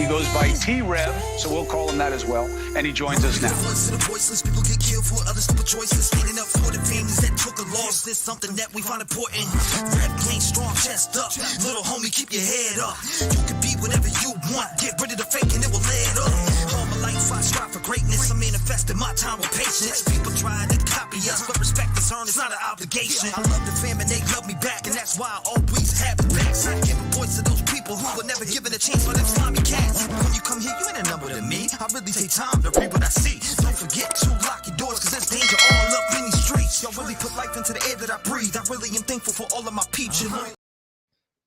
He goes by T-REV, so we'll call him that as well. And he joins us now. People get killed for other stupid choices. Standing up for the families that took a loss. This something that we find important. Rep game strong, chest up. Little homie, keep your head up. You can be whatever you want. Get rid of the fake and it will lead up. All my life I strive for greatness. I manifested my time with patience. People try to copy us, but respect is earned. It's not an obligation. I love the fam and they love me back, and that's why I always have it back. So I give a voice to those people who were never given a chance for them slimy cats. When you come here, you ain't a number to me. I really take time to read what I see. Don't forget to lock your doors, cause there's danger all up in these streets. Y'all really put life into the air that I breathe. I really am thankful for all of my peeps.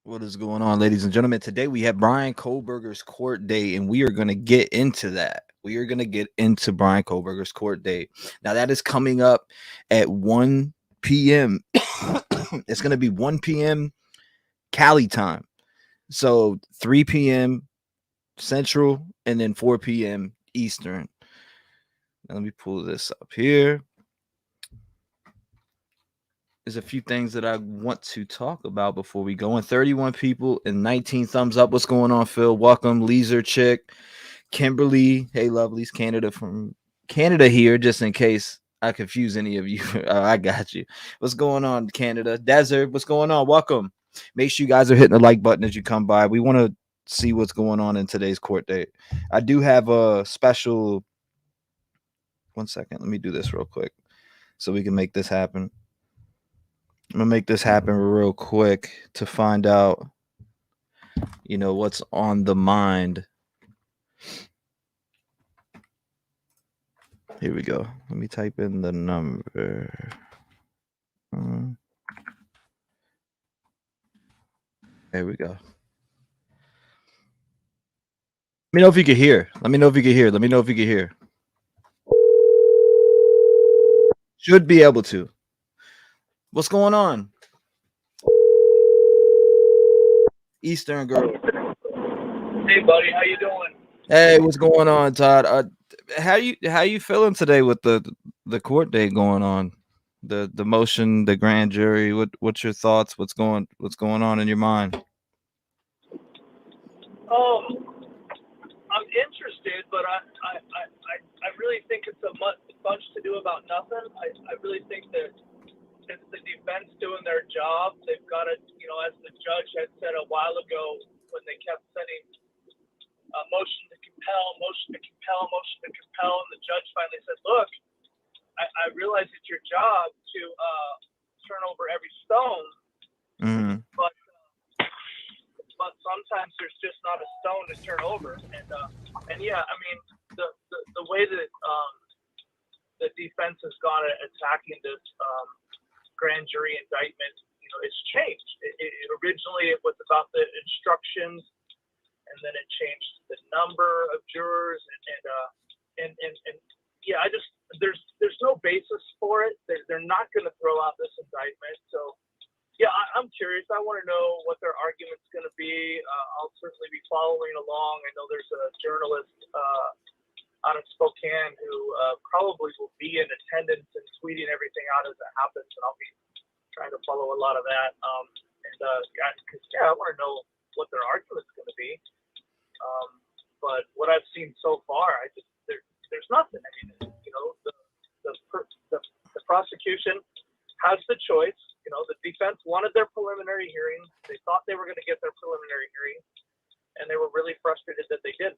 What is going on, ladies and gentlemen? Today we have Bryan Kohberger's court date, and we are going to get into that. We are going to get into Bryan Kohberger's court date. Now, that is coming up at 1 p.m. It's going to be 1 p.m. Cali time. So 3 p.m. Central, and then 4 p.m. Eastern. Now, let me pull this up here. There's a few things that I want to talk about before we go in. 31 people and 19 thumbs up. What's going on, Phil? Welcome. Leaser Chick. Kimberly. Hey, lovelies. Canada from Canada here, just in case I confuse any of you. I got you. What's going on, Canada? Desert. What's going on? Welcome. Make sure you guys are hitting the like button as you come by. We want to see what's going on in today's court date. I do have a special. 1 second. Let me do this real quick so we can make this happen. I'm gonna make this happen real quick to find out, what's on the mind. Here we go. Let me type in the number. There we go. Let me know if you can hear. Let me know if you can hear. Should be able to. What's going on? Eastern girl. Hey, buddy, how you doing? Hey, what's going on, Todd? How you feeling today with the court date going on? The motion, the grand jury. What's your thoughts? What's going on in your mind? I'm interested, but I really think it's a bunch to do about nothing. I really think that it's the defense doing their job. They've got to, as the judge had said a while ago when they kept sending motion to compel, and the judge finally said, look, I realize it's your job to turn over every stone, but sometimes there's just not a stone to turn over. And yeah, I mean, the way that the defense has gone at attacking this grand jury indictment, it's changed. Originally it was about the instructions, and then it changed the number of jurors, and yeah, there's no basis for it. They're not going to throw out this indictment. So yeah, I'm curious. I want to know what their argument's going to be. I'll certainly be following along. I know there's a journalist out of Spokane who probably will be in attendance and tweeting everything out as it happens, and I'll be trying to follow a lot of that. I want to know what their argument's going to be. But what I've seen so far, there's nothing. I mean, the prosecution has the choice. The defense wanted their preliminary hearing. They thought they were going to get their preliminary hearing, and they were really frustrated that they didn't.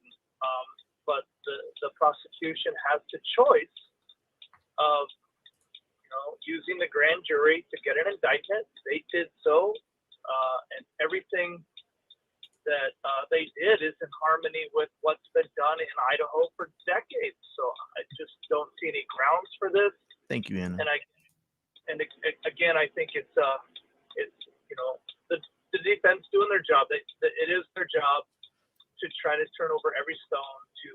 But the prosecution has the choice of, using the grand jury to get an indictment. They did so, and everything that they did is in harmony with what's been done in Idaho for decades. So I just don't see any grounds for this. Thank you, Anna. And again, I think it's the defense doing their job. It is their job to try to turn over every stone to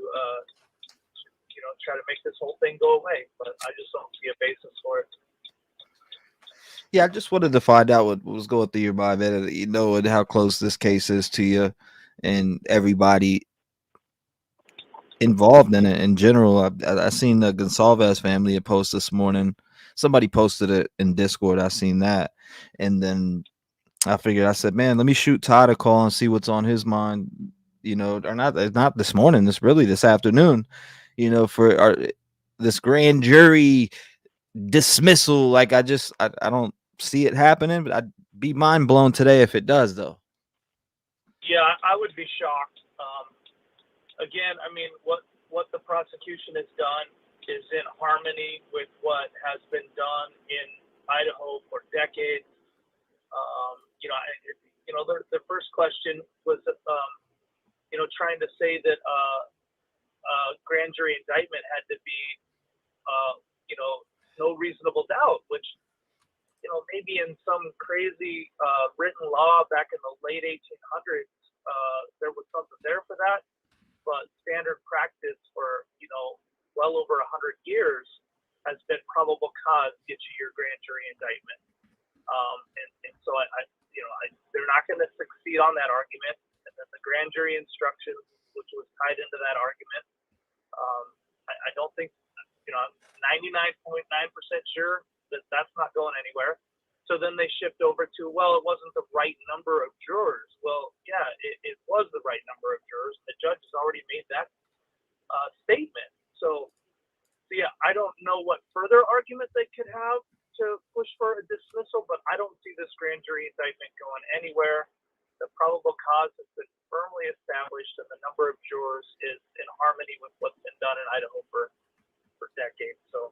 try to make this whole thing go away. But I just don't see a basis for it. Yeah, I just wanted to find out what was going through your mind, man, and how close this case is to you and everybody involved in it in general. I seen the Gonsalves family post this morning. Somebody posted it in Discord. I seen that. And then I said, man, let me shoot Todd a call and see what's on his mind. you know, or not this morning, it's really this afternoon, you know, for this grand jury dismissal. Like I don't see it happening, but I'd be mind blown today if it does, though. Yeah, I would be shocked. Again, I mean, what the prosecution has done is in harmony with what has been done in Idaho for decades. The first question was, trying to say that grand jury indictment had to be, no reasonable doubt, which, maybe in some crazy written law back in the late 1800s, there was something there for that. But standard practice for, well over 100 years has been probable cause get you your grand jury indictment. And so they're not going to succeed on that argument. And then the grand jury instructions, which was tied into that argument, I don't think, I'm 99.9% sure that that's not going anywhere. So then they shift over to, well, it wasn't the right number of jurors. Well, yeah, it was the right number of jurors. The judge has already made that statement. So yeah, I don't know what further argument they could have to push for a dismissal, but I don't see this grand jury indictment going anywhere. The probable cause has been firmly established, and the number of jurors is in harmony with what's been done in Idaho for decades. So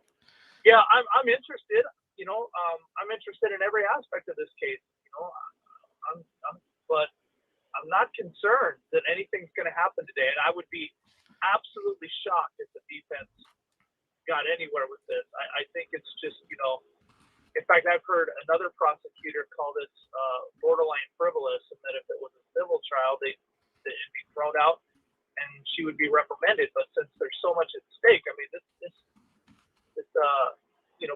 yeah, I'm interested. I'm interested in every aspect of this case. But I'm not concerned that anything's going to happen today, and I would be absolutely shocked if the defense got anywhere with this. I think it's just, in fact, I've heard another prosecutor call this borderline frivolous, and that if it was a civil trial, it'd be thrown out and she would be reprimanded. But since there's so much at stake, I mean, this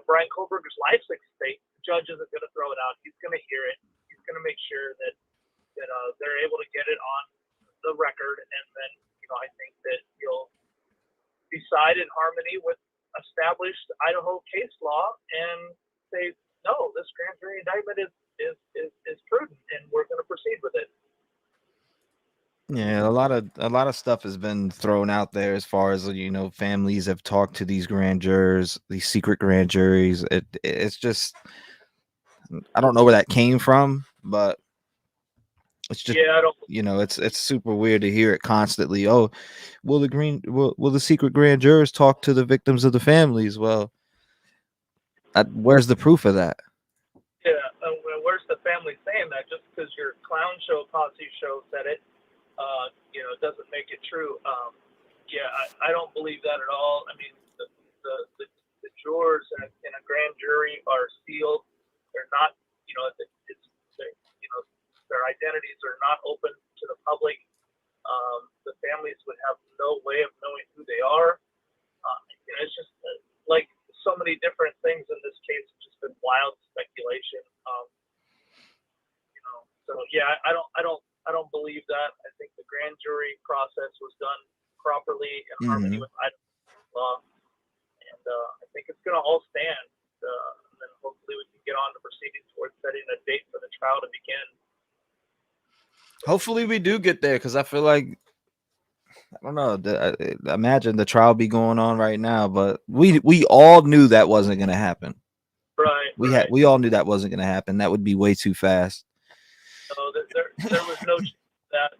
Bryan Kohberger's life's at stake. The judge isn't going to throw it out. He's going to hear it. He's going to make sure that they're able to get it on the record, and then I think that he'll decide in harmony with established Idaho case law and say, no, this grand jury indictment is prudent, and we're going to proceed with it. Yeah, a lot of stuff has been thrown out there as far as families have talked to these grand jurors, these secret grand juries. It's just, I don't know where that came from, but it's just, yeah, I don't. It's super weird to hear it constantly. Oh, will the secret grand jurors talk to the victims of the families? Well, where's the proof of that? Yeah, where's the family saying that? Just because your clown show posse show said it, doesn't make it true. I don't believe that at all. I mean, the jurors in a grand jury are sealed. They're not, their identities are not open to the public. The families would have no way of knowing who they are. It's just like so many different things in this case. It's just been wild speculation. So yeah, I don't believe that. I think the grand jury process was done properly in harmony with Idaho law, and I think it's going to all stand. And then hopefully we can get on to proceedings towards setting a date for the trial to begin. Hopefully we do get there, because I feel like, I don't know, imagine the trial be going on right now, but we all knew that wasn't going to happen. Right. We all knew that wasn't going to happen. That would be way too fast. No, there was no that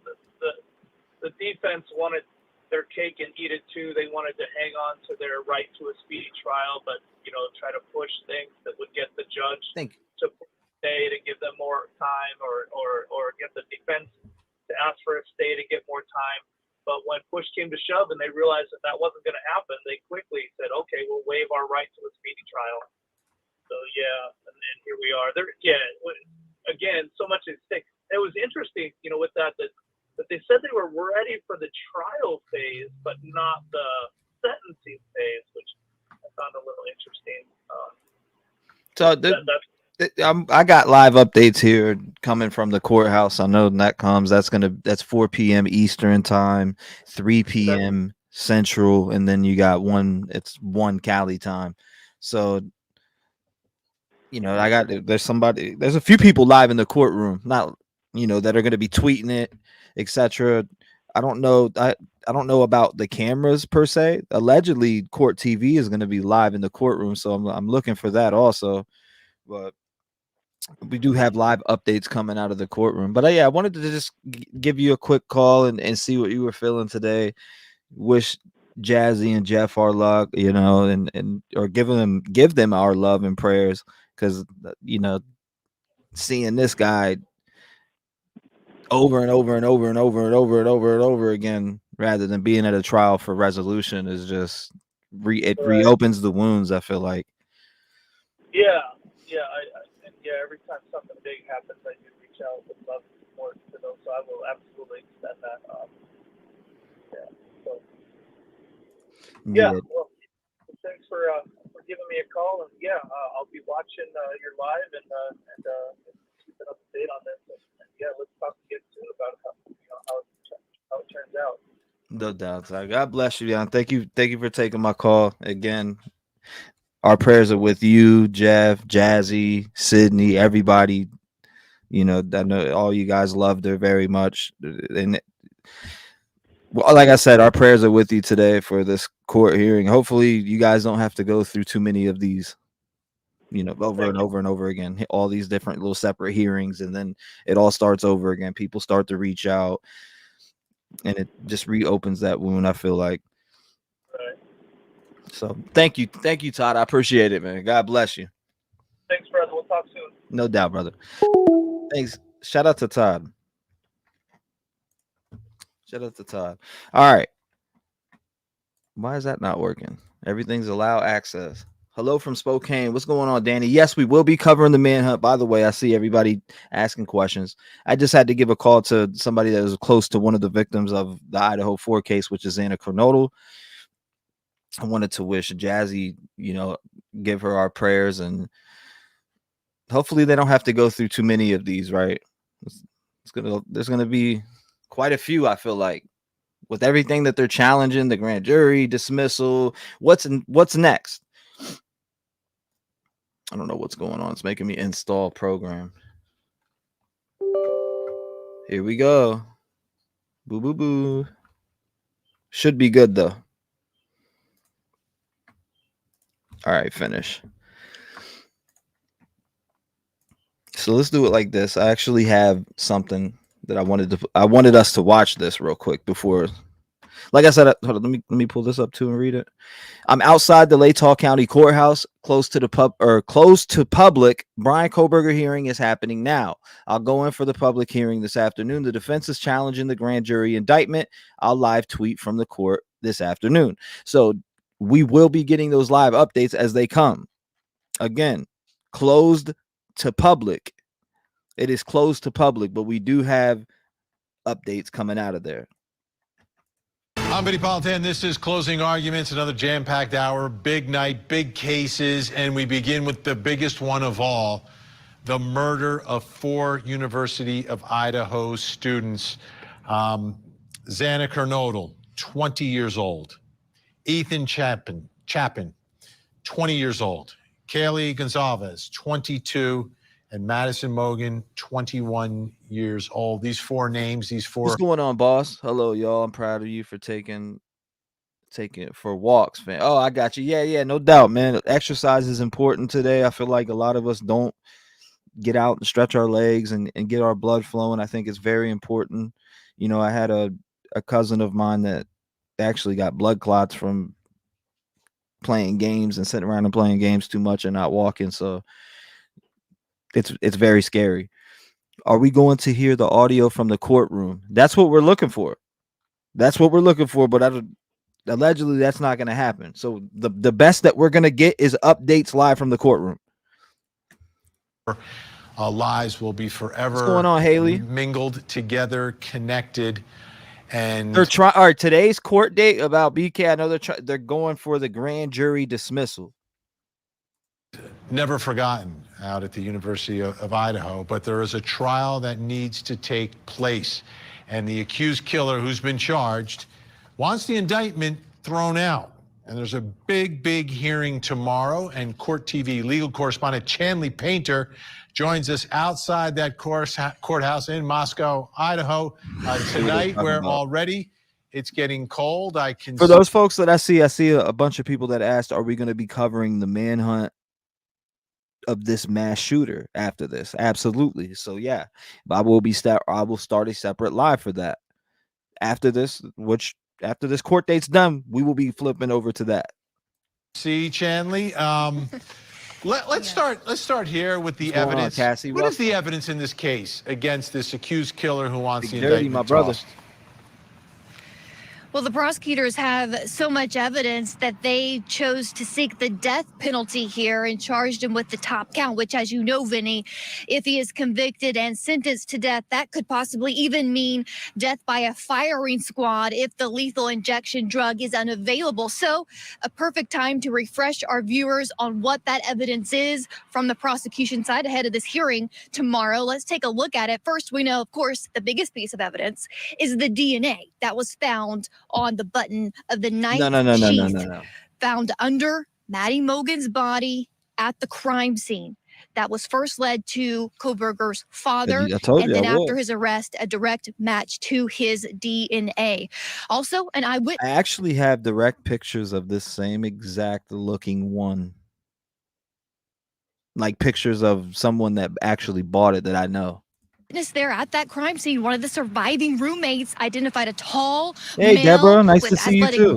the defense wanted their cake and eat it too. They wanted to hang on to their right to a speedy trial, but try to push things that would get the judge to stay to give them more time, or get the defense to ask for a stay to get more time. But when push came to shove and they realized that wasn't going to happen, they quickly said, okay, we'll waive our right to a speedy trial. So yeah, and then here we are. Again, so much at stake. It was interesting, with that they said they were ready for the trial phase, but not the sentencing phase, which I found a little interesting. I got live updates here coming from the courthouse. I know that comes. That's 4 p.m. Eastern time, 3 p.m. Central, and then you got 1 Cali time. So, there's a few people live in the courtroom, not, that are going to be tweeting it, etc. I don't know. I don't know about the cameras per se. Allegedly, court TV is going to be live in the courtroom, so I'm looking for that also. But we do have live updates coming out of the courtroom. But yeah, I wanted to just give you a quick call and see what you were feeling today. Wish Jazzy and Jeff our luck, you know, and or give them our love and prayers, because you know, seeing this guy over and over and over and over and over and over and over again, rather than being at a trial for resolution, is just it Right. reopens the wounds, I feel like. Yeah, and every time something big happens, I do reach out with love and support to those. So I will absolutely extend that. So well, thanks for giving me a call, and I'll be watching your live and keeping up to date on this. And let's talk again soon about how it turns out. No doubt. God bless you, Jan. Thank you for taking my call again. Our prayers are with you, Jeff, Jazzy, Sydney, everybody. You know, I know all you guys loved her very much. And well, like I said, our prayers are with you today for this court hearing. Hopefully you guys don't have to go through too many of these, you know, over and over and over again, all these different little separate hearings, and then it all starts over again. People start to reach out, and it just reopens that wound, I feel like. Right. So thank you, Todd. I appreciate it, man. God bless you. Thanks, brother. We'll talk soon. No doubt, brother. Thanks. Shout out to Todd. All right. Why is that not working? Everything's allow access. Hello from Spokane. What's going on, Danny? Yes, we will be covering the manhunt. By the way, I see everybody asking questions. I just had to give a call to somebody that was close to one of the victims of the Idaho 4 case, which is Anna Kernodle. I wanted to wish Jazzy, you know, give her our prayers, and hopefully they don't have to go through too many of these, right? There's gonna be quite a few, I feel like, with everything that they're challenging, the grand jury dismissal. What's next? I don't know what's going on. It's making me install program. Here we go. Boo boo boo. Should be good though. All right, finish. So let's do it like this. I actually have something that I wanted us to watch this real quick before. Like I said, hold on, let me pull this up too and read it. I'm outside the Latah County Courthouse, close to public. Bryan Kohberger hearing is happening now. I'll go in for the public hearing this afternoon. The defense is challenging the grand jury indictment. I'll live tweet from the court this afternoon. So we will be getting those live updates as they come. Again, closed to public. It is closed to public, but we do have updates coming out of there. I'm Benny Politan. This is Closing Arguments, another jam-packed hour, big night, big cases, and we begin with the biggest one of all, the murder of 4 University of Idaho students. Xana Kernodle, 20 years old. Ethan Chapin, 20 years old. Kaylee Gonzalez, 22. And Madison Mogan, 21 years old. These 4 names, What's going on, boss? Hello, y'all. I'm proud of you for taking it for walks, man. Oh, I got you. Yeah, no doubt, man. Exercise is important today. I feel like a lot of us don't get out and stretch our legs and get our blood flowing. I think it's very important. You know, I had a cousin of mine that actually got blood clots from playing games and sitting around and playing games too much and not walking. So it's very scary. Are we going to hear the audio from the courtroom? That's what we're looking for. But allegedly that's not going to happen. So the best that we're going to get is updates live from the courtroom. Lives will be forever. What's going on, Haley? Mingled together, connected, and they're trying. All right, today's court date about BK. I know they're going for the grand jury dismissal. Never forgotten out at the University of Idaho, but there is a trial that needs to take place, and the accused killer who's been charged wants the indictment thrown out. And there's a big hearing tomorrow, and Court TV legal correspondent Chanley Painter joins us outside that courthouse in Moscow, Idaho, tonight, where already it's getting cold. I can For those folks that I see a bunch of people that asked, are we going to be covering the manhunt of this mass shooter after this? Absolutely. So yeah, I will start a separate live for that after this, after this court date's done, we will be flipping over to that. See, Chanley, let's start here with the evidence. Cassie, what is the evidence in this case against this accused killer who wants the indictment my brother. tossed? Well, the prosecutors have so much evidence that they chose to seek the death penalty here and charged him with the top count, which, as you know, Vinny, if he is convicted and sentenced to death, that could possibly even mean death by a firing squad if the lethal injection drug is unavailable. So a perfect time to refresh our viewers on what that evidence is from the prosecution side ahead of this hearing tomorrow. Let's take a look at it. First, we know, of course, the biggest piece of evidence is the DNA that was found on the button of the knife sheath found under Maddie Mogan's body at the crime scene. That was first led to Kohberger's father, and then after his arrest, a direct match to his DNA. Also, an eyewitness. I actually have direct pictures of this same exact looking one. Like pictures of someone that actually bought it that I know. There at that crime scene, one of the surviving roommates identified a tall male Deborah, nice to see you too.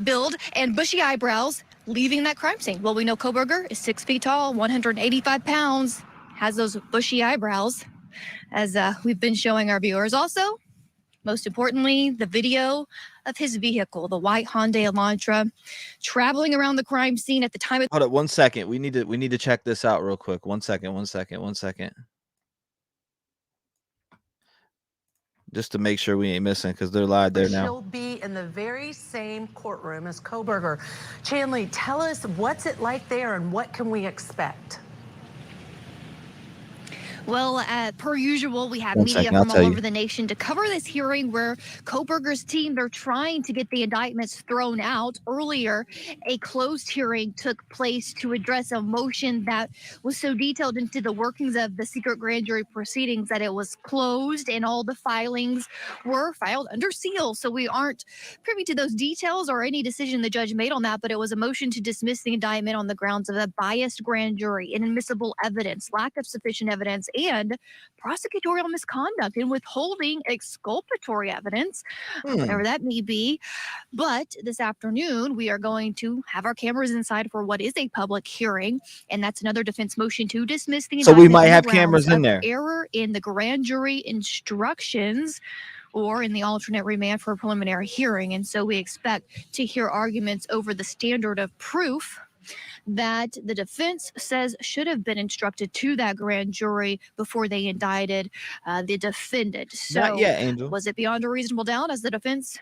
build and bushy eyebrows leaving that crime scene. Well, we know Kohberger is 6 feet tall, 185 pounds, has those bushy eyebrows, as we've been showing our viewers. Also, most importantly, the video of his vehicle, the white Hyundai Elantra, traveling around the crime scene at the time of— Hold up 1 second. We need to check this out real quick. 1 second. Just to make sure we ain't missing, because they're live there now. She'll be in the very same courtroom as Kohberger. Chanley, tell us, what's it like there and what can we expect? Well, per usual, we have media from all over the nation to cover this hearing where Kohberger's team, they're trying to get the indictments thrown out. Earlier, a closed hearing took place to address a motion that was so detailed into the workings of the secret grand jury proceedings that it was closed and all the filings were filed under seal. So we aren't privy to those details or any decision the judge made on that, but it was a motion to dismiss the indictment on the grounds of a biased grand jury, inadmissible evidence, lack of sufficient evidence, and prosecutorial misconduct in withholding exculpatory evidence, whatever that may be. But this afternoon, we are going to have our cameras inside for what is a public hearing, and that's another defense motion to dismiss the indictment. So we might have cameras in there. Error in the grand jury instructions, or in the alternate remand for a preliminary hearing. And so we expect to hear arguments over the standard of proof that the defense says should have been instructed to that grand jury before they indicted the defendant. So not yet, Angel. Was it beyond a reasonable doubt, as the defense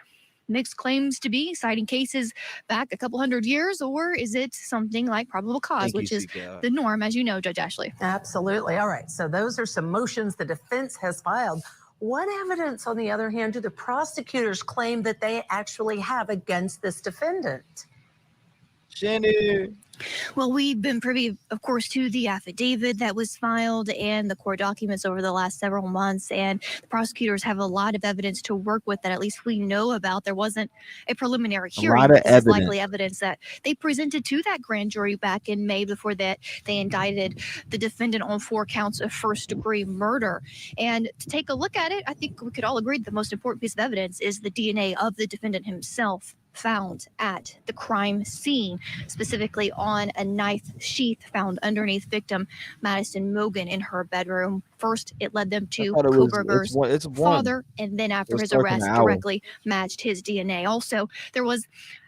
makes claims to be, citing cases back a couple hundred years, or is it something like probable cause, which is the norm, as you know, Judge Ashley? Absolutely. All right. So those are some motions the defense has filed. What evidence, on the other hand, do the prosecutors claim that they actually have against this defendant? Shandy. Well, we've been privy, of course, to the affidavit that was filed and the court documents over the last several months. And the prosecutors have a lot of evidence to work with that at least we know about. There wasn't a preliminary hearing. This is likely evidence that they presented to that grand jury back in May before that they indicted the defendant on 4 counts of first-degree murder. And to take a look at it, I think we could all agree that the most important piece of evidence is the DNA of the defendant himself, found at the crime scene, specifically on a knife sheath found underneath victim Madison Mogan in her bedroom. First, it led them to Kohberger's father, and then after his arrest, directly matched his DNA. Also, there was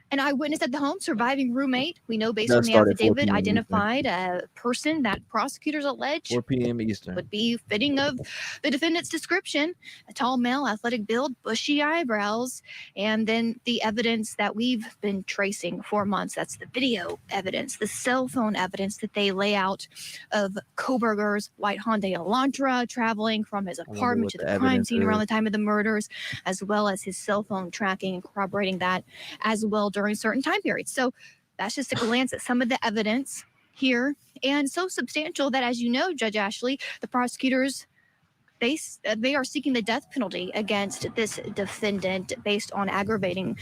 an eyewitness at the home, surviving roommate. We know based on the affidavit, identified a person that prosecutors allege 4 p.m. Eastern would be fitting of the defendant's description: a tall male, athletic build, bushy eyebrows, and then the evidence that we've been tracing for months. That's the video evidence, the cell phone evidence that they lay out of Kohberger's white Hyundai Elantra traveling from his apartment to the crime scene around the time of the murders, as well as his cell phone tracking and corroborating that as well during certain time periods. So that's just a glance at some of the evidence here, and so substantial that, as you know, Judge Ashley, the prosecutors, they are seeking the death penalty against this defendant based on aggravating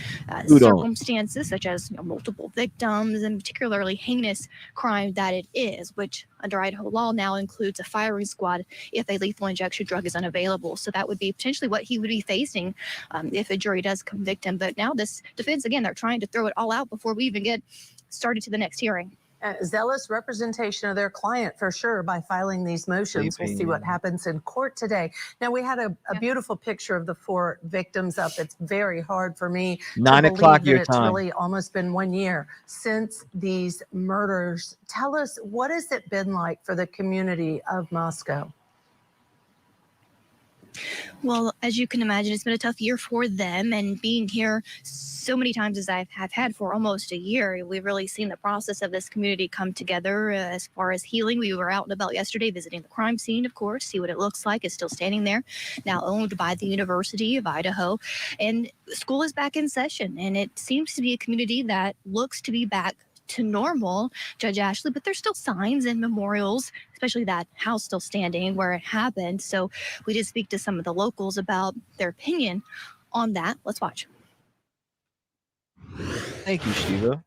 circumstances such as multiple victims and particularly heinous crime that it is, which under Idaho law now includes a firing squad if a lethal injection drug is unavailable. So that would be potentially what he would be facing if a jury does convict him. But now this defense, again, they're trying to throw it all out before we even get started to the next hearing. Zealous representation of their client for sure by filing these motions. We'll see what happens in court today. Now, we had a beautiful picture of the 4 victims up. It's very hard for me 9 o'clock your it's time. really almost been 1 year since these murders. Tell us, what has it been like for the community of Moscow? Well, as you can imagine, it's been a tough year for them, and being here so many times as I have had for almost a year, we've really seen the process of this community come together as far as healing. We were out and about yesterday visiting the crime scene, of course, see what it looks like. It's still standing there, now owned by the University of Idaho, and school is back in session, and it seems to be a community that looks to be back to normal, Judge Ashley, but there's still signs and memorials, especially that house still standing where it happened. So we did speak to some of the locals about their opinion on that. Let's watch. Thank you, Shiva.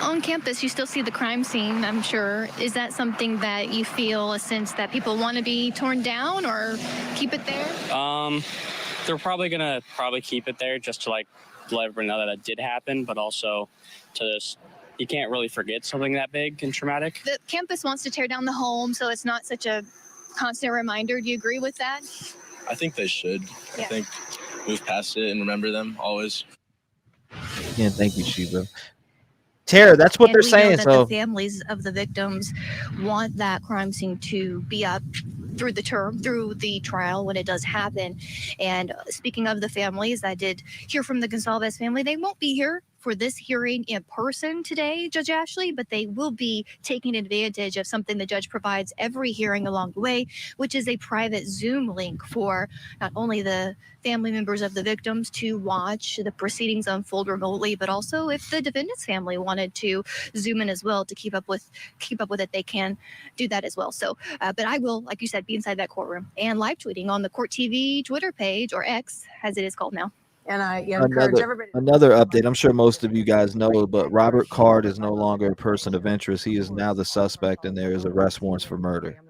On campus, you still see the crime scene, I'm sure. Is that something that you feel a sense that people want to be torn down or keep it there? They're probably gonna keep it there just to like let everyone know that it did happen, but also to just, you can't really forget something that big and traumatic. The campus wants to tear down the home, so it's not such a constant reminder. Do you agree with that? I think they should. Yeah. I think move past it and remember them always. Yeah, thank you, Shiva. Tara, that's what they're saying. So the families of the victims want that crime scene to be up through the trial when it does happen. And speaking of the families, I did hear from the Gonsalves family. They won't be here for this hearing in person today, Judge Ashley, but they will be taking advantage of something the judge provides every hearing along the way, which is a private Zoom link for not only the family members of the victims to watch the proceedings unfold remotely, but also if the defendant's family wanted to Zoom in as well to keep up with it, they can do that as well. So, but I will, like you said, be inside that courtroom and live tweeting on the Court TV Twitter page, or X as it is called now. And I encourage everybody. Another update. I'm sure most of you guys know, but Robert Card is no longer a person of interest. He is now the suspect, and there is arrest warrants for murder.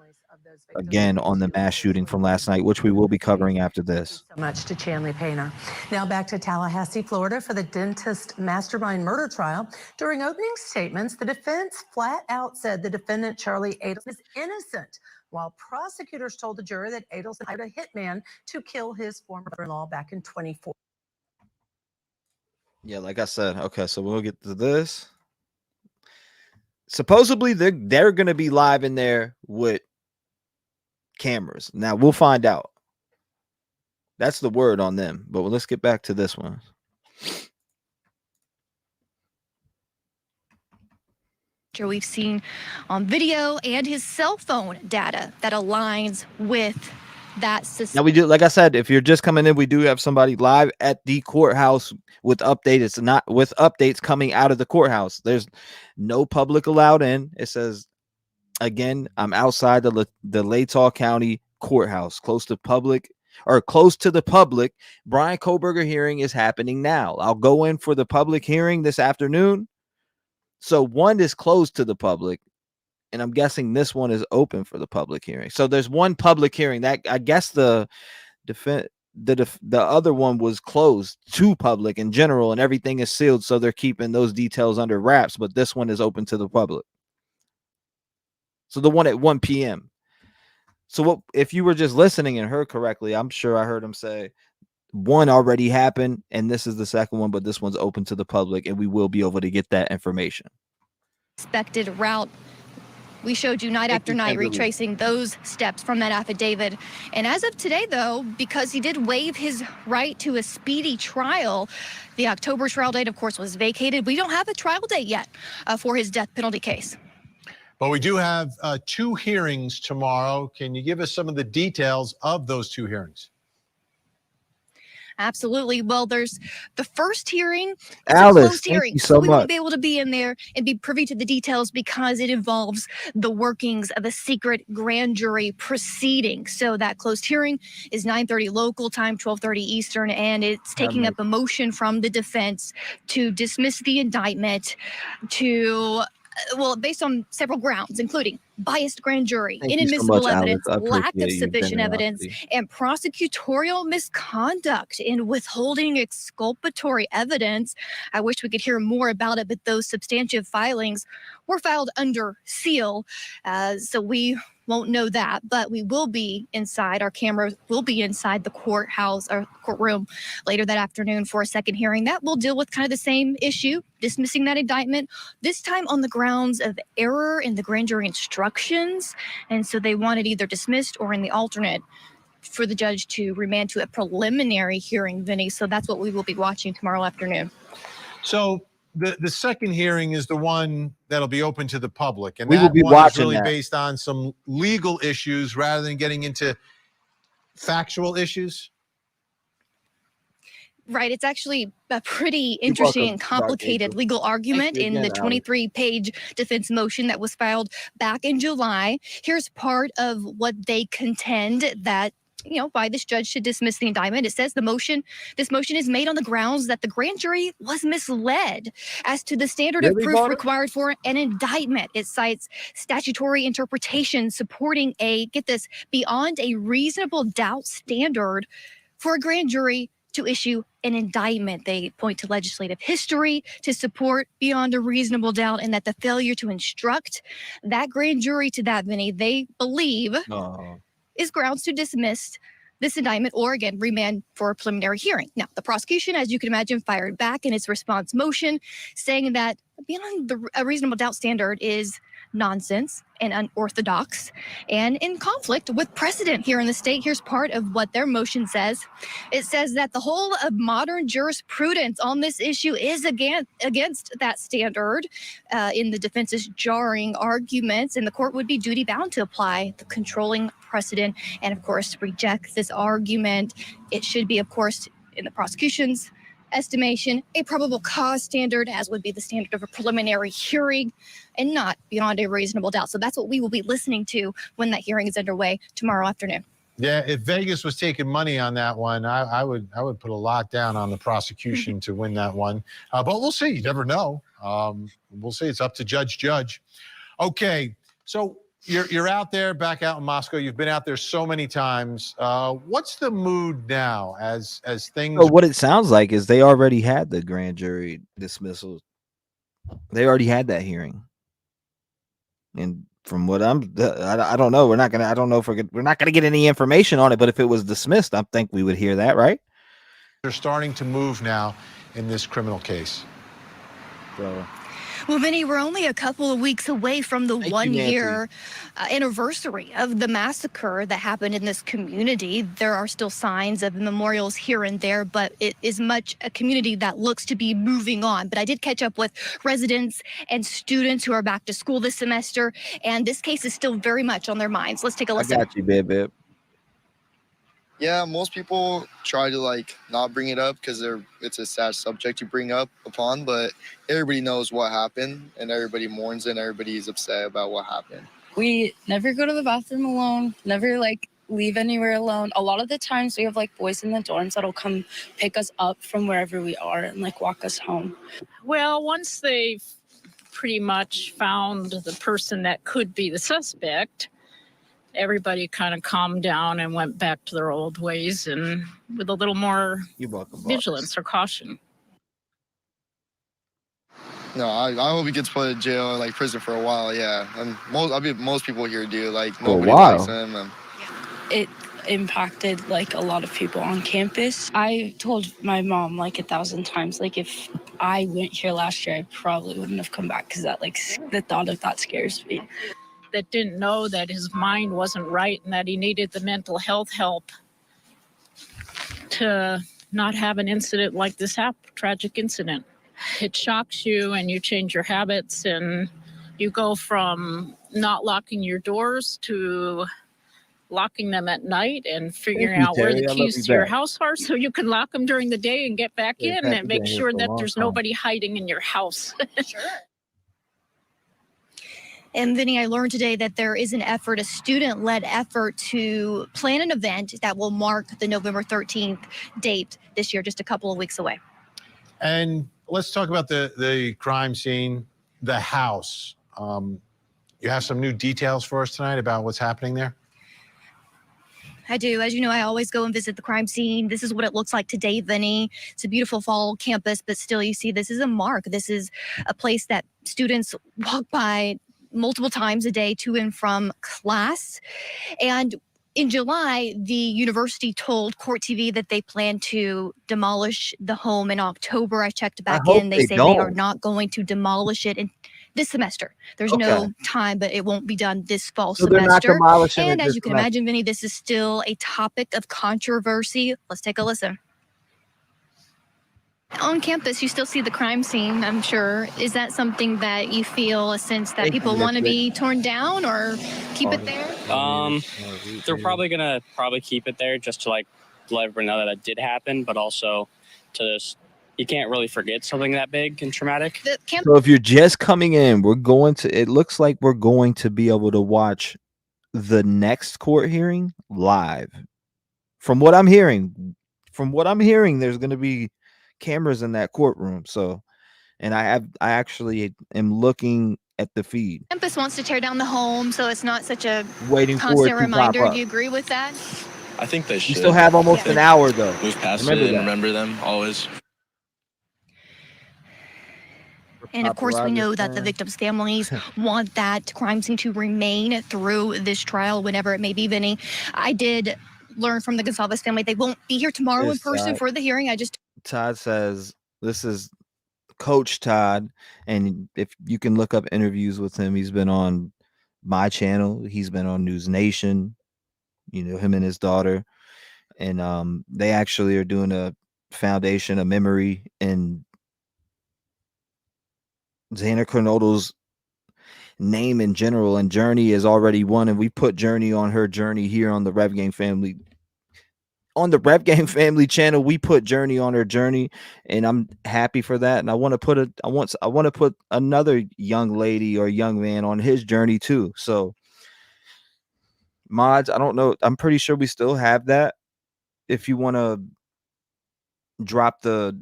Again, on the mass shooting from last night, which we will be covering after this. So much to Chanley Painter. Now back to Tallahassee, Florida for the dentist mastermind murder trial. During opening statements, the defense flat out said the defendant, Charlie Adelson, is innocent, while prosecutors told the jury that Adelson hired a hitman to kill his former brother-in-law back in 2014. Yeah, like I said, okay, so we'll get to this. Supposedly, they're going to be live in there with cameras. Now, we'll find out. That's the word on them. But let's get back to this one. We've seen on video and his cell phone data that aligns with that system. Now we do, like I said, if you're just coming in, we do have somebody live at the courthouse with updates. It's not with updates coming out of the courthouse. There's no public allowed in. It says, again, I'm outside the Latah County courthouse, close to the public. Bryan Kohberger hearing is happening now. I'll go in for the public hearing this afternoon. So one is closed to the public, and I'm guessing this one is open for the public hearing. So there's one public hearing that I guess the other one was closed to public in general, and everything is sealed. So they're keeping those details under wraps, but this one is open to the public. So the one at 1 p.m. So what, if you were just listening and heard correctly, I'm sure I heard him say one already happened and this is the second one, but this one's open to the public and we will be able to get that information. Expected route. We showed you night after night retracing those steps from that affidavit. And as of today, though, because he did waive his right to a speedy trial, the October trial date, of course, was vacated. We don't have a trial date yet for his death penalty case. But we do have 2 hearings tomorrow. Can you give us some of the details of those 2 hearings? Absolutely. Well, there's the first hearing. It's Alice, a closed thank hearing, you so we won't much. be able to be in there and be privy to the details because it involves the workings of a secret grand jury proceeding. So that closed hearing is 9:30 local time, 12:30 Eastern, and it's taking up a motion from the defense to dismiss the indictment based on several grounds, including biased grand jury, Thank you so inadmissible much, Alice. evidence, I lack of appreciate your sufficient evidence, generosity. and prosecutorial misconduct in withholding exculpatory evidence. I wish we could hear more about it, but those substantive filings were filed under seal, so we won't know that, but we will be inside. Our cameras will be inside the courthouse or courtroom later that afternoon for a second hearing that will deal with kind of the same issue, dismissing that indictment, this time on the grounds of error in the grand jury instructions. And so they wanted either dismissed or in the alternate for the judge to remand to a preliminary hearing, Vinny. So that's what we will be watching tomorrow afternoon. So the second hearing is the one that'll be open to the public, and We will that be one is watching really that. based on some legal issues rather than getting into factual issues. Right. It's actually a pretty interesting and complicated legal argument in the 23-page defense motion that was filed back in July. Here's part of what they contend that why this judge should dismiss the indictment. It says this motion is made on the grounds that the grand jury was misled as to the standard of proof required for an indictment. It cites statutory interpretation supporting get this, beyond a reasonable doubt standard for a grand jury to issue an indictment. They point to legislative history to support beyond a reasonable doubt, and that the failure to instruct that grand jury to that, Vinny, they believe is grounds to dismiss this indictment or, again, remand for a preliminary hearing. Now, the prosecution, as you can imagine, fired back in its response motion, saying that beyond a reasonable doubt standard is nonsense and unorthodox and in conflict with precedent here in the state. Here's part of what their motion says. It says that the whole of modern jurisprudence on this issue is against that standard. In the defense's jarring arguments, and the court would be duty bound to apply the controlling precedent and, of course, reject this argument. It should be, of course, in the prosecution's estimation, a probable cause standard, as would be the standard of a preliminary hearing, and not beyond a reasonable doubt. So that's what we will be listening to when that hearing is underway tomorrow afternoon. Yeah, if Vegas was taking money on that one, I would put a lot down on the prosecution to win that one. But we'll see. You never know. We'll see. It's up to Judge. Okay, so you're out there, back out in Moscow. You've been out there so many times. What's the mood now as things? Well, what it sounds like is they already had the grand jury dismissal. They already had that hearing, and from what I don't know. We're not gonna get any information on it. But if it was dismissed, I think we would hear that, right? They're starting to move now in this criminal case. So. Well, Vinny, we're only a couple of weeks away from the one-year anniversary of the massacre that happened in this community. There are still signs of memorials here and there, but it is much a community that looks to be moving on. But I did catch up with residents and students who are back to school this semester, and this case is still very much on their minds. Let's take a listen. I got you, babe. Yeah, most people try to not bring it up because it's a sad subject to bring up upon, but everybody knows what happened and everybody mourns and everybody's upset about what happened. We never go to the bathroom alone, never leave anywhere alone. A lot of the times we have boys in the dorms that'll come pick us up from wherever we are and walk us home. Well, once they've pretty much found the person that could be the suspect, everybody kind of calmed down and went back to their old ways and with a little more vigilance or caution. No, I hope he gets put in jail, prison for a while. Yeah, and most people here do. Nobody likes him. It impacted a lot of people on campus. I told my mom 1,000 times, if I went here last year, I probably wouldn't have come back because the thought of that scares me. That didn't know that his mind wasn't right and that he needed the mental health help to not have an incident like this tragic incident. It shocks you and you change your habits and you go from not locking your doors to locking them at night and figuring you, out where Terry. the I love keys you to your back. house are so you can lock them during the day and get back Yeah, in Pat, and you've make been here sure for a that long there's time. nobody hiding in your house. Sure. And Vinny, I learned today that there is an effort, a student-led effort to plan an event that will mark the November 13th date this year, just a couple of weeks away. And let's talk about the crime scene, the house. You have some new details for us tonight about what's happening there? I do. As you know, I always go and visit the crime scene. This is what it looks like today, Vinny. It's a beautiful fall campus, but still you see this is a mark. This is a place that students walk by multiple times a day to and from class. And in July, the university told Court TV that they plan to demolish the home in October. I checked back in. They say they are not going to demolish it in this semester. There's no time, but it won't be done this fall So they're not semester. demolishing And it as this you can semester. imagine, Vinny, this is still a topic of controversy. Let's take a listen. On campus, you still see the crime scene, I'm sure. Is that something that you feel a sense that people want to be torn down or keep it there? They're probably gonna keep it there just to like let everyone know that it did happen, but also to just, you can't really forget something that big and traumatic. So if you're just coming in, it looks like we're going to be able to watch the next court hearing live. From what I'm hearing, there's going to be cameras in that courtroom. So, and I actually am looking at the feed. Campus wants to tear down the home, so it's not such a Waiting for it constant to reminder. pop up. Do you agree with that? I think they should. You still have almost an hour though. Move past Remember it and that. remember them always. And of course, we know that the victims' families want that crime scene to remain through this trial, whenever it may be, Vinny. I did learn from the Gonzalez family they won't be here tomorrow in person for the hearing. Todd says this is Coach Todd, and if you can look up interviews with him, he's been on my channel. He's been on News Nation. You know, him and his daughter, and they actually are doing a foundation, a memory, and Xana Kernodle's name in general, and Journey is already one, and we put Journey on her journey here on the Rev Gang family. On the Rev Gang family channel, we put Journey on her journey, and I'm happy for that. And I want to put another young lady or young man on his journey too. So mods, I don't know. I'm pretty sure we still have that. If you want to drop the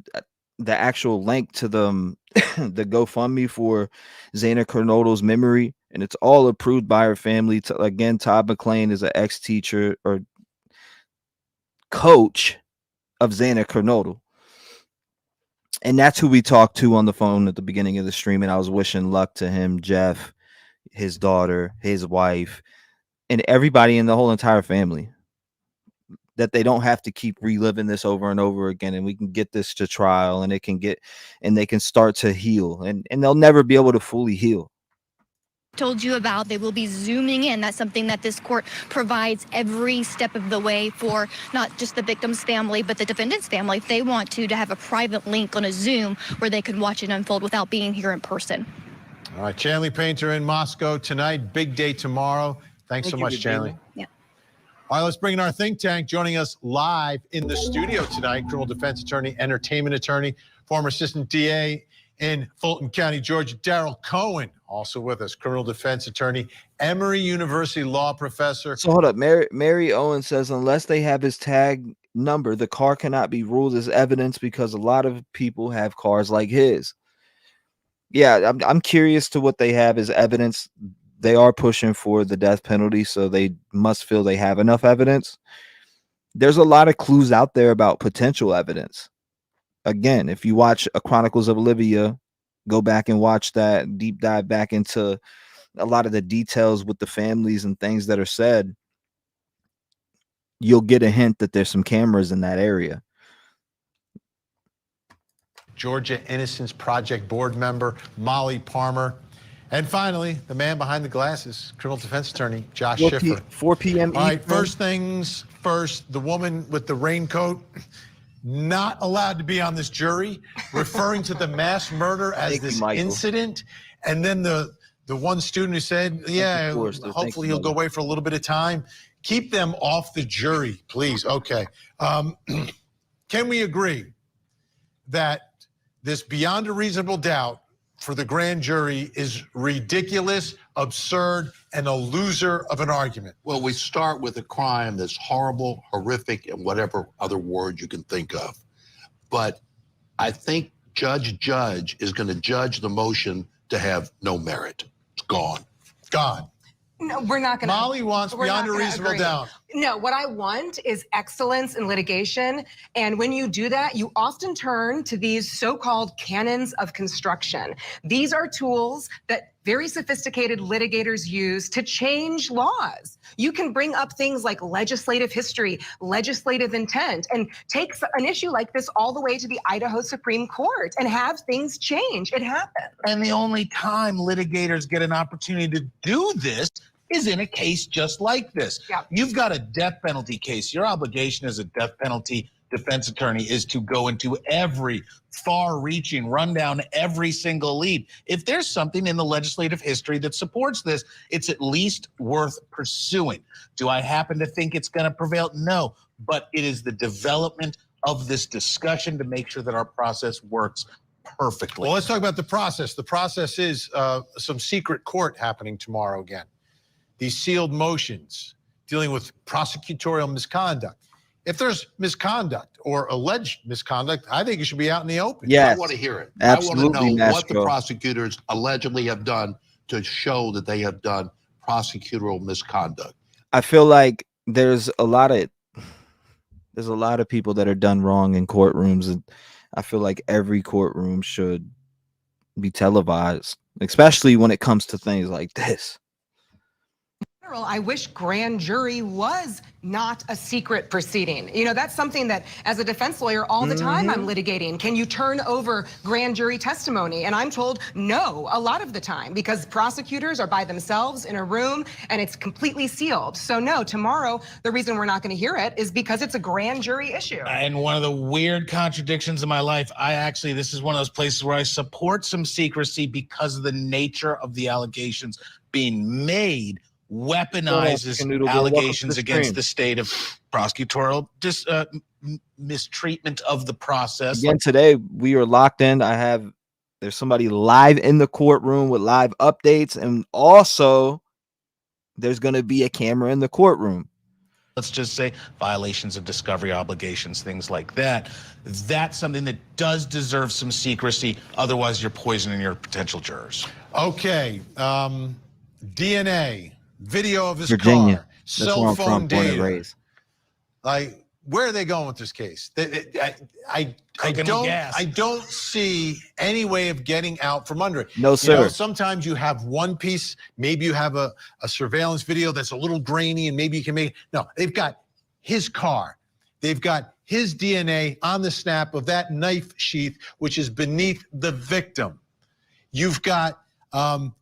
actual link to the GoFundMe for Xana Kernodle's memory, and it's all approved by her family. Again, Todd McClain is an ex-teacher or coach of Xana Kernodle, and that's who we talked to on the phone at the beginning of the stream, and I was wishing luck to him, Jeff, his daughter, his wife, and everybody in the whole entire family, that they don't have to keep reliving this over and over again, and we can get this to trial, and they can start to heal, and they'll never be able to fully heal. Told you about, they will be zooming in. That's something that this court provides every step of the way for not just the victim's family, but the defendant's family. If they want to have a private link on a Zoom where they can watch it unfold without being here in person. All right, Chanley Painter in Moscow tonight. Big day tomorrow. Thanks so much, Chanley. Yeah. All right, let's bring in our think tank. Joining us live in the studio tonight, criminal defense attorney, entertainment attorney, former assistant DA in Fulton County, Georgia, Daryl Cohen. Also with us, criminal defense attorney, Emory University law professor. So hold up, Mary Owen says unless they have his tag number, the car cannot be ruled as evidence because a lot of people have cars like his. Yeah, I'm curious to what they have as evidence. They are pushing for the death penalty, so they must feel they have enough evidence. There's a lot of clues out there about potential evidence. Again, if you watch A Chronicles of Olivia, go back and watch that, deep dive back into a lot of the details with the families and things that are said. You'll get a hint that there's some cameras in that area. Georgia Innocence Project board member, Molly Palmer. And finally, the man behind the glasses, criminal defense attorney, Josh Schiffer. 4 p.m. All right, first things first, the woman with the raincoat, not allowed to be on this jury, referring to the mass murder as this incident. And then the one student who said, yeah, hopefully he'll go away for a little bit of time, Keep them off the jury, please. Okay. Can we agree that this beyond a reasonable doubt for the grand jury is ridiculous, absurd, and a loser of an argument? Well, we start with a crime that's horrible, horrific, and whatever other word you can think of. But I think Judge is going to judge the motion to have no merit. It's gone. Gone. No, we're not going to. Molly wants beyond a reasonable doubt. No, what I want is excellence in litigation. And when you do that, you often turn to these so-called canons of construction. These are tools that very sophisticated litigators use to change laws. You can bring up things like legislative history, legislative intent, and take an issue like this all the way to the Idaho Supreme Court and have things change. It happens. And the only time litigators get an opportunity to do this is in a case just like this. Yeah. You've got a death penalty case. Your obligation as a death penalty defense attorney is to go into every far-reaching, run down every single lead. If there's something in the legislative history that supports this, it's at least worth pursuing. Do I happen to think it's going to prevail? No, but it is the development of this discussion to make sure that our process works perfectly. Well, let's talk about the process. The process is some secret court happening tomorrow again. These sealed motions dealing with prosecutorial misconduct. If there's misconduct or alleged misconduct, I think it should be out in the open. Yes, I want to hear it. absolutely, I want to know what the Mastro. prosecutors allegedly have done to show that they have done prosecutorial misconduct. I feel like there's a lot of people that are done wrong in courtrooms, and I feel like every courtroom should be televised, especially when it comes to things like this. I wish grand jury was not a secret proceeding. You know, that's something that as a defense lawyer all the time I'm litigating. Can you turn over grand jury testimony? And I'm told no a lot of the time because prosecutors are by themselves in a room and it's completely sealed. So no, tomorrow, the reason we're not going to hear it is because it's a grand jury issue. And one of the weird contradictions in my life, this is one of those places where I support some secrecy because of the nature of the allegations being made. Weaponizes allegations against the state of prosecutorial mistreatment of the process. Again, today we are locked in. There's somebody live in the courtroom with live updates, and also there's going to be a camera in the courtroom. Let's just say violations of discovery obligations, things like that. That's something that does deserve some secrecy. Otherwise, you're poisoning your potential jurors. Okay, DNA. Video of his Virginia. car, cell phone data. Like, where are they going with this case? I don't see any way of getting out from under it. No, sir. You know, sometimes you have one piece, maybe you have a surveillance video that's a little grainy and maybe you can make, no, they've got his car. They've got his DNA on the snap of that knife sheath, which is beneath the victim. You've got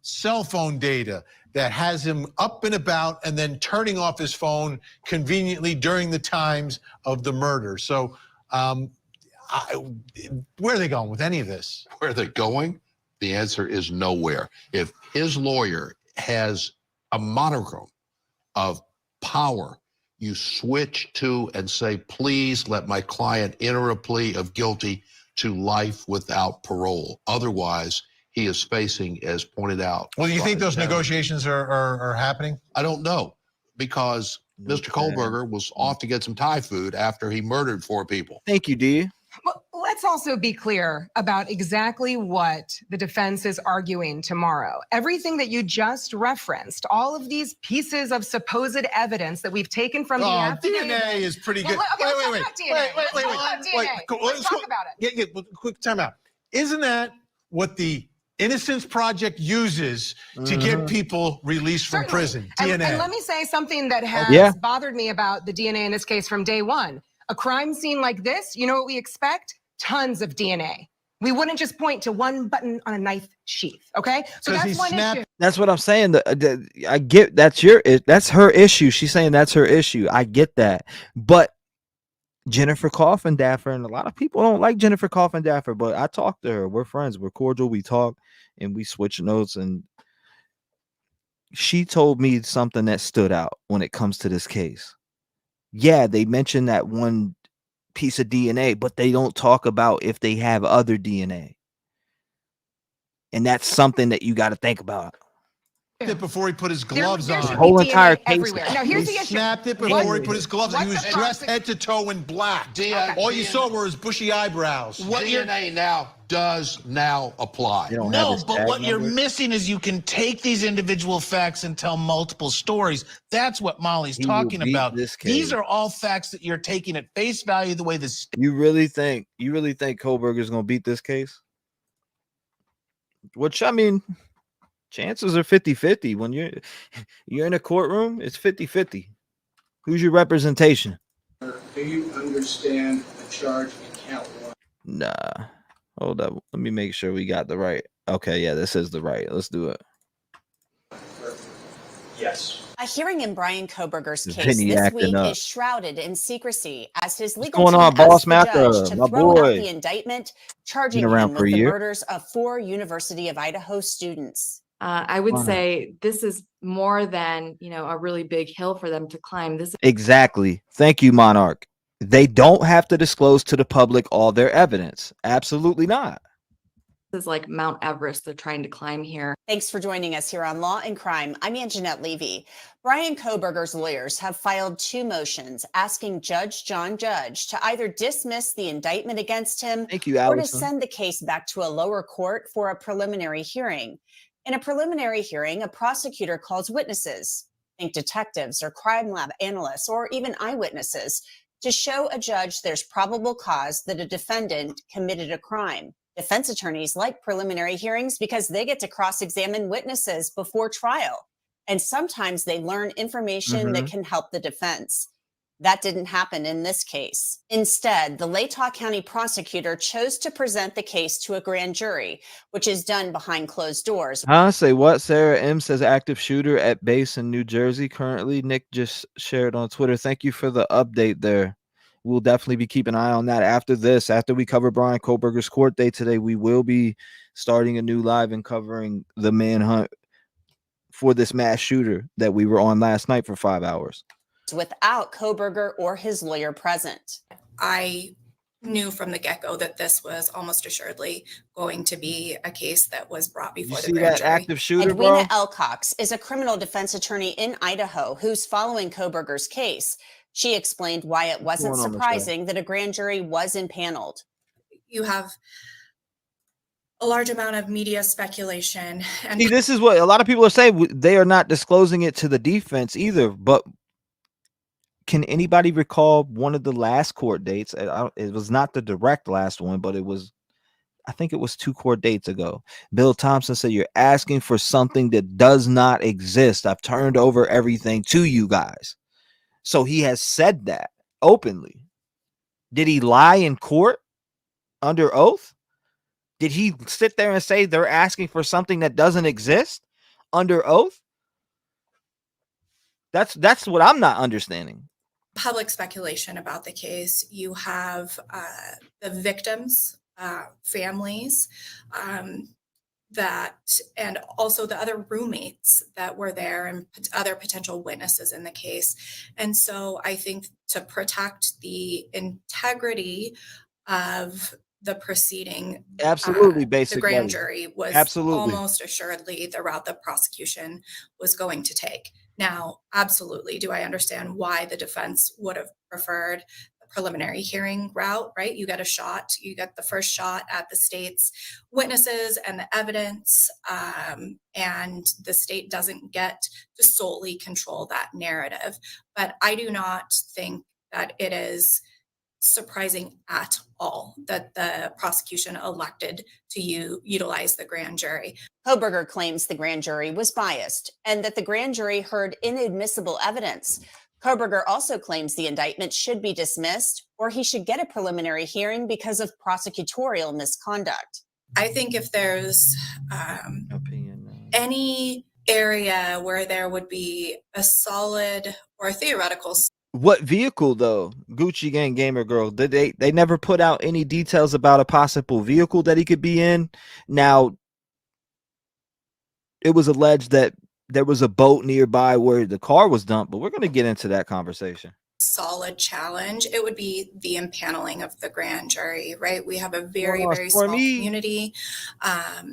cell phone data that has him up and about and then turning off his phone conveniently during the times of the murder. So where are they going with any of this? Where are they going? The answer is nowhere. If his lawyer has a modicum of power, you switch to and say, please let my client enter a plea of guilty to life without parole. Otherwise, he is facing, as pointed out. Well, do you think those negotiations are happening? I don't know, because Mr. Kohberger was off to get some Thai food after he murdered 4 people. Thank you, D. Well, let's also be clear about exactly what the defense is arguing tomorrow. Everything that you just referenced, all of these pieces of supposed evidence that we've taken from the affidavit. DNA is pretty good. Wait. Let's talk about it. Yeah, quick time out. Isn't that what the Innocence Project uses to get people released from prison? DNA. And let me say something that has bothered me about the DNA in this case from day one. A crime scene like this, you know what we expect? Tons of DNA. We wouldn't just point to one button on a knife sheath, okay? So that's one issue. That's what I'm saying. I get that's her issue. She's saying that's her issue. I get that. But Jennifer Coffindaffer, and a lot of people don't like Jennifer Coffindaffer, but I talk to her. We're friends. We're cordial. We talk and we switch notes. And she told me something that stood out when it comes to this case. Yeah, they mentioned that one piece of DNA, but they don't talk about if they have other DNA. And that's something that you got to think about. It before he put his gloves This on. whole entire case. everywhere. Now, here's the He issue. snapped it before he put his gloves on. He was dressed head to toe in black. All you saw were his bushy eyebrows. What DNA now does now apply. They don't have No, his but tag what you're number. missing is you can take these individual facts and tell multiple stories. That's what Molly's He will talking beat about. this These case. are all facts that you're taking at face value the way the state. You really think Kohberger's gonna beat this case? Which, I mean, chances are 50-50. When you're in a courtroom, it's 50-50. Who's your representation? Do you understand the charge in count one? Nah. Hold up. Let me make sure we got the right. Okay, yeah, this is the right. Let's do it. Yes. A hearing in Bryan Kohberger's case Vinny this acting week up. is shrouded in secrecy as his What's legal going team on, Boss asked the judge Macca? to My throw out boy. the indictment, charging Been around him for with a the year. murders of 4 University of Idaho students. I would Wow. say this is more than, a really big hill for them to climb. This Exactly. Thank you, Monarch. They don't have to disclose to the public all their evidence. Absolutely not. is like Mount Everest they're trying to climb here. Thanks for joining us here on Law and Crime. I'm Anjanette Levy. Bryan Kohberger's lawyers have filed 2 motions asking Judge John Judge to either dismiss the indictment against him Thank you, or to Allison. send the case back to a lower court for a preliminary hearing. In a preliminary hearing, a prosecutor calls witnesses, think detectives or crime lab analysts or even eyewitnesses, to show a judge there's probable cause that a defendant committed a crime. Defense attorneys like preliminary hearings because they get to cross-examine witnesses before trial. And sometimes they learn information that can help the defense. That didn't happen in this case. Instead, the Latah County prosecutor chose to present the case to a grand jury, which is done behind closed doors. Huh? Say what? Sarah M says active shooter at base in New Jersey currently. Nick just shared on Twitter. Thank you for the update there. We'll definitely be keeping an eye on that after this. After we cover Bryan Kohberger's court date today, we will be starting a new live and covering the manhunt for this mass shooter that we were on last night for 5 hours. Without Kohberger or his lawyer present. I knew from the get-go that this was almost assuredly going to be a case that was brought before the grand jury. Active shooter, Edwina Elcox is a criminal defense attorney in Idaho who's following Kohberger's case. She explained why it wasn't surprising that a grand jury was impaneled. You have a large amount of media speculation. And See, this is what a lot of people are saying. They are not disclosing it to the defense either. But can anybody recall one of the last court dates? It was not the direct last one, but it was, I think it was 2 court dates ago. Bill Thompson said, "You're asking for something that does not exist. I've turned over everything to you guys." So he has said that openly. Did he lie in court under oath? Did he sit there and say they're asking for something that doesn't exist under oath? That's what I'm not understanding. public speculation about the case. You have the victims, families, and also the other roommates that were there and other potential witnesses in the case. And so I think to protect the integrity of the proceeding, Absolutely, the basic grand value. jury was Absolutely. almost assuredly the route the prosecution was going to take. Now, absolutely, do I understand why the defense would have preferred the preliminary hearing route, right? You get a shot, you get the first shot at the state's witnesses and the evidence, and the state doesn't get to solely control that narrative. But I do not think that it is surprising at all that the prosecution elected to utilize the grand jury. Kohberger claims the grand jury was biased and that the grand jury heard inadmissible evidence. Kohberger also claims the indictment should be dismissed or he should get a preliminary hearing because of prosecutorial misconduct. I think if there's any area where there would be a solid or theoretical. What vehicle though? Gucci Gang Gamer Girl. Did they never put out any details about a possible vehicle that he could be in? Now, it was alleged that there was a boat nearby where the car was dumped, but we're going to get into that conversation. Solid challenge, it would be the impaneling of the grand jury, right? We have a very, Going on, very small Stormy? community, a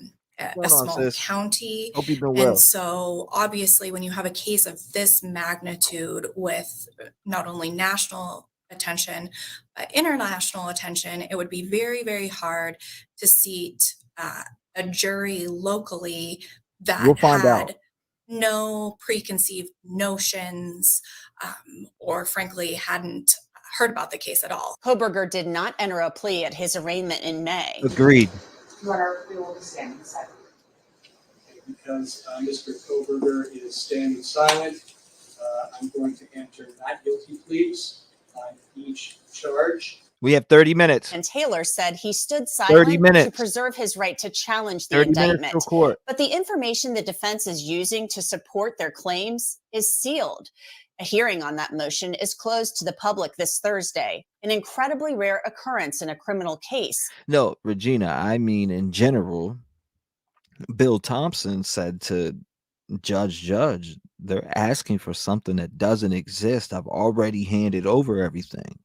small sis? county. Hope you've been And well. so obviously when you have a case of this magnitude with not only national attention, but international attention, it would be very, very hard to seat a jury locally that We'll find out. had no preconceived notions or frankly hadn't heard about the case at all. Kohberger did not enter a plea at his arraignment in May. Agreed. Your Honor, we will be standing silent. Because Mr. Kohberger is standing silent, I'm going to enter not guilty pleas on each charge. We have 30 minutes. And Taylor said he stood 30 silent minutes. to preserve his right to challenge the 30 minutes indictment. till court. But the information the defense is using to support their claims is sealed. A hearing on that motion is closed to the public this Thursday, an incredibly rare occurrence in a criminal case. No, Regina, I mean, in general, Bill Thompson said to Judge, they're asking for something that doesn't exist. I've already handed over everything.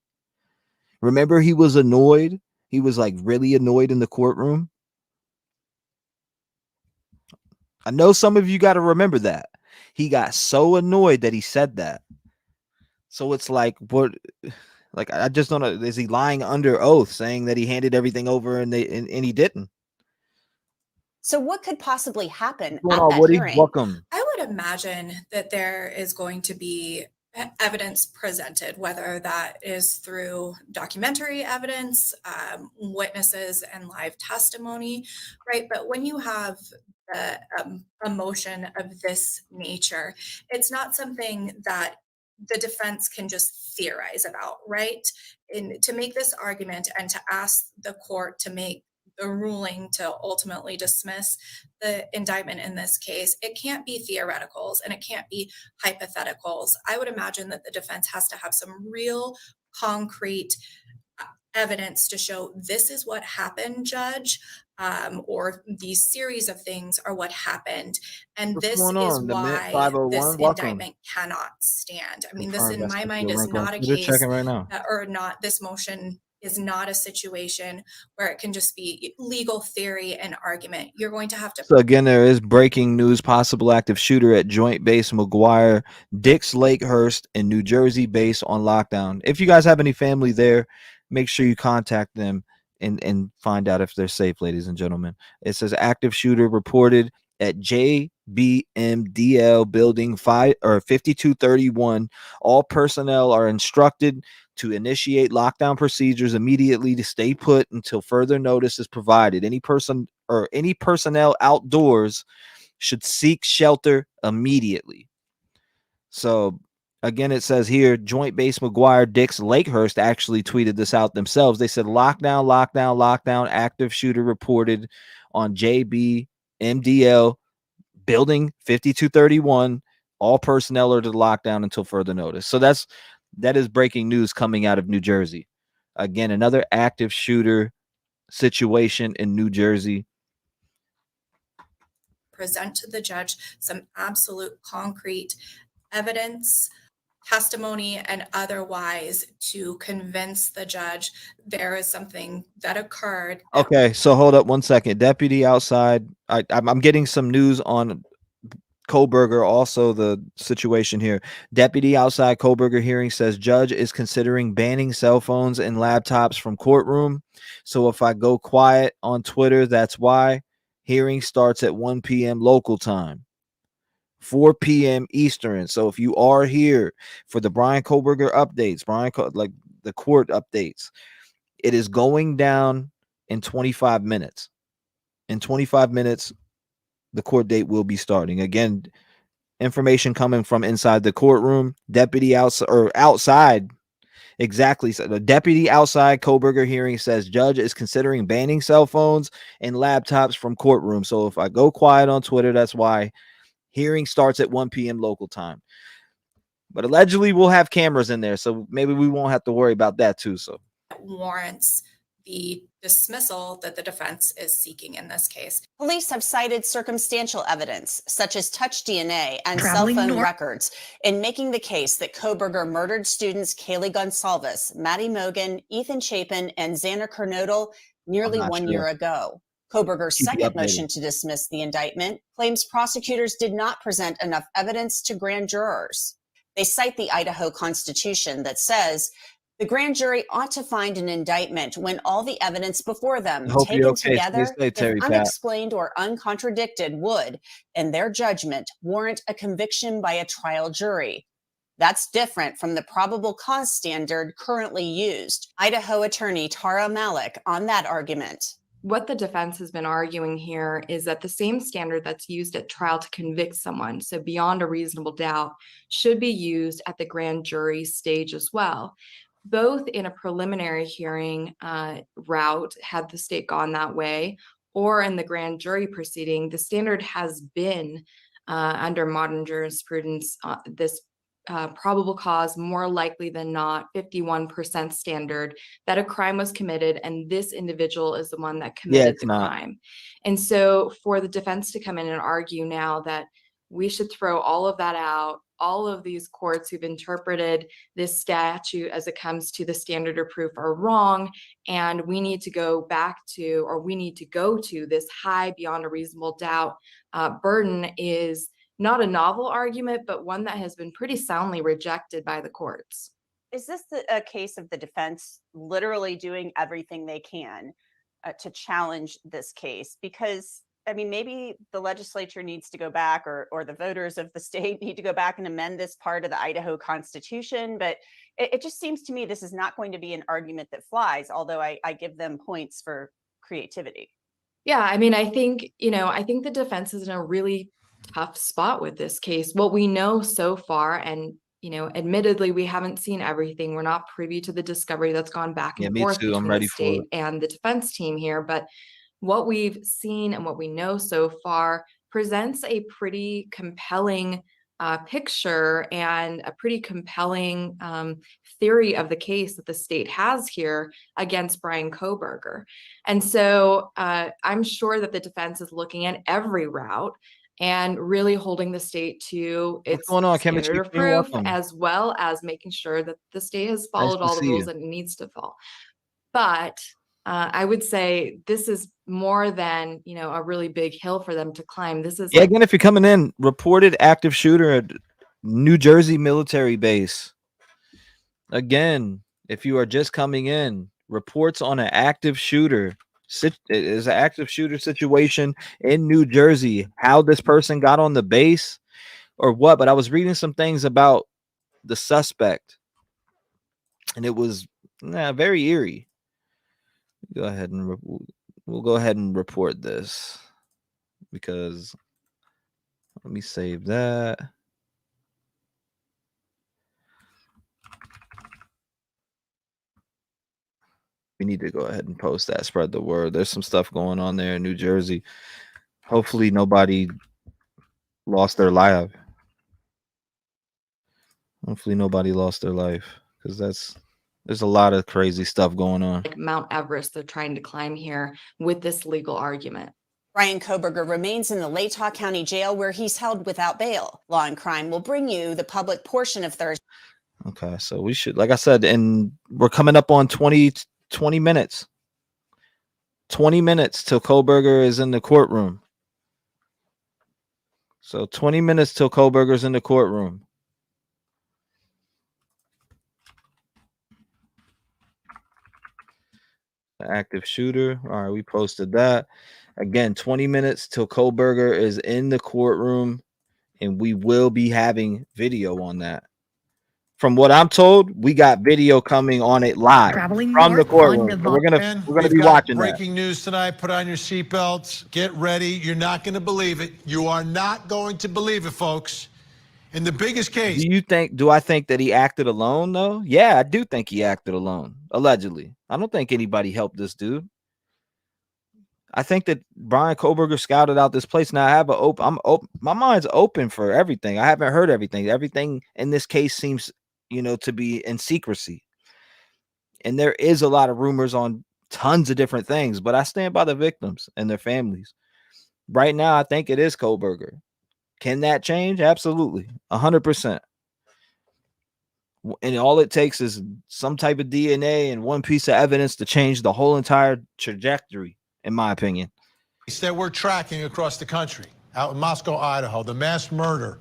Remember, he was annoyed. He was like really annoyed in the courtroom. I know some of you got to remember that. He got so annoyed that he said that. So it's like, what? Like, I just don't know. Is he lying under oath saying that he handed everything over and he didn't? So what could possibly happen at Going on, that Woody? hearing? Welcome. I would imagine that there is going to be evidence presented, whether that is through documentary evidence, witnesses, and live testimony, right? But when you have a motion of this nature, it's not something that the defense can just theorize about, right? And to make this argument and to ask the court to make the ruling to ultimately dismiss the indictment in this case, it can't be theoreticals and it can't be hypotheticals. I would imagine that the defense has to have some real concrete evidence to show this is what happened, Judge, or these series of things are what happened. And What's this going is on? The Mint why 501, this welcome. indictment cannot stand. I mean, this Confirm in that's my what mind you're is ranking on not a Twitter. case Checking right now. or not, this motion is not a situation where it can just be legal theory and argument. You're going to have to. So again, there is breaking news: possible active shooter at Joint Base McGuire, Dix Lakehurst in New Jersey base on lockdown. If you guys have any family there, make sure you contact them and find out if they're safe, ladies and gentlemen. It says active shooter reported at JBMDL building 5231. All personnel are instructed to initiate lockdown procedures immediately to stay put until further notice is provided. Any person or any personnel outdoors should seek shelter immediately. So again, it says here, Joint Base McGuire, Dix Lakehurst actually tweeted this out themselves. They said lockdown, active shooter reported on JBMDL building 5231. All personnel are to lockdown until further notice. So that is breaking news coming out of New Jersey. Again, another active shooter situation in New Jersey. Present to the judge some absolute concrete evidence, testimony, and otherwise to convince the judge there is something that occurred. Okay, so hold up 1 second. Deputy outside. I'm getting some news on Kohberger, also the situation here. Deputy outside Kohberger hearing says judge is considering banning cell phones and laptops from courtroom. So if I go quiet on Twitter, that's why. Hearing starts at 1 p.m. local time, 4 p.m. Eastern. So if you are here for the Bryan Kohberger updates, like the court updates, it is going down in 25 minutes. In 25 minutes, the court date will be starting. Again, information coming from inside the courtroom. Deputy outside. Exactly. So the deputy outside Kohberger hearing says judge is considering banning cell phones and laptops from courtroom. So if I go quiet on Twitter, that's why. Hearing starts at 1 p.m. local time. But allegedly we'll have cameras in there, so maybe we won't have to worry about that too. So warrants the dismissal that the defense is seeking in this case. Police have cited circumstantial evidence, such as touch DNA and Traveling cell phone north- records, in making the case that Kohberger murdered students Kaylee Gonsalves, Maddie Mogan, Ethan Chapin, and Xander Kernodle nearly not 1 sure. year ago. Kohberger's Keep you second updated. motion to dismiss the indictment claims prosecutors did not present enough evidence to grand jurors. They cite the Idaho Constitution that says the grand jury ought to find an indictment when all the evidence before them, I hope taken you're okay. together, Stay safe, if Terry Pat. unexplained or uncontradicted, would, in their judgment, warrant a conviction by a trial jury. That's different from the probable cause standard currently used. Idaho attorney Tara Malik on that argument. What the defense has been arguing here is that the same standard that's used at trial to convict someone, so beyond a reasonable doubt, should be used at the grand jury stage as well. Both in a preliminary hearing route, had the state gone that way, or in the grand jury proceeding, the standard has been under modern jurisprudence, this probable cause, more likely than not, 51% standard that a crime was committed and this individual is the one that committed it's the not. crime. And so for the defense to come in and argue now that we should throw all of that out, all of these courts who've interpreted this statute as it comes to the standard of proof are wrong, and we need to go back to, or we need to go to this high beyond a reasonable doubt burden is not a novel argument, but one that has been pretty soundly rejected by the courts. Is this a case of the defense literally doing everything they can to challenge this case? Because, I mean, maybe the legislature needs to go back, or the voters of the state need to go back and amend this part of the Idaho Constitution. But it just seems to me this is not going to be an argument that flies, although I give them points for creativity. Yeah, I mean, I think the defense is in a really tough spot with this case. What we know so far, and admittedly, we haven't seen everything. We're not privy to the discovery that's gone back and me forth too. I'm between ready the for state it. and the defense team here. But what we've seen and what we know so far presents a pretty compelling picture and a pretty compelling theory of the case that the state has here against Bryan Kohberger. And so I'm sure that the defense is looking at every route and really holding the state to its What's going on, standard Chemistry of Queen? proof, Welcome. as well as making sure that the state has Nice followed to all the see rules you. that it needs to follow. But I would say this is more than a really big hill for them to climb. This is Again, if you're coming in, reported active shooter at New Jersey military base. Again, if you are just coming in, reports on an active shooter. Is an active shooter situation in New Jersey. How this person got on the base or what? But I was reading some things about the suspect, and it was very eerie. Go ahead and we'll go ahead and report this, because let me save that. We need to go ahead and post that, spread the word. There's some stuff going on there in New Jersey. Hopefully nobody lost their life. Hopefully nobody lost their life, because there's a lot of crazy stuff going on. like Mount Everest they're trying to climb here with this legal argument. Bryan Kohberger remains in the Latah County Jail, where he's held without bail. Law and Crime will bring you the public portion of Thursday. Okay, so we should, like I said, and we're coming up on 20 minutes. 20 minutes till Kohberger is in the courtroom. So 20 minutes till Kohberger's in the courtroom. The active shooter. All right, we posted that. Again, 20 minutes till Kohberger is in the courtroom, and we will be having video on that. From what I'm told, we got video coming on it live from the courtroom. So we're gonna be watching that. Breaking news tonight. Put on your seatbelts. Get ready. You're not going to believe it. You are not going to believe it, folks. In the biggest case. Do I think that he acted alone though? Yeah, I do think he acted alone, allegedly. I don't think anybody helped this dude. I think that Bryan Kohberger scouted out this place. Now I have my mind's open for everything. I haven't heard everything. Everything in this case seems, to be in secrecy. And there is a lot of rumors on tons of different things, but I stand by the victims and their families. Right now, I think it is Kohberger. Can that change? Absolutely. 100%. And all it takes is some type of DNA and one piece of evidence to change the whole entire trajectory, in my opinion. That we're tracking across the country, out in Moscow, Idaho, the mass murder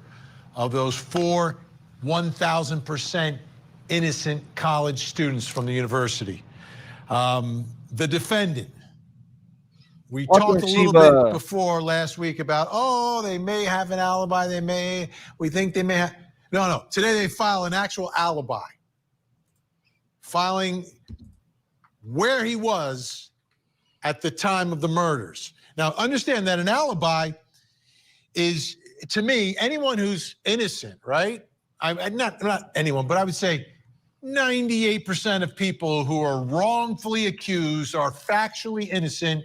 of those 4 1,000% innocent college students from the university. The defendant. We talked a little bit before last week about, oh, they may have an alibi. We think they may have. No. Today they file an actual alibi. Filing where he was at the time of the murders. Now, understand that an alibi is, to me, anyone who's innocent, right? Not anyone, but I would say 98% of people who are wrongfully accused are factually innocent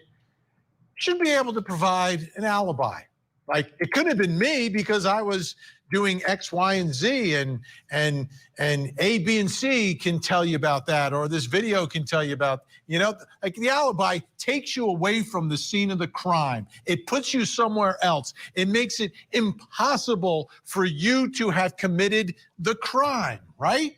should be able to provide an alibi. Like, it could have been me because I was doing X, Y, and Z, and A, B, and C can tell you about that, or this video can tell you about, like the alibi takes you away from the scene of the crime. It puts you somewhere else. It makes it impossible for you to have committed the crime, right?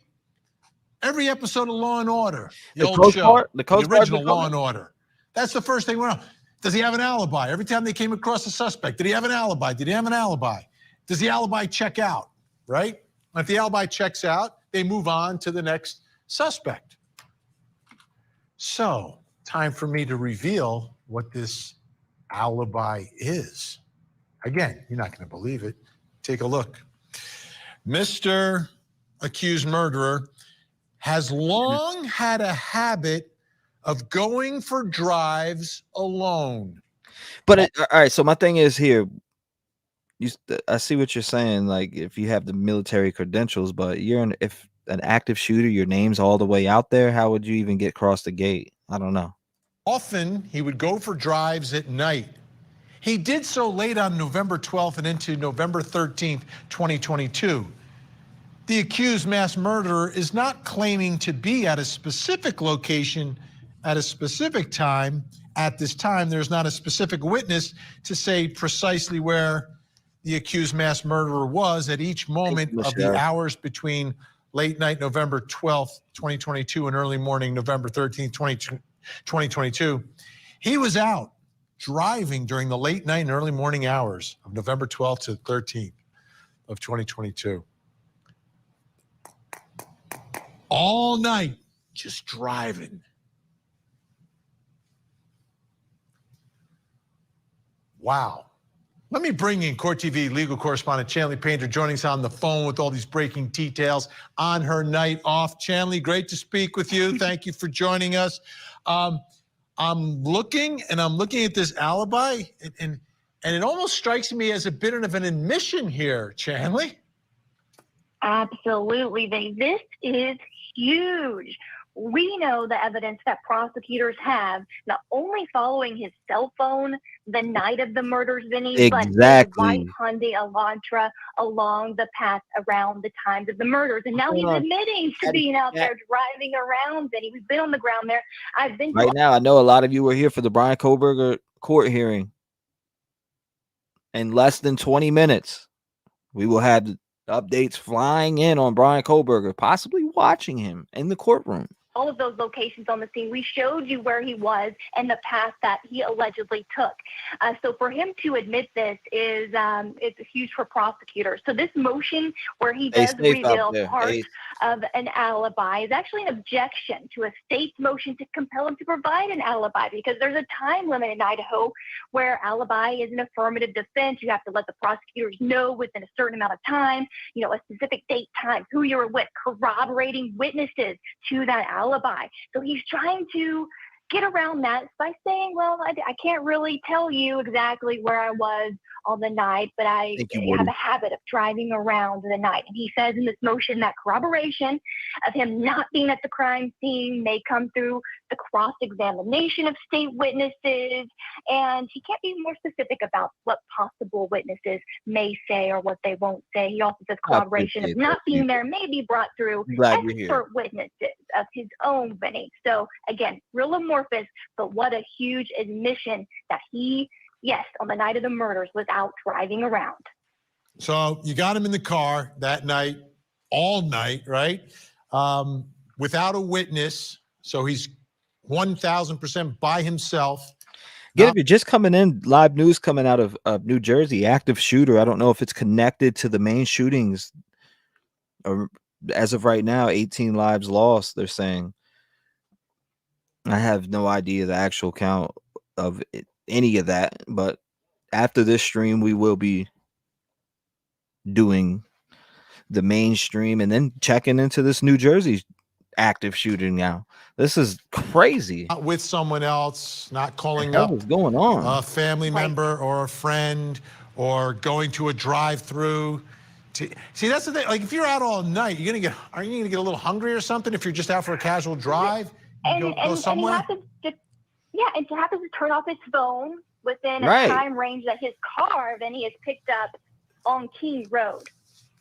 Every episode of Law and Order, the old show, the original Law and Order. That's the first thing we know. Does he have an alibi? Every time they came across a suspect, did he have an alibi? Did he have an alibi? Does the alibi check out, right? If the alibi checks out, they move on to the next suspect. So, time for me to reveal what this alibi is. Again, you're not going to believe it. Take a look. Mr. Accused murderer has long had a habit of going for drives alone. But all right, so my thing is here. I see what you're saying. Like, if you have the military credentials, but if an active shooter, your name's all the way out there, how would you even get across the gate? I don't know. Often he would go for drives at night. He did so late on November 12th and into November 13th, 2022. The accused mass murderer is not claiming to be at a specific location at a specific time. At this time, there's not a specific witness to say precisely where the accused mass murderer was at each moment of the hours between late night November 12th, 2022 and early morning November 13th, 2022. He was out driving during the late night and early morning hours of November 12th to 13th of 2022. All night, just driving. Wow. Let me bring in Court TV legal correspondent Chanley Painter joining us on the phone with all these breaking details on her night off. Chanley, great to speak with you. Thank you for joining us. I'm looking at this alibi, and it almost strikes me as a bit of an admission here, Chanley. Absolutely, this is huge. We know the evidence that prosecutors have, not only following his cell phone the night of the murders, Vinny, but his white Hyundai Elantra along the path around the times of the murders. And now he's admitting to being out there driving around, Vinny. We've been on the ground there. I've been right now. I know a lot of you were here for the Bryan Kohberger court hearing. In less than 20 minutes, we will have updates flying in on Bryan Kohberger, possibly watching him in the courtroom. All of those locations on the scene. We showed you where he was and the path that he allegedly took. So for him to admit this is it's huge for prosecutors. So this motion where he does reveal part of an alibi is actually an objection to a state's motion to compel him to provide an alibi, because there's a time limit in Idaho where alibi is an affirmative defense. You have to let the prosecutors know within a certain amount of time, a specific date, time, who you were with, corroborating witnesses to that alibi. So he's trying to get around that by saying, well, I can't really tell you exactly where I was on the night, but I have a habit of driving around the night. And he says in this motion that corroboration of him not being at the crime scene may come through the cross-examination of state witnesses, and he can't be more specific about what possible multiple witnesses may say or what they won't say. He also says corroboration of not being there may be brought through expert witnesses of his own, Vinny. So again, real amorphous, but what a huge admission that he, yes, on the night of the murders was out driving around. So you got him in the car that night, all night, right? Without a witness. So he's 1,000% by himself. Get it, just coming in, live news coming out of New Jersey, active shooter. I don't know if it's connected to the main shootings. Or as of right now, 18 lives lost, they're saying. I have no idea the actual count of any of that, but after this stream, we will be doing the mainstream and then checking into this New Jersey active shooting now. This is crazy. Not with someone else, not calling up what's going on, a family member or a friend, or going to a drive-through. See, that's the thing. Like, if you're out all night, are you gonna get a little hungry or something if you're just out for a casual drive? Go somewhere? And he happens to turn off his phone within a time range that his car, then he is picked up on King Road.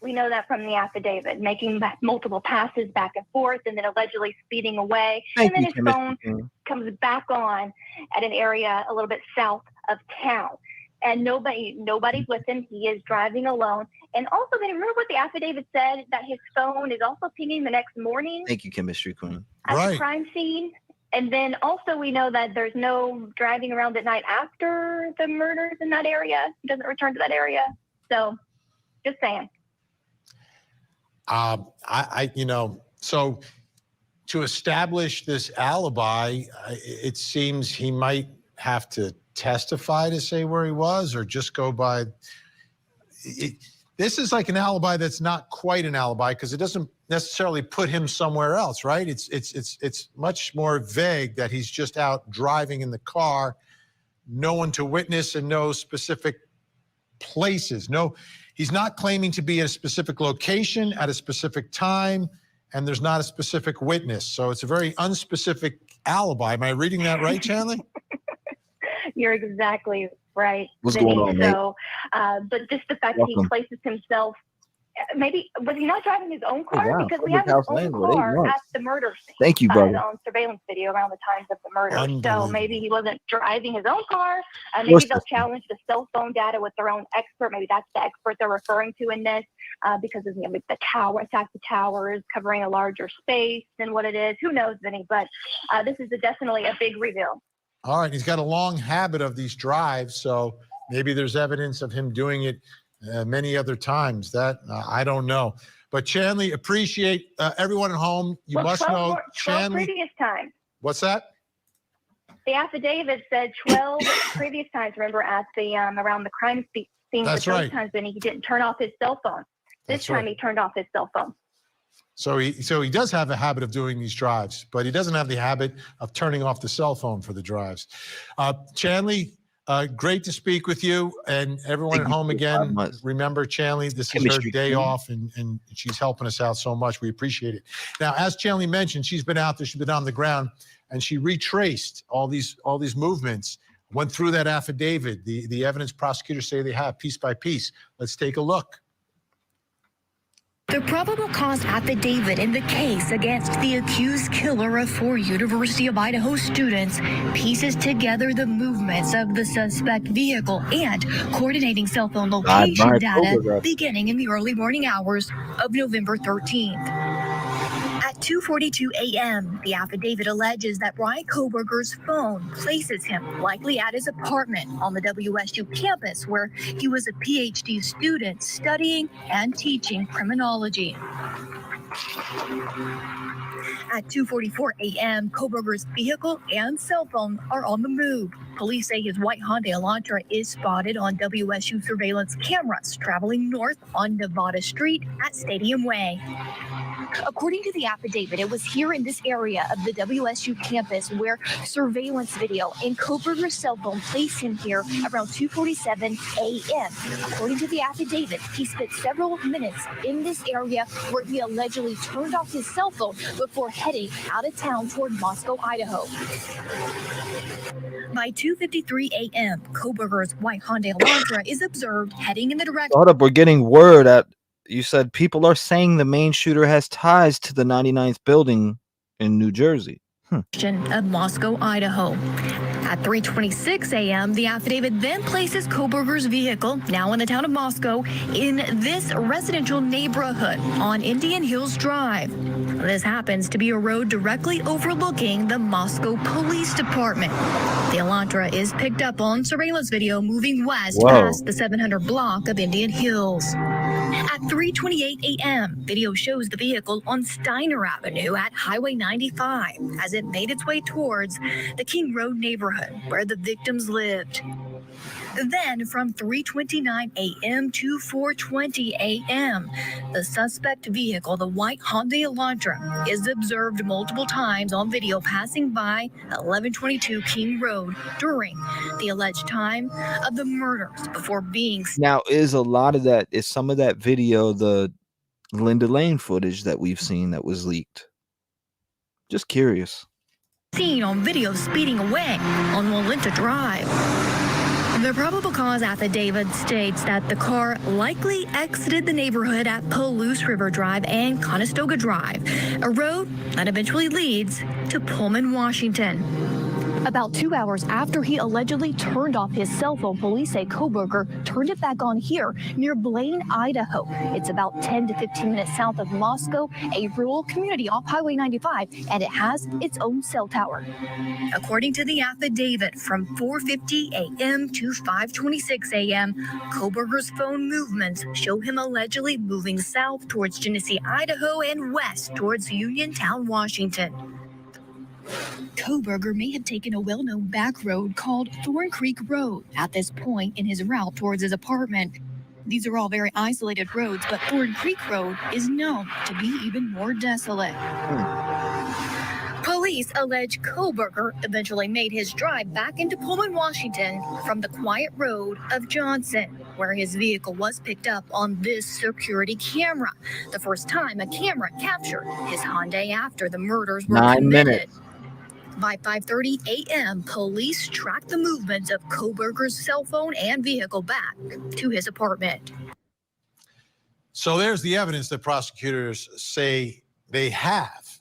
We know that from the affidavit, making multiple passes back and forth and then allegedly speeding away. And then his phone comes back on at an area a little bit south of town. And nobody's with him. He is driving alone. And also, remember what the affidavit said, that his phone is also pinging the next morning? Thank you, Chemistry Queen. At the crime scene. And then also we know that there's no driving around at night after the murders in that area. He doesn't return to that area. So just saying. So to establish this alibi, it seems he might have to testify to say where he was, or just go by. This is like an alibi that's not quite an alibi because it doesn't necessarily put him somewhere else, right? It's much more vague that he's just out driving in the car, no one to witness and no specific places. No, he's not claiming to be at a specific location at a specific time, and there's not a specific witness. So it's a very unspecific alibi. Am I reading that right, Chandler? You're exactly right. What's going on, mate? So, but just the fact that he places himself, maybe, was he not driving his own car? Because we have his own car at the murder scene. Thank you, brother. On surveillance video around the times of the murder. So maybe he wasn't driving his own car. Maybe they'll challenge the cell phone data with their own expert. Maybe that's the expert they're referring to in this, because of the tower, attack the towers, covering a larger space than what it is. Who knows, Vinny? But this is definitely a big reveal. All right, he's got a long habit of these drives, so maybe there's evidence of him doing it many other times. That I don't know. But Chanley, appreciate everyone at home. You must know Chanley. Previous times. What's that? The affidavit said 12 previous times. Remember, at the around the crime scene. That's right. Times when he didn't turn off his cell phone. This time he turned off his cell phone. So he does have a habit of doing these drives, but he doesn't have the habit of turning off the cell phone for the drives. Chanley, great to speak with you, and everyone at home again. Remember, Chanley, this is her day off, and she's helping us out so much. We appreciate it. Now, as Chanley mentioned, she's been out there, she's been on the ground, and she retraced all these movements, went through that affidavit, the evidence prosecutors say they have, piece by piece. Let's take a look. The probable cause affidavit in the case against the accused killer of 4 University of Idaho students pieces together the movements of the suspect vehicle and coordinating cell phone location data beginning in the early morning hours of November 13th. At 2:42 a.m., the affidavit alleges that Bryan Kohberger's phone places him likely at his apartment on the WSU campus, where he was a PhD student studying and teaching criminology. At 2:44 a.m., Kohberger's vehicle and cell phone are on the move. Police say his white Hyundai Elantra is spotted on WSU surveillance cameras traveling north on Nevada Street at Stadium Way. According to the affidavit, it was here in this area of the WSU campus where surveillance video and Kohberger's cell phone placed him here around 2:47 a.m. According to the affidavit, he spent several minutes in this area where he allegedly turned off his cell phone before heading out of town toward Moscow, Idaho. By 2:53 a.m., Kohberger's white Hyundai Elantra is observed heading in the direction. Hold up, we're getting word at. You said people are saying the main shooter has ties to the 99th building in New Jersey. Of Moscow, Idaho. At 3:26 a.m., the affidavit then places Kohberger's vehicle, now in the town of Moscow, in this residential neighborhood on Indian Hills Drive. This happens to be a road directly overlooking the Moscow Police Department. The Elantra is picked up on surveillance video moving west past the 700 block of Indian Hills. At 3:28 a.m., video shows the vehicle on Steiner Avenue at Highway 95 as it made its way towards the King Road neighborhood where the victims lived. Then from 3:29 a.m. to 4:20 a.m., the suspect vehicle, the white Hyundai Elantra, is observed multiple times on video passing by 1122 King Road during the alleged time of the murders before being. Now, is some of that video the Linda Lane footage that we've seen that was leaked? Just curious. Seen on video speeding away on Walinta Drive. The probable cause affidavit states that the car likely exited the neighborhood at Palouse River Drive and Conestoga Drive, a road that eventually leads to Pullman, Washington. About 2 hours after he allegedly turned off his cell phone, police say Kohberger turned it back on here near Blaine, Idaho. It's about 10 to 15 minutes south of Moscow, a rural community off Highway 95, and it has its own cell tower. According to the affidavit, from 4:50 a.m. to 5:26 a.m., Kohberger's phone movements show him allegedly moving south towards Genesee, Idaho, and west towards Uniontown, Washington. Kohberger may have taken a well-known back road called Thorn Creek Road at this point in his route towards his apartment. These are all very isolated roads, but Thorn Creek Road is known to be even more desolate. Police allege Kohberger eventually made his drive back into Pullman, Washington from the quiet road of Johnson, where his vehicle was picked up on this security camera. The first time a camera captured his Hyundai after the murders were 9 committed. minutes. By 5:30 a.m., police tracked the movements of Kohberger's cell phone and vehicle back to his apartment. So there's the evidence that prosecutors say they have,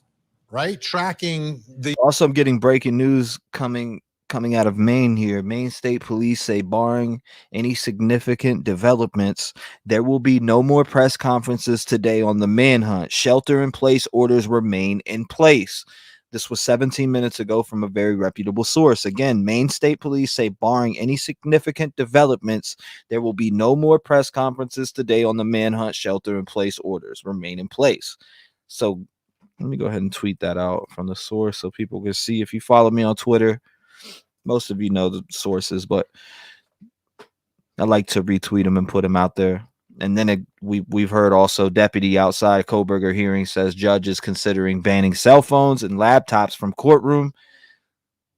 right? Tracking the. Also, I'm getting breaking news coming out of Maine here. Maine State Police say, barring any significant developments, there will be no more press conferences today on the manhunt. Shelter-in-place orders remain in place. This was 17 minutes ago from a very reputable source. Again, Maine State Police say, barring any significant developments, there will be no more press conferences today on the manhunt. Shelter-in-place orders remain in place. So let me go ahead and tweet that out from the source so people can see. If you follow me on Twitter, most of you know the sources, but I like to retweet them and put them out there. And then we've heard also deputy outside Kohberger hearing says judge is considering banning cell phones and laptops from courtroom.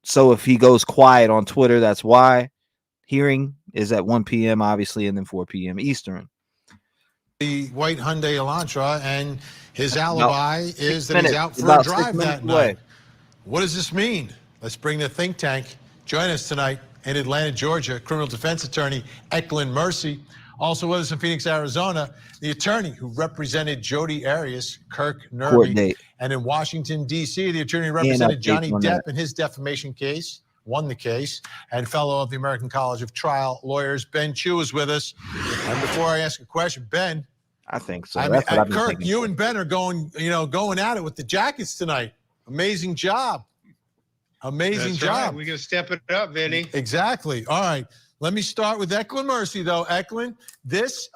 So if he goes quiet on Twitter, that's why. Hearing is at 1 p.m. obviously, and then 4 p.m. Eastern. The white Hyundai Elantra, and his alibi is that he's out for About a drive that away. night. What does this mean? Let's bring the think tank. Join us tonight in Atlanta, Georgia, criminal defense attorney Eklund Mercy. Also with us in Phoenix, Arizona, the attorney who represented Jodi Arias, Kirk Nerby. And in Washington, D.C., the attorney who represented Johnny Depp in his defamation case, won the case, and fellow of the American College of Trial Lawyers, Ben Chu, is with us. And before I ask a question, Ben. I think so. I mean, Kirk, you and Ben are going at it with the jackets tonight. Amazing job. Amazing job. Right. We're going to step it up, Vinny. Exactly. All right. Let me start with Eklund Mercy, though. Eklund, this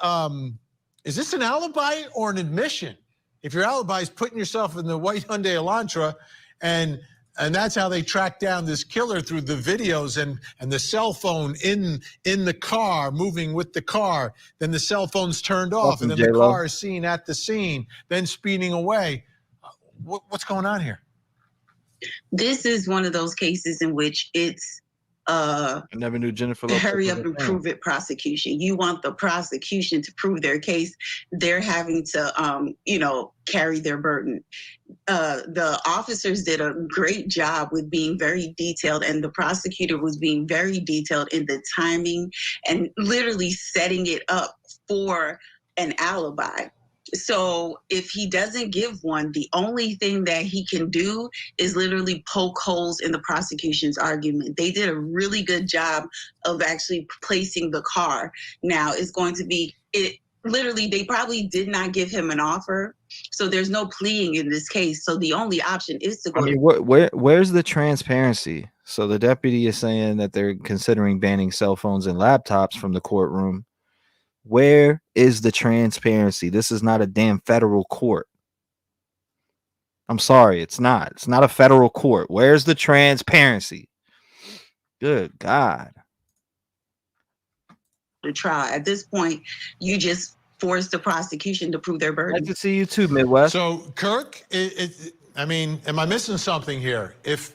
is this an alibi or an admission? If your alibi is putting yourself in the white Hyundai Elantra, and that's how they track down this killer through the videos and the cell phone in the car, moving with the car, then the cell phone's turned off, and then the car is seen at the scene, then speeding away. What's going on here? This is one of those cases in which it's I never knew Jennifer Lopez hurry was up a and fan. prove it prosecution. You want the prosecution to prove their case. They're having to, carry their burden. The officers did a great job with being very detailed, and the prosecutor was being very detailed in the timing and literally setting it up for an alibi. So if he doesn't give one, the only thing that he can do is literally poke holes in the prosecution's argument. They did a really good job of actually placing the car. Now it's going to be it. Literally, they probably did not give him an offer, so there's no pleading in this case. So the only option is to go. I mean, where's the transparency? So the deputy is saying that they're considering banning cell phones and laptops from the courtroom. Where is the transparency? This is not a damn federal court. I'm sorry, it's not. It's not a federal court. Where's the transparency? Good God. The trial. At this point, you just force the prosecution to prove their burden. Nice to see you too, Midwest. So, Kirk, I mean, am I missing something here? If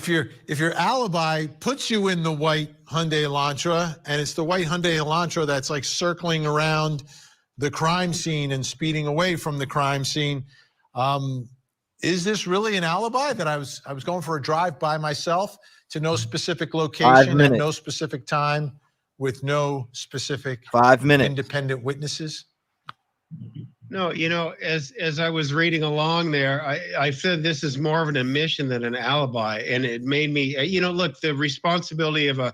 your alibi puts you in the white Hyundai Elantra, and it's the white Hyundai Elantra that's like circling around the crime scene and speeding away from the crime scene, is this really an alibi that I was going for a drive by myself to no specific location at no specific time with no specific 5 minutes independent witnesses? No, as I was reading along there, I said this is more of an admission than an alibi. And it made me, look, the responsibility of a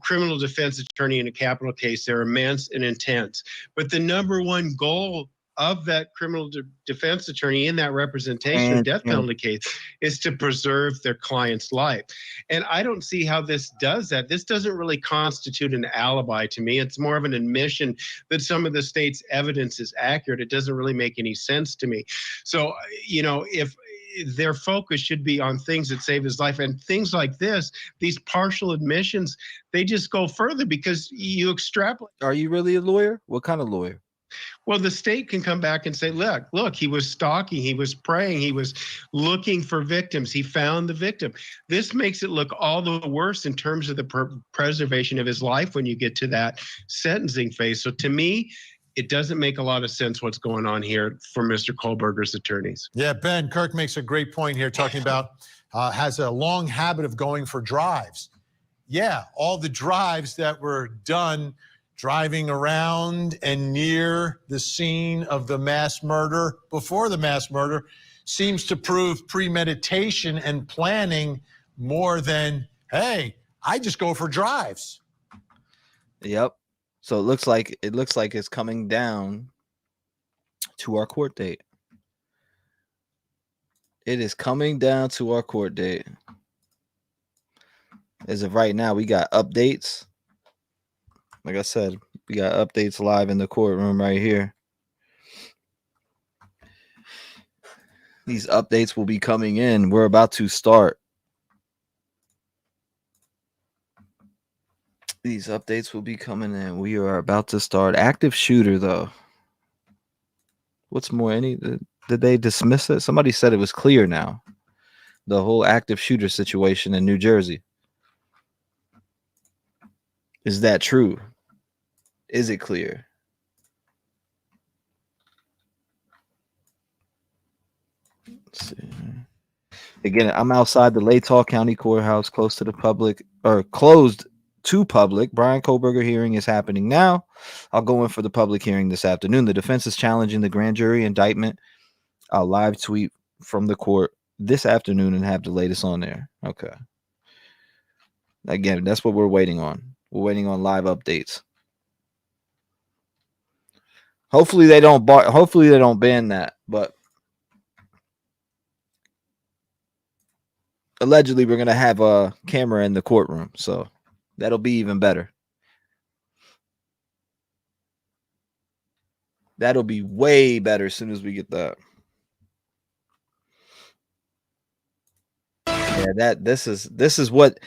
criminal defense attorney in a capital case, they're immense and intense. But the number one goal of that criminal defense attorney in that representation of death penalty case is to preserve their client's life. And I don't see how this does that. This doesn't really constitute an alibi to me. It's more of an admission that some of the state's evidence is accurate. It doesn't really make any sense to me. So, if their focus should be on things that save his life, and things like this, these partial admissions, they just go further because you extrapolate. Are you really a lawyer? What kind of lawyer? Well, the state can come back and say, look, he was stalking, he was praying, he was looking for victims, he found the victim. This makes it look all the worse in terms of the preservation of his life when you get to that sentencing phase. So to me, it doesn't make a lot of sense what's going on here for Mr. Kohberger's attorneys. Yeah, Ben, Kirk makes a great point here talking about has a long habit of going for drives. Yeah, all the drives that were done driving around and near the scene of the mass murder, before the mass murder, seems to prove premeditation and planning more than, hey, I just go for drives. Yep. So it looks like it's coming down to our court date. It is coming down to our court date. As of right now, we got updates. Like I said, we got updates live in the courtroom right here. These updates will be coming in. We're about to start. These updates will be coming in. We are about to start. Active shooter, though. What's more, did they dismiss it? Somebody said it was clear now. The whole active shooter situation in New Jersey. Is that true? Is it clear? Let's see. Again, I'm outside the Latah County Courthouse, close to the public, or closed to public. Bryan Kohberger hearing is happening now. I'll go in for the public hearing this afternoon. The defense is challenging the grand jury indictment. I'll live tweet from the court this afternoon and have the latest on there. Okay. Again, that's what we're waiting on. We're waiting on live updates. Hopefully they don't ban that, but allegedly we're going to have a camera in the courtroom, so that'll be even better. That'll be way better as soon as we get that. Yeah, this is what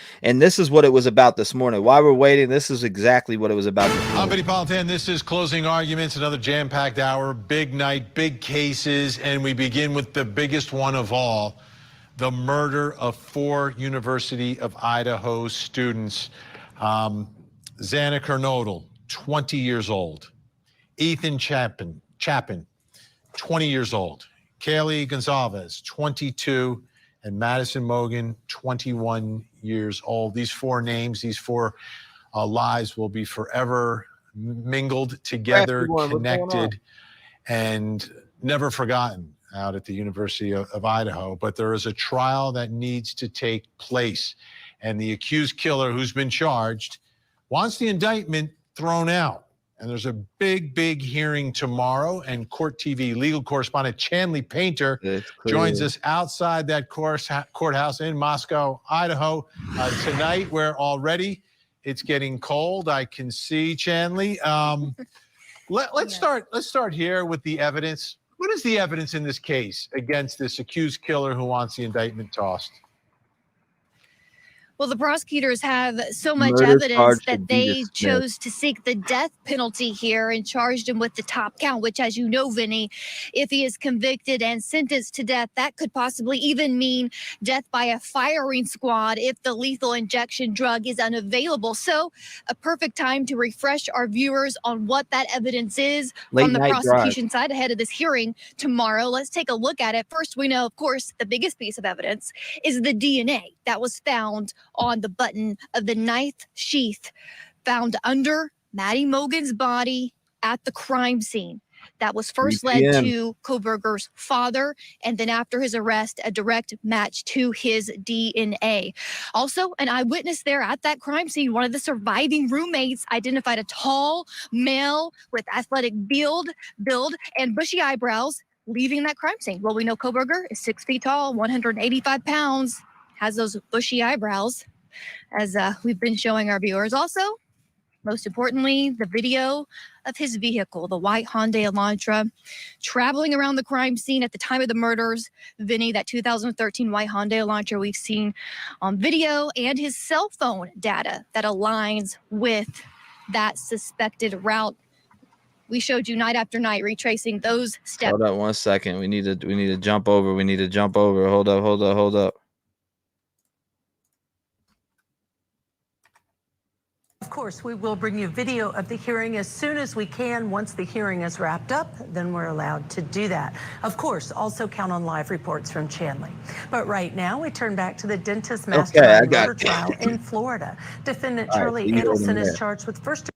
it was about this morning. While we're waiting, this is exactly what it was about this morning. I'm Benny Politan. This is Closing Arguments, another jam-packed hour, big night, big cases, and we begin with the biggest one of all, the murder of 4 University of Idaho students. Xana Kernodle, 20 years old. Ethan Chapin, 20 years old. Kaylee Gonzalez, 22, and Madison Mogan, 21 years old. These 4 names, these 4 lives will be forever mingled together, connected, and never forgotten out at the University of Idaho. But there is a trial that needs to take place, and the accused killer who's been charged wants the indictment thrown out. And there's a big, big hearing tomorrow, and Court TV legal correspondent Chanley Painter joins us outside that courthouse in Moscow, Idaho, tonight, where already it's getting cold. I can see, Chanley. Let's start here with the evidence. What is the evidence in this case against this accused killer who wants the indictment tossed? Well, the prosecutors have so much Murder evidence charge that should be they dismissed. chose to seek the death penalty here and charged him with the top count, which, as you know, Vinny, if he is convicted and sentenced to death, that could possibly even mean death by a firing squad if the lethal injection drug is unavailable. So a perfect time to refresh our viewers on what that evidence is from the prosecution side ahead of this hearing tomorrow. Let's take a look at it. First, we know, of course, the biggest piece of evidence is the DNA that was found on the button of the knife sheath found under Maddie Mogan's body at the crime scene. That was first led to Kohberger's father, and then after his arrest, a direct match to his DNA. Also, an eyewitness there at that crime scene, one of the surviving roommates, identified a tall male with athletic build and bushy eyebrows leaving that crime scene. Well, we know Kohberger is 6 feet tall, 185 pounds, has those bushy eyebrows, as we've been showing our viewers. Also, most importantly, the video of his vehicle, the white Hyundai Elantra, traveling around the crime scene at the time of the murders. Vinny, that 2013 white Hyundai Elantra we've seen on video, and his cell phone data that aligns with that suspected route. We showed you night after night, retracing those steps. Hold up 1 second. We need to jump over. Hold up. Of course, we will bring you video of the hearing as soon as we can. Once the hearing is wrapped up, then we're allowed to do that. Of course, also count on live reports from Chanley. But right now, we turn back to the dentist mastermind murder trial in Florida. Defendant Charlie Adelson is charged with first.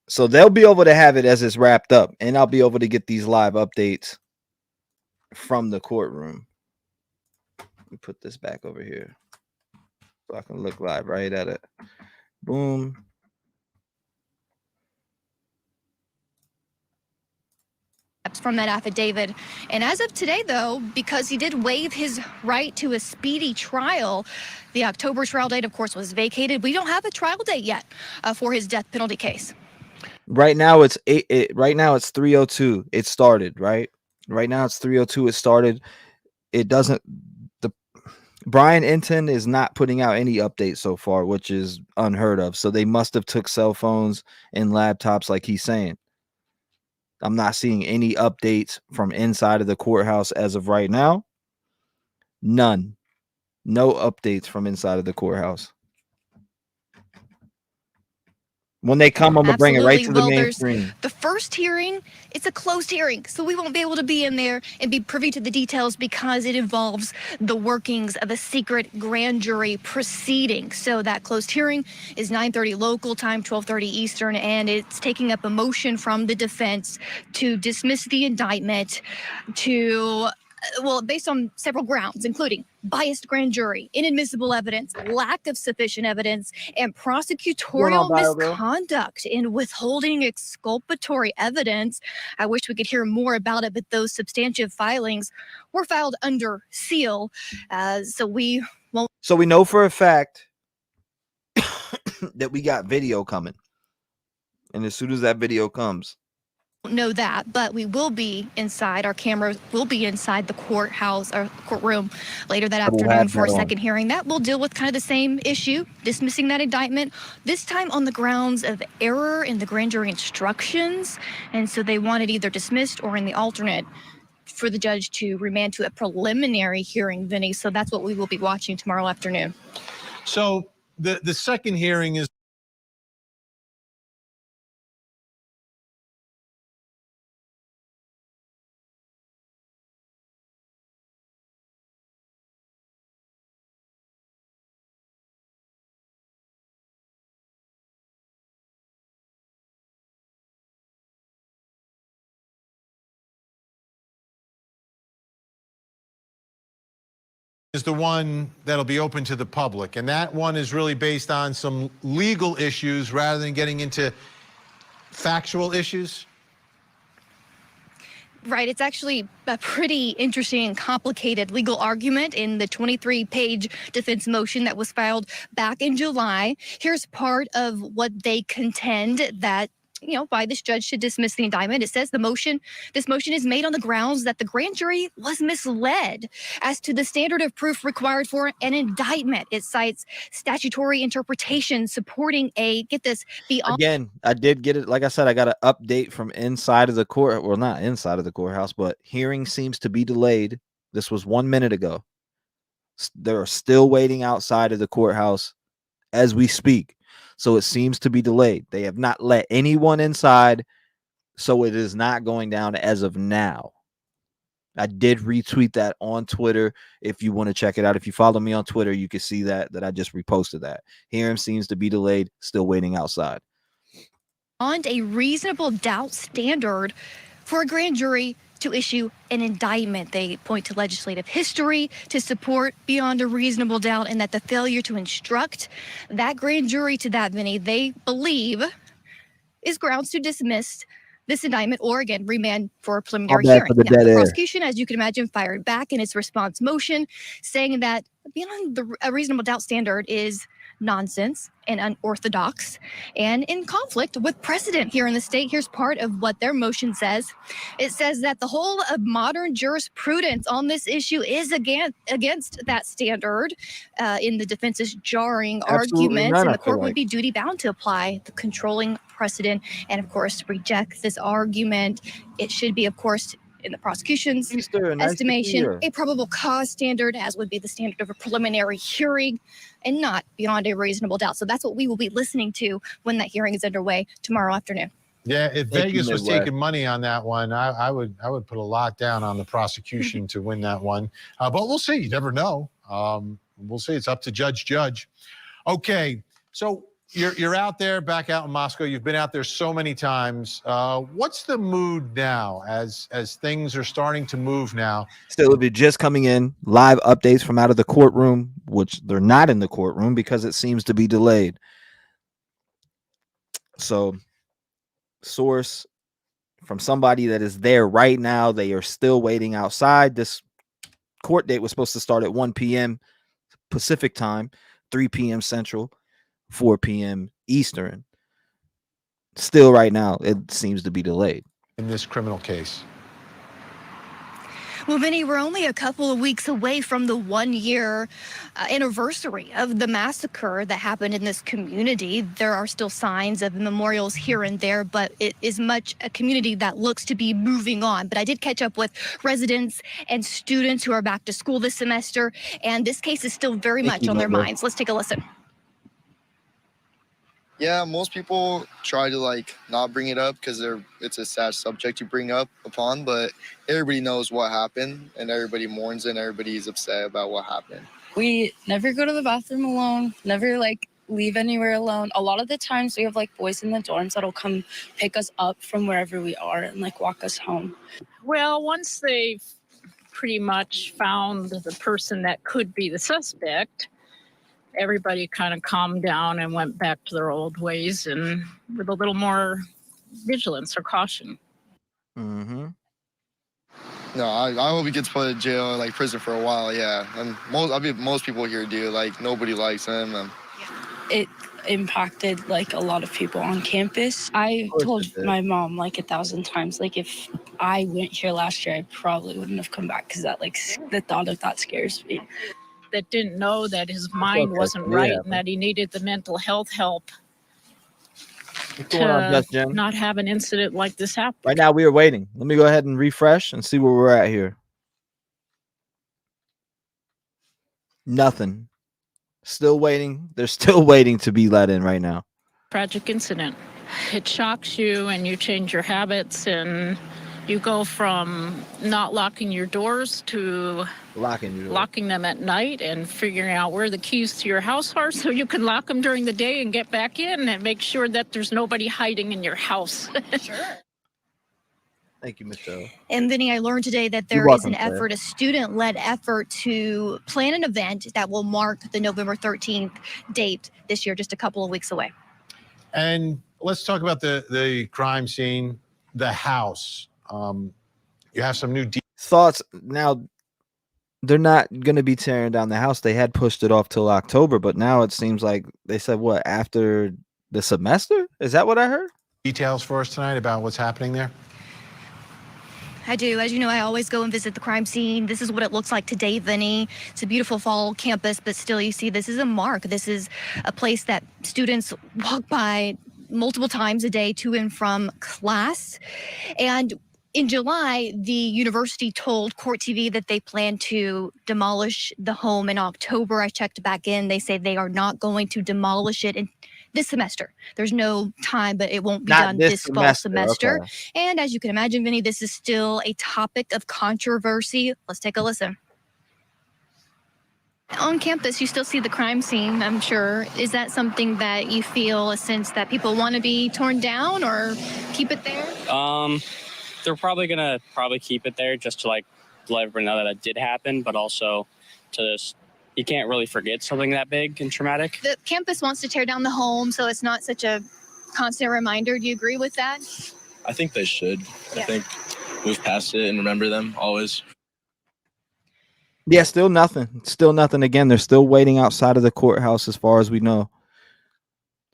So they'll be able to have it as it's wrapped up, and I'll be able to get these live updates from the courtroom. Let me put this back over here so I can look live right at it. Boom. From that affidavit. And as of today, though, because he did waive his right to a speedy trial, the October trial date, of course, was vacated. We don't have a trial date yet for his death penalty case. Right now it's 3:02. It started, right? Right now it's 3:02. It started. It doesn't. Bryan Inton is not putting out any updates so far, which is unheard of. So they must have took cell phones and laptops, like he's saying. I'm not seeing any updates from inside of the courthouse as of right now. None. No updates from inside of the courthouse. When they come, I'm going to bring it right to the main screen. The first hearing, it's a closed hearing, so we won't be able to be in there and be privy to the details because it involves the workings of a secret grand jury proceeding. So that closed hearing is 9:30 local time, 12:30 Eastern, and it's taking up a motion from the defense to dismiss the indictment based on several grounds, including biased grand jury, inadmissible evidence, lack of sufficient evidence, and prosecutorial misconduct in withholding exculpatory evidence. I wish we could hear more about it, but those substantive filings were filed under seal, so we won't. So we know for a fact that we got video coming, and as soon as that video comes, know that, but we will be inside. Our cameras will be inside the courthouse or courtroom later that afternoon for a second hearing. That will deal with kind of the same issue, dismissing that indictment, this time on the grounds of error in the grand jury instructions. And so they want it either dismissed or in the alternate for the judge to remand to a preliminary hearing, Vinny. So that's what we will be watching tomorrow afternoon. So the second hearing is the one that'll be open to the public. And that one is really based on some legal issues rather than getting into factual issues. Right. It's actually a pretty interesting and complicated legal argument in the 23-page defense motion that was filed back in July. Here's part of what they contend that why this judge should dismiss the indictment. It says this motion is made on the grounds that the grand jury was misled as to the standard of proof required for an indictment. It cites statutory interpretation supporting get this, beyond. Again, I did get it. Like I said, I got an update from inside of the court. Well, not inside of the courthouse, but hearing seems to be delayed. This was 1 minute ago. They're still waiting outside of the courthouse as we speak. So it seems to be delayed. They have not let anyone inside, so it is not going down as of now. I did retweet that on Twitter if you want to check it out. If you follow me on Twitter, you can see that I just reposted that. Hearing seems to be delayed, still waiting outside. On a reasonable doubt standard for a grand jury to issue an indictment. They point to legislative history to support beyond a reasonable doubt, and that the failure to instruct that grand jury to that, Vinny, they believe is grounds to dismiss this indictment or, again, remand for a preliminary hearing. Now, the prosecution, as you can imagine, fired back in its response motion, saying that beyond a reasonable doubt standard is nonsense and unorthodox and in conflict with precedent here in the state. Here's part of what their motion says. It says that the whole of modern jurisprudence on this issue is against that standard in the defense's jarring arguments, and the court would be duty bound to apply the controlling precedent and, of course, reject this argument. It should be, of course, in the prosecution's estimation, a probable cause standard, as would be the standard of a preliminary hearing, and not beyond a reasonable doubt. So that's what we will be listening to when that hearing is underway tomorrow afternoon. Yeah, if Vegas was taking money on that one, I would put a lot down on the prosecution to win that one. But we'll see. You never know. We'll see. It's up to Judge. Okay, so you're out there, back out in Moscow. You've been out there so many times. What's the mood now as things are starting to move now? Still, if you're just coming in, live updates from out of the courtroom, which they're not in the courtroom because it seems to be delayed. So, source from somebody that is there right now, they are still waiting outside. This court date was supposed to start at 1 p.m. Pacific time, 3 p.m. Central, 4 p.m. Eastern. Still right now, it seems to be delayed. In this criminal case. Well, Vinny, we're only a couple of weeks away from the 1-year anniversary of the massacre that happened in this community. There are still signs of memorials here and there, but it is much a community that looks to be moving on. But I did catch up with residents and students who are back to school this semester, and this case is still very much on their minds. Let's take a listen. Yeah, most people try to not bring it up because it's a sad subject to bring up upon, but everybody knows what happened and everybody mourns and everybody's upset about what happened. We never go to the bathroom alone, never leave anywhere alone. A lot of the times we have boys in the dorms that'll come pick us up from wherever we are and walk us home. Well, once they've pretty much found the person that could be the suspect, everybody kind of calmed down and went back to their old ways and with a little more vigilance or caution. Mm-hmm. No, I hope he gets put in jail, prison for a while, yeah. And most people here do, nobody likes him. It impacted a lot of people on campus. I told my mom 1,000 times, if I went here last year, I probably wouldn't have come back because the thought of that scares me. That didn't know that his mind wasn't right and that he needed the mental health help. What's going on, to Just Jen? not have an incident like this happen. Right now, we are waiting. Let me go ahead and refresh and see where we're at here. Nothing. Still waiting. They're still waiting to be let in right now. Tragic incident. It shocks you and you change your habits and you go from not locking your doors to locking them at night and figuring out where the keys to your house are so you can lock them during the day and get back in and make sure that there's nobody hiding in your house. Sure. Thank you, Michelle. And Vinny, I learned today that You're there is welcome, an Claire. effort, a student-led effort to plan an event that will mark the November 13th date this year, just a couple of weeks away. And let's talk about the crime scene, the house. You have some new thoughts. Now, they're not going to be tearing down the house. They had pushed it off till October, but now it seems like they said, what, after the semester? Is that what I heard? details for us tonight about what's happening there? I do. As you know, I always go and visit the crime scene. This is what it looks like today, Vinny. It's a beautiful fall campus, but still you see this is a mark. This is a place that students walk by multiple times a day to and from class. And in July, the university told Court TV that they plan to demolish the home in October. I checked back in. They say they are not going to demolish it in this semester. There's no time, but it won't be done this fall semester. Okay. And as you can imagine, Vinny, this is still a topic of controversy. Let's take a listen. On campus, you still see the crime scene, I'm sure. Is that something that you feel a sense that people want to be torn down or keep it there? They're probably gonna keep it there just to like let everyone know that it did happen, but also to just, you can't really forget something that big and traumatic. The campus wants to tear down the home, so it's not such a constant reminder. Do you agree with that? I think they should. Yeah. I think move past it and remember them always. Yeah, still nothing. Still nothing. Again, they're still waiting outside of the courthouse as far as we know.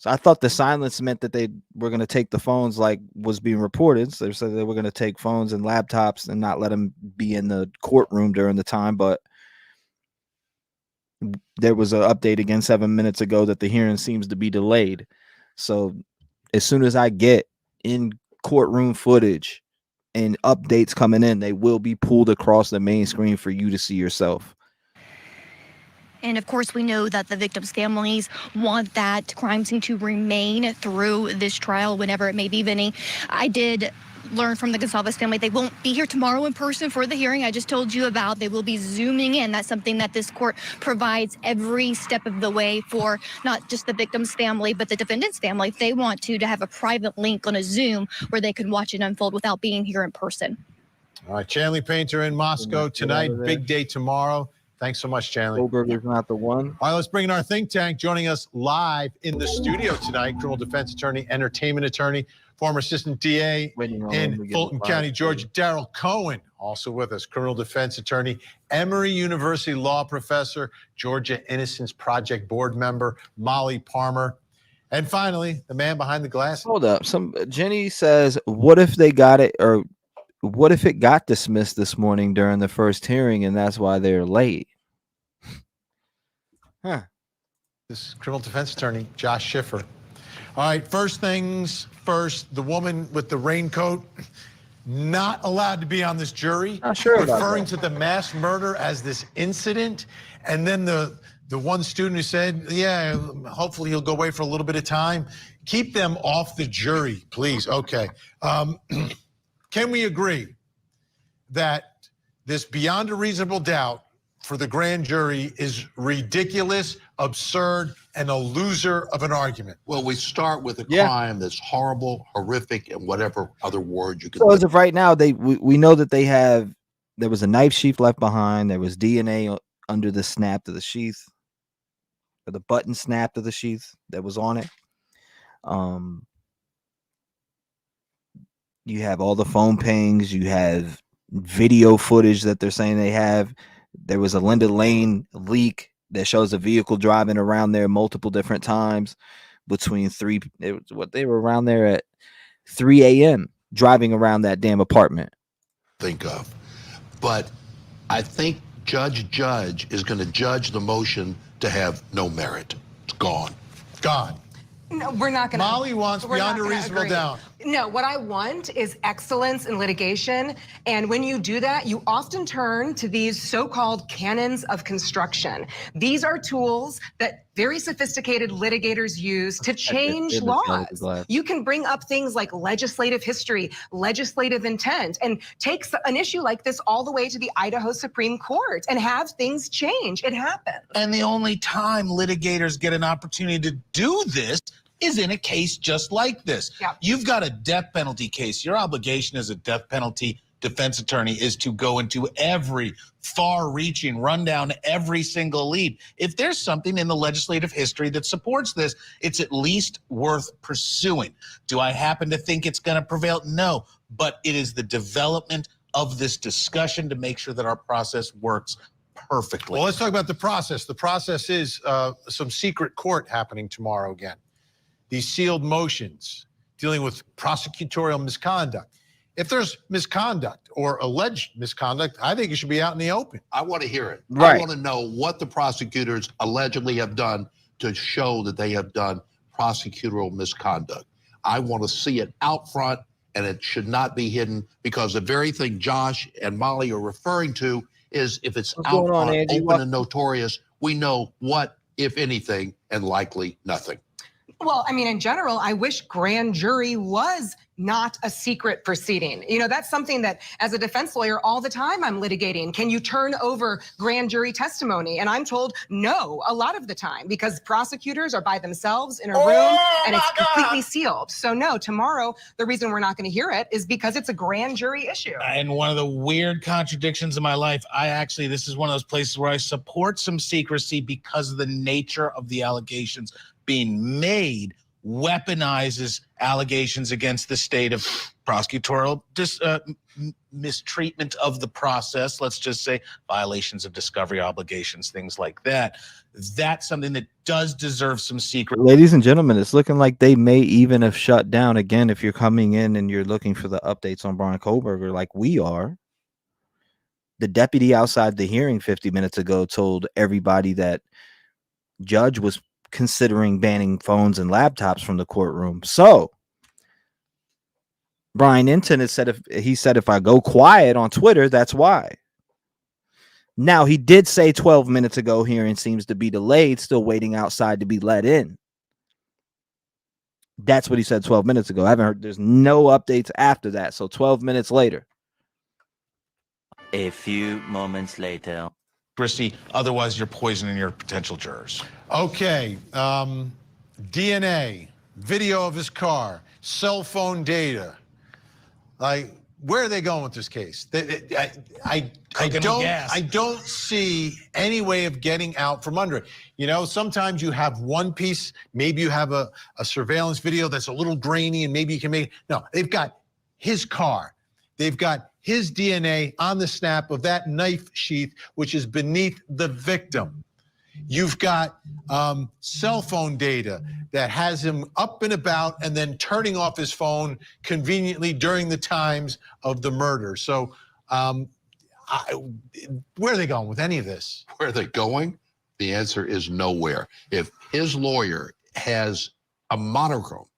So I thought the silence meant that they were going to take the phones like was being reported. So they said they were going to take phones and laptops and not let them be in the courtroom during the time. But there was an update again 7 minutes ago that the hearing seems to be delayed. So as soon as I get in courtroom footage and updates coming in, they will be pulled across the main screen for you to see yourself. And of course, we know that the victims' families want that crime scene to remain through this trial, whenever it may be, Vinny. I did learn from the Gonsalves family they won't be here tomorrow in person for the hearing I just told you about. They will be Zooming in. That's something that this court provides every step of the way for not just the victim's family, but the defendant's family. If they want to have a private link on a Zoom where they can watch it unfold without being here in person. All right, Chanley Painter in Moscow tonight. Big day tomorrow. Thanks so much, Chanley. Kohberger's not the one. All right, let's bring in our think tank. Joining us live in the studio tonight, criminal defense attorney, entertainment attorney, former assistant DA in Fulton County, Georgia, Daryl Cohen. Also with us, criminal defense attorney, Emory University law professor, Georgia Innocence Project board member, Molly Palmer. And finally, the man behind the glass. Hold up. Jenny says, what if they got it, or what if it got dismissed this morning during the first hearing and that's why they're late? Huh. This is criminal defense attorney, Josh Schiffer. All right, first things first, the woman with the raincoat, not allowed to be on this jury. Not sure about referring that. to the mass murder as this incident. And then the one student who said, yeah, hopefully he'll go away for a little bit of time. Keep them off the jury, please. Okay. Can we agree that this beyond a reasonable doubt for the grand jury is ridiculous, absurd, and a loser of an argument? Well, we start with a crime that's horrible, horrific, and whatever other word you could. So as of right now, we know that there was a knife sheath left behind. There was DNA under the snap to the sheath, or the button snap to the sheath that was on it. You have all the phone pings. You have video footage that they're saying they have. There was a Linda Lane leak that shows a vehicle driving around there multiple different times between they were around there at 3 a.m. driving around that damn apartment. Think of. But I think Judge is going to judge the motion to have no merit. It's gone. Gone. No, we're not going to. Molly wants beyond a reasonable doubt. No, what I want is excellence in litigation. And when you do that, you often turn to these so-called canons of construction. These are tools that very sophisticated litigators use to change laws. You can bring up things like legislative history, legislative intent, and take an issue like this all the way to the Idaho Supreme Court and have things change. It happens. And the only time litigators get an opportunity to do this is in a case just like this. You've got a death penalty case. Your obligation as a death penalty defense attorney is to go into every far-reaching, run down every single leap. If there's something in the legislative history that supports this, it's at least worth pursuing. Do I happen to think it's going to prevail? No, but it is the development of this discussion to make sure that our process works perfectly. Well, let's talk about the process. The process is some secret court happening tomorrow again. These sealed motions dealing with prosecutorial misconduct. If there's misconduct or alleged misconduct, I think it should be out in the open. I want to hear it. Right. I want to know what the prosecutors allegedly have done to show that they have done prosecutorial misconduct. I want to see it out front, and it should not be hidden, because the very thing Josh and Molly are referring to is if it's out front, open and notorious, we know what, if anything, and likely nothing. Well, I mean, in general, I wish grand jury was not a secret proceeding. You know, that's something that as a defense lawyer all the time I'm litigating. Can you turn over grand jury testimony? And I'm told no a lot of the time, because prosecutors are by themselves in a room and it's completely sealed. So no, tomorrow, the reason we're not going to hear it is because it's a grand jury issue. And one of the weird contradictions in my life, this is one of those places where I support some secrecy because of the nature of the allegations being made weaponizes allegations against the state of prosecutorial mistreatment of the process. Let's just say violations of discovery obligations, things like that. That's something that does deserve some secret. Ladies and gentlemen, it's looking like they may even have shut down again. If you're coming in and you're looking for the updates on Bryan Kohberger, like we are, the deputy outside the hearing 50 minutes ago told everybody that judge was considering banning phones and laptops from the courtroom. So Brian Inton has said, if I go quiet on Twitter, that's why. Now, he did say 12 minutes ago hearing seems to be delayed, still waiting outside to be let in. That's what he said 12 minutes ago. I haven't heard, there's no updates after that. So 12 minutes later. A few moments later. Christy, otherwise you're poisoning your potential jurors. Okay, DNA, video of his car, cell phone data. Like, where are they going with this case? I don't see any way of getting out from under it. You know, sometimes you have one piece, maybe you have a surveillance video that's a little grainy and maybe you can make, no, they've got his car. They've got his DNA on the snap of that knife sheath, which is beneath the victim. You've got cell phone data that has him up and about and then turning off his phone conveniently during the times of the murder. So where are they going with any of this? Where are they going? The answer is nowhere. If his lawyer has a monochrome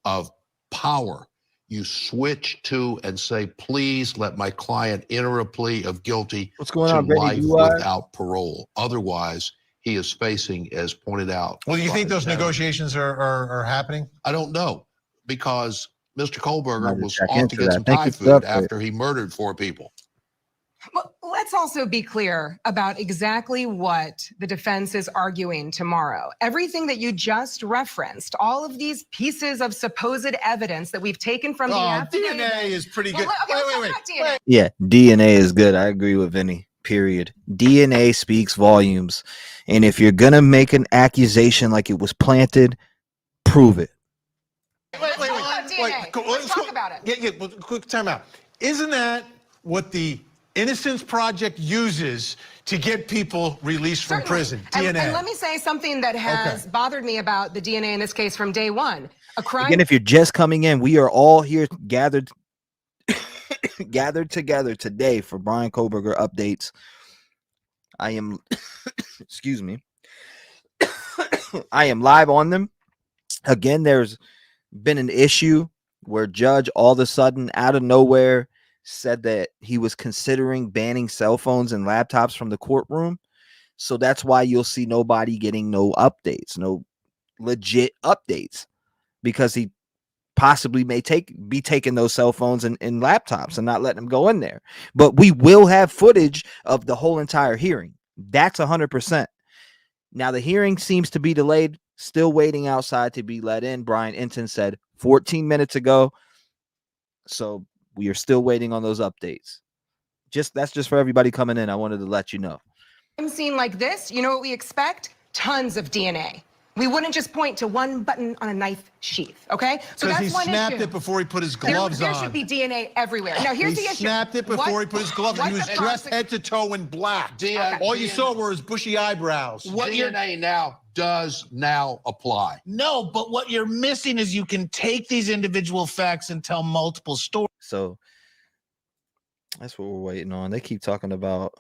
of power, you switch to and say, please let my client enter a plea of guilty to life without parole. Otherwise, he is facing, as pointed out. Well, do you think those negotiations are happening? I don't know, because Mr. Kohberger was check off into to get that. some Thank Thai you for the food update. after he murdered 4 people. Well, let's also be clear about exactly what the defense is arguing tomorrow. Everything that you just referenced, all of these pieces of supposed evidence that we've taken from the affidavit. DNA is pretty good. Wait. Yeah, DNA is good. I agree with Vinny. Period. DNA speaks volumes. And if you're going to make an accusation like it was planted, prove it. Wait. Let's talk about it. Yeah, quick time out. Isn't that what the Innocence Project uses to get people released from prison? DNA. And let me say something that has bothered me about the DNA in this case from day one. A crime. Again, if you're just coming in, we are all here gathered together today for Bryan Kohberger updates. I am, excuse me, I am live on them. Again, there's been an issue where judge all of a sudden out of nowhere said that he was considering banning cell phones and laptops from the courtroom. So that's why you'll see nobody getting no updates, no legit updates, because he possibly may be taking those cell phones and laptops and not letting them go in there. But we will have footage of the whole entire hearing. That's 100%. Now the hearing seems to be delayed, still waiting outside to be let in. Brian Inton said 14 minutes ago. So we are still waiting on those updates. That's just for everybody coming in. I wanted to let you know. Crime scene like this, you know what we expect? Tons of DNA. We wouldn't just point to one button on a knife sheath, okay? So Because that's he one snapped issue. it before he put his gloves there on. should be DNA everywhere. Now here's He the issue. snapped it before he put his gloves on. He was dressed head to toe in black. All you saw were his bushy eyebrows. What DNA does now apply. No, but what you're missing is you can take these individual facts and tell multiple stories. So that's what we're waiting on. They keep talking about.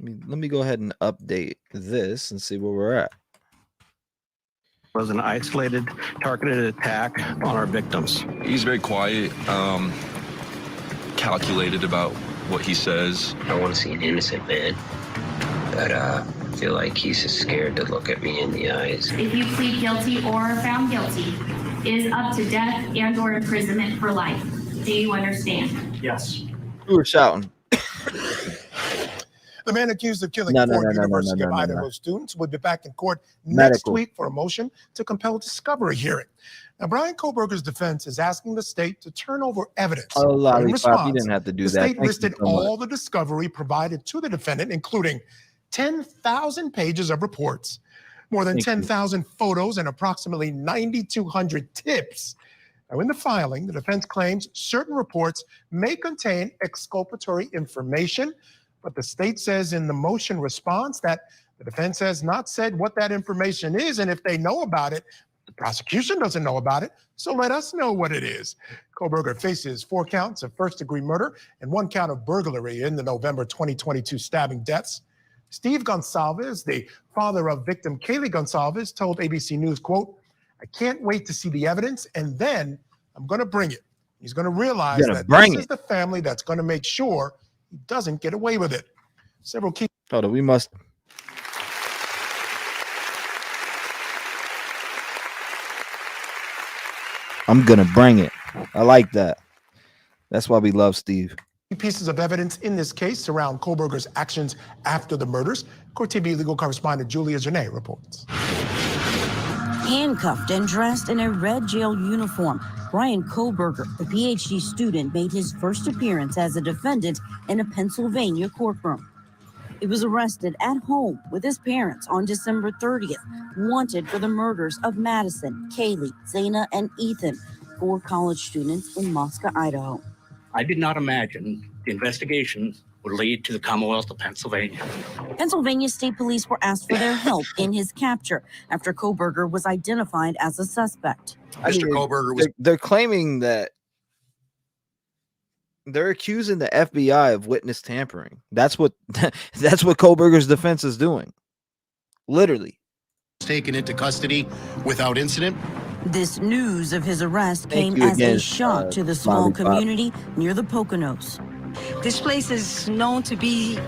Let me go ahead and update this and see where we're at. Was an isolated, targeted attack on our victims. He's very quiet, calculated about what he says. I want to see an innocent man, but I feel like he's just scared to look at me in the eyes. If you plead guilty or found guilty, it is up to death and or imprisonment for life. Do you understand? Yes. Who were shouting? The man accused of killing four University of Idaho students will be back in court next week for a motion to compel discovery hearing. Now, Bryan Kohberger's defense is asking the state to turn over evidence. In response, you didn't have to do the that. state listed all the discovery provided to the defendant, including 10,000 pages of reports, more than 10,000 photos, and approximately 9,200 tips. Now, in the filing, the defense claims certain reports may contain exculpatory information, but the state says in the motion response that the defense has not said what that information is, and if they know about it, the prosecution doesn't know about it, so let us know what it is. Kohberger faces 4 counts of first-degree murder and 1 count of burglary in the November 2022 stabbing deaths. Steve Gonsalves, the father of victim Kaylee Gonsalves, told ABC News, quote, "I can't wait to see the evidence, and then I'm going to bring it. He's going to realize that this is the family that's going to make sure he doesn't get away with it." Several key. Hold on, we must. I'm going to bring it. I like that. That's why we love Steve. Pieces of evidence in this case surround Kohberger's actions after the murders. Court TV legal correspondent Julia Janae reports. Handcuffed and dressed in a red jail uniform, Bryan Kohberger, the PhD student, made his first appearance as a defendant in a Pennsylvania courtroom. He was arrested at home with his parents on December 30th, wanted for the murders of Madison, Kaylee, Zaina, and Ethan, 4 college students in Moscow, Idaho. I did not imagine the investigation would lead to the Commonwealth of Pennsylvania. Pennsylvania State Police were asked for their help in his capture after Kohberger was identified as a suspect. Mr. Kohberger was. They're claiming that they're accusing the FBI of witness tampering. That's what Kohberger's defense is doing. Literally. Taken into custody without incident. This news of his arrest came as a shock to the small community near the Poconos. This place is known to be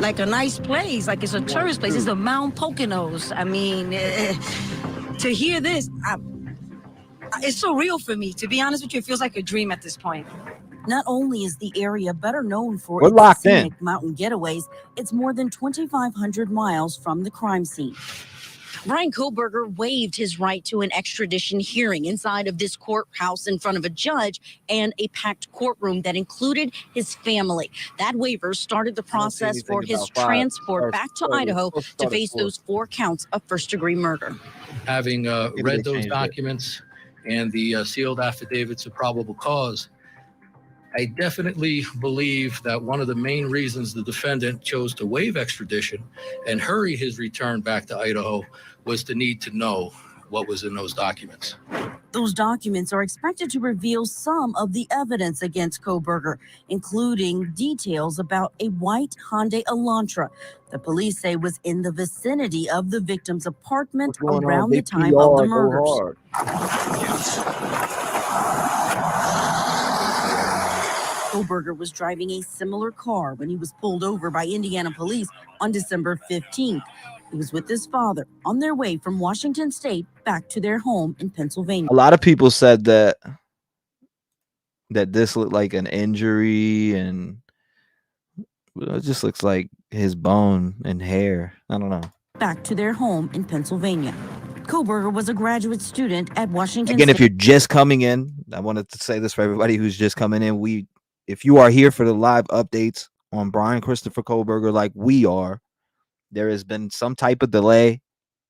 like a nice place, like it's a tourist place. It's the Mount Poconos. I mean, to hear this, it's so real for me. To be honest with you, it feels like a dream at this point. Not only is the area better known for We're its locked scenic mountain getaways, it's more than 2,500 miles from the crime scene. Bryan Kohberger waived his right to an extradition hearing inside of this courthouse in front of a judge and a packed courtroom that included his family. That waiver started the process for his transport back to Idaho to face those 4 counts of first-degree murder. Having read those documents and the sealed affidavits of probable cause, I definitely believe that one of the main reasons the defendant chose to waive extradition and hurry his return back to Idaho was the need to know what was in those documents. Those documents are expected to reveal some of the evidence against Kohberger, including details about a white Hyundai Elantra the police say was in the vicinity of the victim's apartment around the time of the murders. Kohberger was driving a similar car when he was pulled over by Indiana police on December 15th. He was with his father on their way from Washington State back to their home in Pennsylvania. A lot of people said that this looked like an injury, and it just looks like his bone and hair. I don't know. Back to their home in Pennsylvania. Kohberger was a graduate student at Washington Again, State. if you're just coming in, I wanted to say this for everybody who's just coming in. If you are here for the live updates on Bryan Christopher Kohberger, like we are, there has been some type of delay.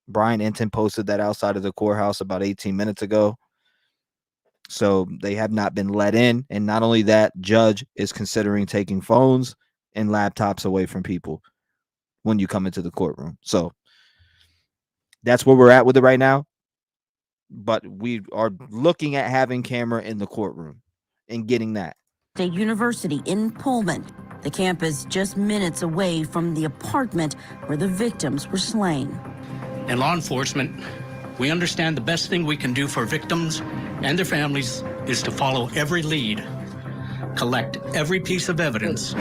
Brian Enton posted that outside of the courthouse about 18 minutes ago. So they have not been let in. And not only that, judge is considering taking phones and laptops away from people when you come into the courtroom. So that's where we're at with it right now. But we are looking at having camera in the courtroom and getting that. State University in Pullman, the campus just minutes away from the apartment where the victims were slain. In law enforcement, we understand the best thing we can do for victims and their families is to follow every lead, collect every piece of evidence,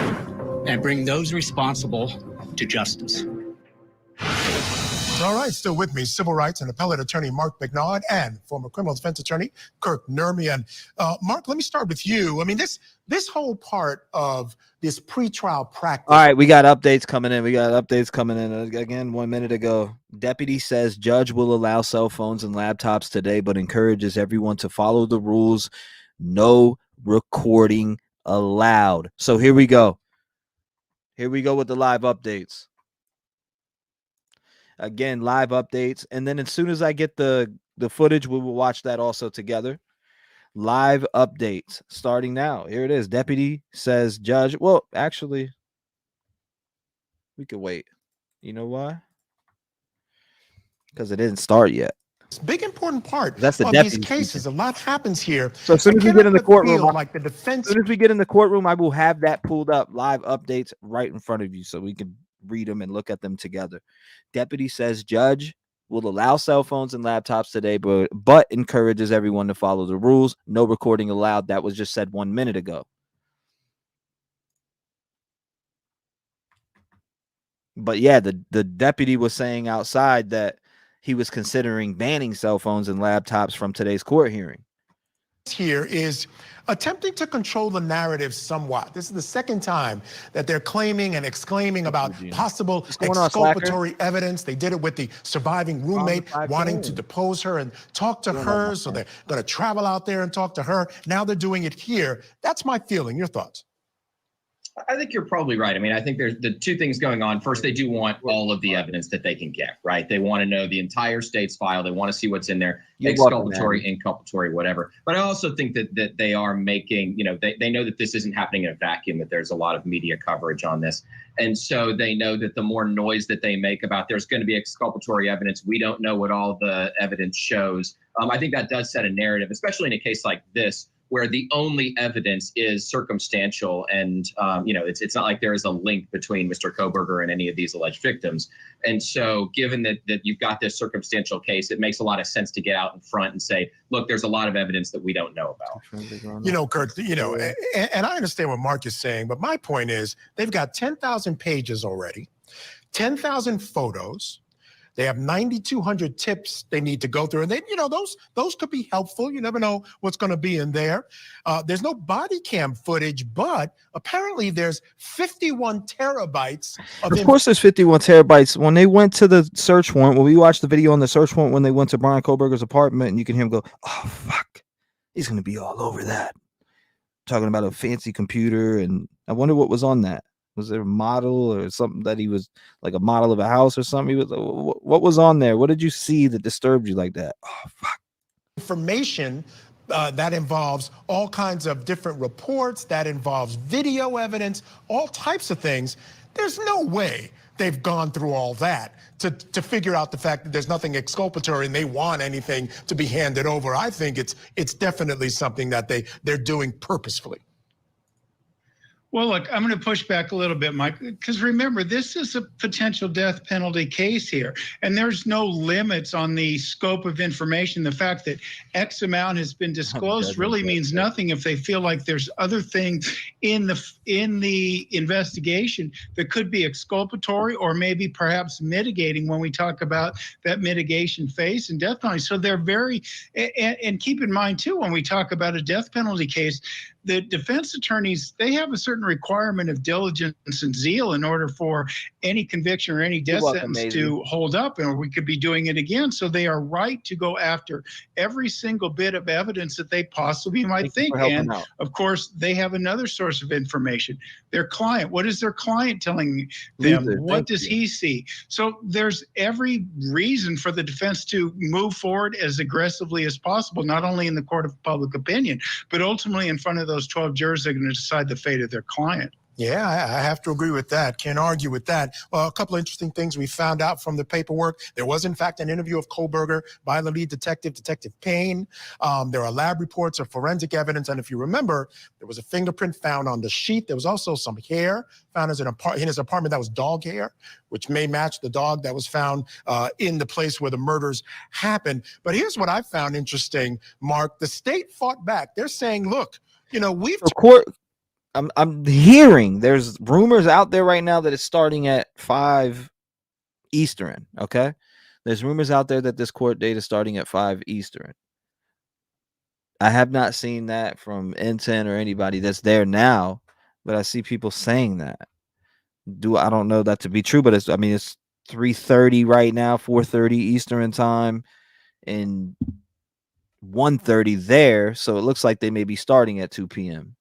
and bring those responsible to justice. All right, still with me, civil rights and appellate attorney Mark McNaught and former criminal defense attorney Kirk Nermian. Mark, let me start with you. I mean, this whole part of this pretrial practice. All right, we got updates coming in. Again, 1 minute ago. Deputy says judge will allow cell phones and laptops today, but encourages everyone to follow the rules. No recording allowed. So here we go. Here we go with the live updates. Again, live updates. And then as soon as I get the footage, we will watch that also together. Live updates starting now. Here it is. Deputy says judge. Well, actually, we could wait. You know why? Because it didn't start yet. It's a big important part That's the of deputy these cases. speaking. A lot happens here. So as soon as we get in the courtroom, like the defense. as soon as we get in the courtroom, I will have that pulled up, live updates right in front of you, so we can read them and look at them together. Deputy says judge will allow cell phones and laptops today, but encourages everyone to follow the rules. No recording allowed. That was just said 1 minute ago. But yeah, the deputy was saying outside that he was considering banning cell phones and laptops from today's court hearing. Here is attempting to control the narrative somewhat. This is the second time that they're claiming and exclaiming about possible exculpatory evidence. They did it with the surviving roommate wanting to depose her and talk to her. So they're going to travel out there and talk to her. Now they're doing it here. That's my feeling. Your thoughts? I think you're probably right. I mean, I think there's the two things going on. First, they do want all of the evidence that they can get, right? They want to know the entire state's file. They want to see what's in there, exculpatory, inculpatory, whatever. But I also think that they are making, they know that this isn't happening in a vacuum, that there's a lot of media coverage on this. And so they know that the more noise that they make about there's going to be exculpatory evidence, we don't know what all the evidence shows. I think that does set a narrative, especially in a case like this, where the only evidence is circumstantial, and it's not like there is a link between Mr. Kohberger and any of these alleged victims. And so, given that you've got this circumstantial case, it makes a lot of sense to get out in front and say, "Look, there's a lot of evidence that we don't know about." Kurt, and I understand what Mark is saying, but my point is they've got 10,000 pages already, 10,000 photos. They have 9,200 tips they need to go through. And then, those could be helpful. You never know what's going to be in there. There's no body cam footage, but apparently there's 51 terabytes. Of course, there's 51 terabytes. When they went to the search warrant, when we watched the video on the search warrant, when they went to Bryan Kohberger's apartment, and you can hear him go, "Oh, fuck, he's going to be all over that." Talking about a fancy computer. And I wonder what was on that. Was there a model or something that he was like a model of a house or something? He was, what was on there? What did you see that disturbed you like that? Oh, fuck. Information that involves all kinds of different reports, that involves video evidence, all types of things. There's no way they've gone through all that to figure out the fact that there's nothing exculpatory and they want anything to be handed over. I think it's definitely something that they're doing purposefully. Well, look, I'm going to push back a little bit, Mike, because remember, this is a potential death penalty case here, and there's no limits on the scope of information. The fact that X amount has been disclosed really means nothing if they feel like there's other things in the investigation that could be exculpatory or maybe perhaps mitigating when we talk about that mitigation phase in death penalty. So they're very, and keep in mind too, when we talk about a death penalty case, the defense attorneys, they have a certain requirement of diligence and zeal in order for any conviction or any death sentence to hold up, and we could be doing it again. So they are right to go after every single bit of evidence that they possibly might think. And of course, they have another source of information, their client. What is their client telling them? What does he see? So there's every reason for the defense to move forward as aggressively as possible, not only in the court of public opinion, but ultimately in front of those 12 jurors that are going to decide the fate of their client. Yeah, I have to agree with that. Can't argue with that. Well, a couple of interesting things we found out from the paperwork. There was, in fact, an interview of Kohberger by the lead detective, Detective Payne. There are lab reports of forensic evidence. And if you remember, there was a fingerprint found on the sheet. There was also some hair found in his apartment that was dog hair, which may match the dog that was found in the place where the murders happened. But here's what I found interesting, Mark. The state fought back. They're saying, look, you know, I'm hearing there's rumors out there right now that it's starting at 5 Eastern. Okay. There's rumors out there that this court date is starting at 5 Eastern. I have not seen that from N10 or anybody that's there now, but I see people saying that. I don't know that to be true, but it's 3:30 right now, 4:30 Eastern time, and 1:30 there. So it looks like they may be starting at 2 p.m.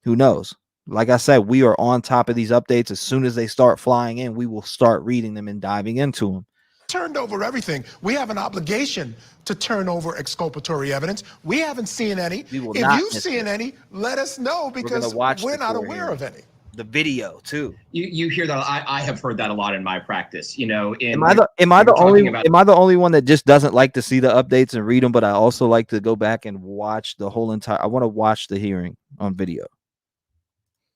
Who knows? Like I said, we are on top of these updates. As soon as they start flying in, we will start reading them and diving into them. Turned over everything. We have an obligation to turn over exculpatory evidence. We haven't seen any. If you've seen any, let us know, because we're not aware of any. The video too. You hear that? I have heard that a lot in my practice. You know, am I the only one that just doesn't like to see the updates and read them, but I also like to go back and watch the whole entire. I want to watch the hearing on video.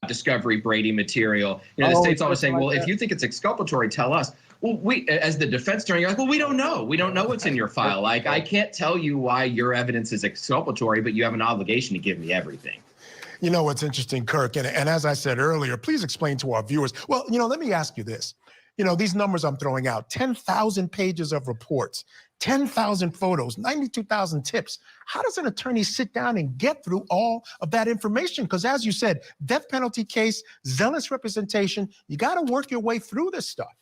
Discovery Brady material. You know, the state's always saying, well, if you think it's exculpatory, tell us. Well, we, as the defense attorney, you're like, well, we don't know. We don't know what's in your file. Like, I can't tell you why your evidence is exculpatory, but you have an obligation to give me everything. You know what's interesting, Kirk, and as I said earlier, please explain to our viewers. Well, you know, let me ask you this. You know, these numbers I'm throwing out, 10,000 pages of reports, 10,000 photos, 92,000 tips. How does an attorney sit down and get through all of that information? Because as you said, death penalty case, zealous representation, you got to work your way through this stuff.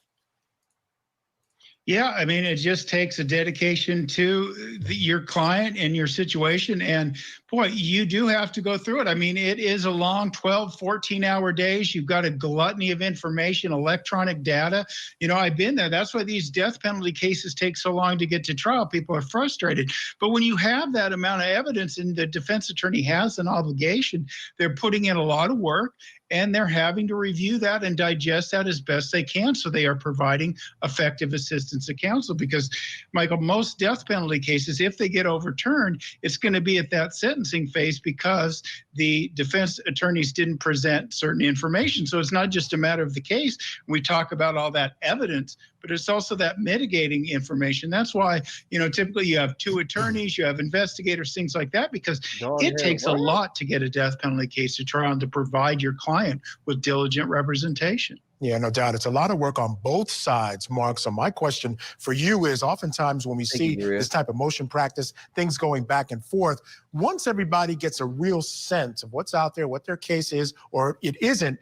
Yeah, I mean, it just takes a dedication to your client and your situation. And boy, you do have to go through it. I mean, it is a long 12, 14-hour days. You've got a gluttony of information, electronic data. You know, I've been there. That's why these death penalty cases take so long to get to trial. People are frustrated. But when you have that amount of evidence and the defense attorney has an obligation, they're putting in a lot of work. And they're having to review that and digest that as best they can. So they are providing effective assistance to counsel, because, Michael, most death penalty cases, if they get overturned, it's going to be at that sentencing phase because the defense attorneys didn't present certain information. So it's not just a matter of the case. We talk about all that evidence, but it's also that mitigating information. That's why, you know, typically you have 2 attorneys, you have investigators, things like that, because it takes a lot to get a death penalty case to trial and to provide your client with diligent representation. Yeah, no doubt. It's a lot of work on both sides, Mark. So my question for you is, oftentimes when we see this type of motion practice, things going back and forth, once everybody gets a real sense of what's out there, what their case is or it isn't,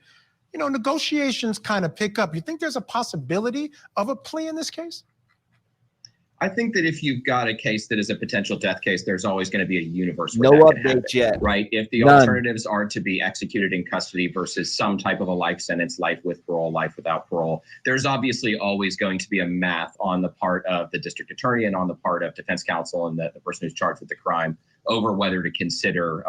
you know, negotiations kind of pick up. You think there's a possibility of a plea in this case? I think that if you've got a case that is a potential death case, there's always going to be a universe No where that can update happen, yet. right? If the alternatives are to be executed in custody versus some type of a life sentence, life with parole, life without parole, there's obviously always going to be a math on the part of the district attorney and on the part of defense counsel and the person who's charged with the crime over whether to consider,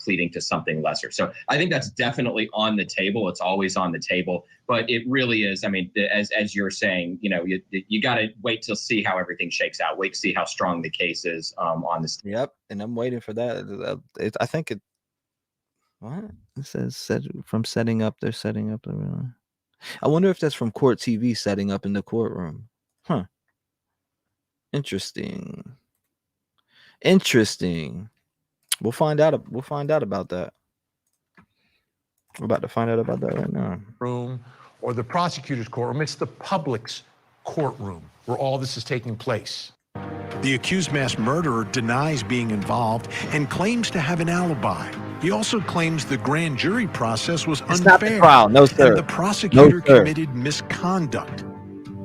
pleading to something lesser. So I think that's definitely on the table. It's always on the table, but it really is. I mean, as you're saying, you got to wait to see how everything shakes out. Wait to see how strong the case is on this. Yep, and I'm waiting for that. I think it. What it says from setting up, they're setting up. I wonder if that's from Court TV setting up in the courtroom. Huh. Interesting. We'll find out. We'll find out about that. We're about to find out about that right now. Room or the prosecutor's courtroom. It's the public's courtroom where all this is taking place. The accused mass murderer denies being involved and claims to have an alibi. He also claims the grand jury process was unfair. Not the trial. No, sir. And the prosecutor No, sir. committed misconduct.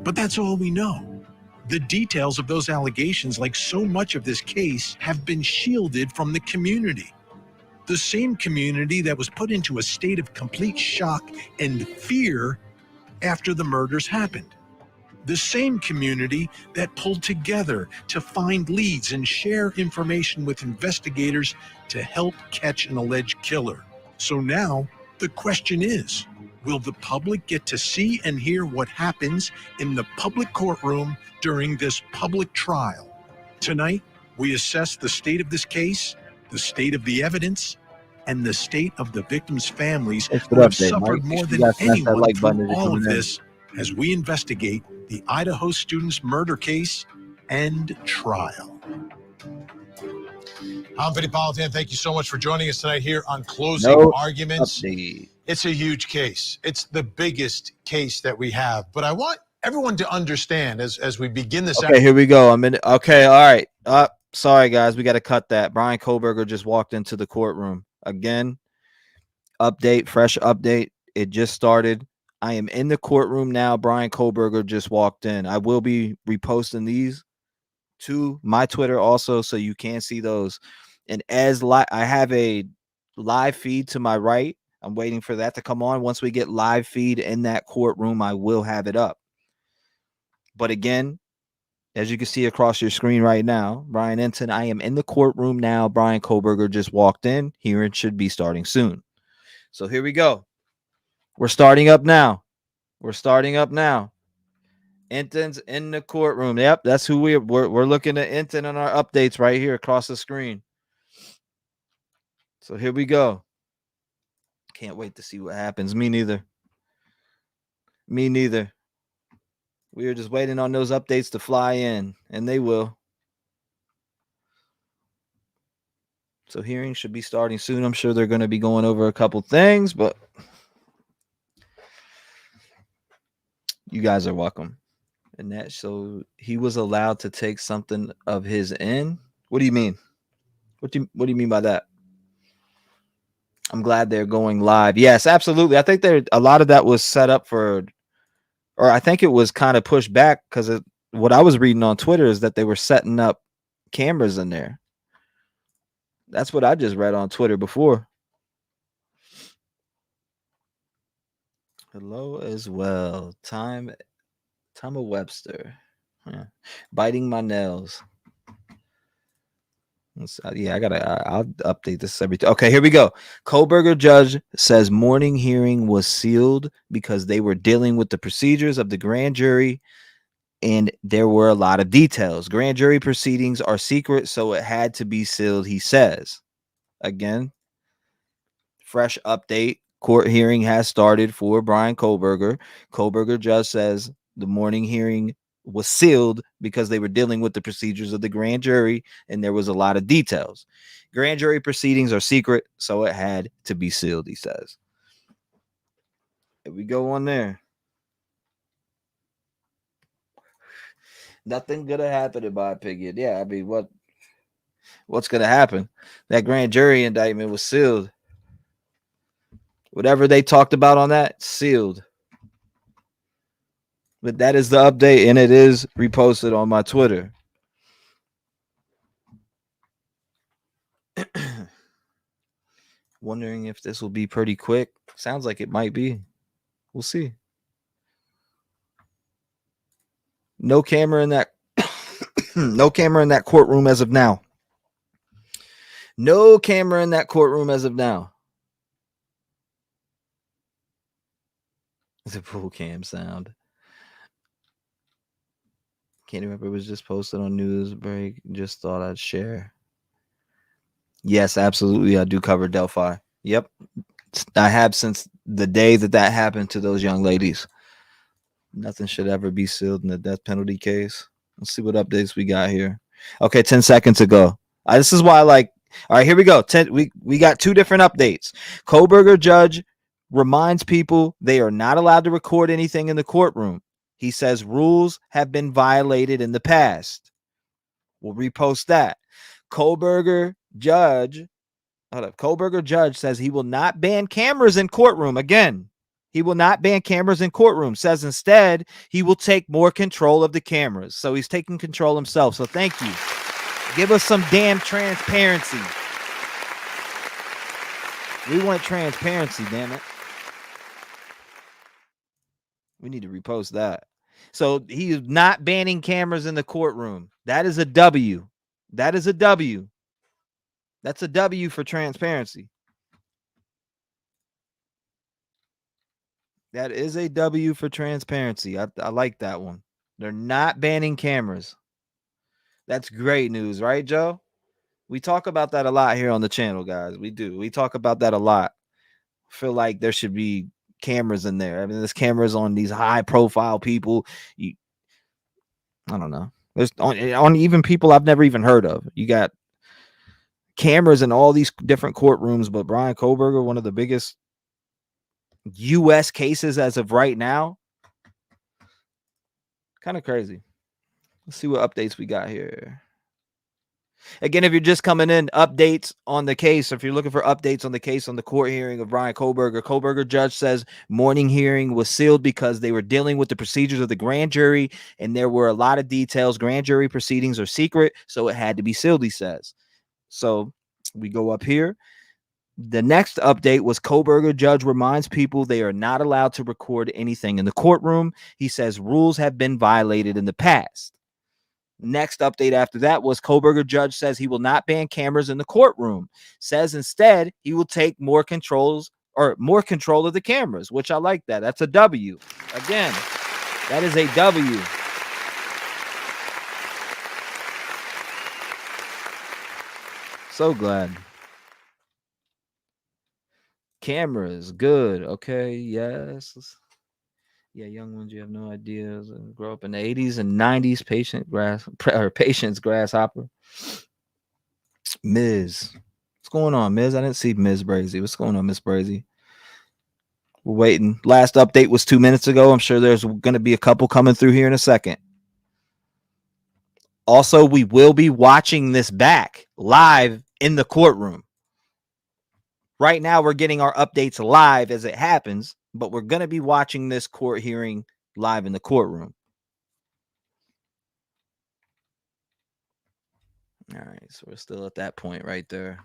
But that's all we know. The details of those allegations, like so much of this case, have been shielded from the community. The same community that was put into a state of complete shock and fear after the murders happened. The same community that pulled together to find leads and share information with investigators to help catch an alleged killer. So now the question is, will the public get to see and hear what happens in the public courtroom during this public trial? Tonight, we assess the state of this case, the state of the evidence, and the state of the victims' families who have suffered more than anyone through all of this as we investigate the Idaho students' murder case and trial. I'm Vinny Politan. Thank you so much for joining us tonight here on Closing Arguments. It's a huge case. It's the biggest case that we have. But I want everyone to understand as we begin this. Okay, here we go. Okay, all right. Sorry, guys. We got to cut that. Bryan Kohberger just walked into the courtroom. Again, fresh update. It just started. I am in the courtroom now. Bryan Kohberger just walked in. I will be reposting these to my Twitter also, so you can see those. And I have a live feed to my right. I'm waiting for that to come on. Once we get live feed in that courtroom, I will have it up. But again, as you can see across your screen right now, Brian Enton, I am in the courtroom now. Bryan Kohberger just walked in. Hearing should be starting soon. So here we go. We're starting up now. Enton's in the courtroom. Yep, that's who we're looking at Enton on our updates right here across the screen. So here we go. Can't wait to see what happens. Me neither. We are just waiting on those updates to fly in, and they will. So hearings should be starting soon. I'm sure they're going to be going over a couple things, but you guys are welcome. And that, so he was allowed to take something of his in. What do you mean? What do you mean by that? I'm glad they're going live. Yes, absolutely. I think a lot of that was set up for, or I think it was kind of pushed back because what I was reading on Twitter is that they were setting up cameras in there. That's what I just read on Twitter before. Hello as well. Time of Webster. Yeah. Biting my nails. Yeah, I'll update this every time. Okay, here we go. Kohberger judge says morning hearing was sealed because they were dealing with the procedures of the grand jury and there were a lot of details. Grand jury proceedings are secret, so it had to be sealed, he says. Again, fresh update. Court hearing has started for Bryan Kohberger. Kohberger judge says the morning hearing was sealed because they were dealing with the procedures of the grand jury and there was a lot of details. Grand jury proceedings are secret, so it had to be sealed, he says. Here we go on there. Nothing gonna happen in my opinion. Yeah, I mean, what's gonna happen? That grand jury indictment was sealed. Whatever they talked about on that, sealed. But that is the update, and it is reposted on my Twitter. Wondering if this will be pretty quick. Sounds like it might be. We'll see. No camera in that no camera in that courtroom as of now. No camera in that courtroom as of now. It's a pool cam sound. Can't remember. It was just posted on News Break. Just thought I'd share. Yes, absolutely. I do cover Delphi. Yep. I have since the day that happened to those young ladies. Nothing should ever be sealed in the death penalty case. Let's see what updates we got here. Okay, 10 seconds ago. This is why I like. All right, here we go. We got 2 different updates. Kohberger judge reminds people they are not allowed to record anything in the courtroom. He says rules have been violated in the past. We'll repost that. Kohberger judge says he will not ban cameras in courtroom. Again, he will not ban cameras in courtroom. Says instead he will take more control of the cameras. So he's taking control himself. So thank you. Give us some damn transparency. We want transparency, damn it. We need to repost that. So he is not banning cameras in the courtroom. That is a W. That is a W. That's a W for transparency. That is a W for transparency. I like that one. They're not banning cameras. That's great news, right, Joe? We talk about that a lot here on the channel, guys. We do. We talk about that a lot. I feel like there should be cameras in there. I mean, there's cameras on these high-profile people. I don't know. There's on even people I've never even heard of. You got cameras in all these different courtrooms, but Bryan Kohberger, one of the biggest U.S. cases as of right now. Kind of crazy. Let's see what updates we got here. Again, if you're just coming in, updates on the case. If you're looking for updates on the case on the court hearing of Bryan Kohberger, Kohberger judge says morning hearing was sealed because they were dealing with the procedures of the grand jury, and there were a lot of details. Grand jury proceedings are secret, so it had to be sealed, he says. So we go up here. The next update was Kohberger judge reminds people they are not allowed to record anything in the courtroom. He says rules have been violated in the past. Next update after that was Kohberger judge says he will not ban cameras in the courtroom. Says instead he will take more control of the cameras, which I like that. That's a W. Again, that is a W. So glad. Cameras, good. Okay, yes. Yeah, young ones, you have no ideas. Grow up in the 80s and 90s. Patience grasshopper. Ms. What's going on, Ms? I didn't see Ms. Brazy. What's going on, Miss Brazy? We're waiting. Last update was 2 minutes ago. I'm sure there's going to be a couple coming through here in a second. Also, we will be watching this back live in the courtroom. Right now, we're getting our updates live as it happens, but we're going to be watching this court hearing live in the courtroom. All right, so we're still at that point right there.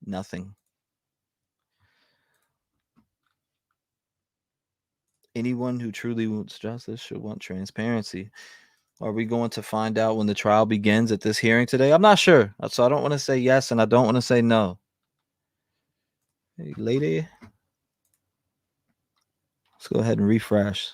Nothing. Anyone who truly wants justice should want transparency. Are we going to find out when the trial begins at this hearing today? I'm not sure. So I don't want to say yes and I don't want to say no. Hey, lady. Let's go ahead and refresh.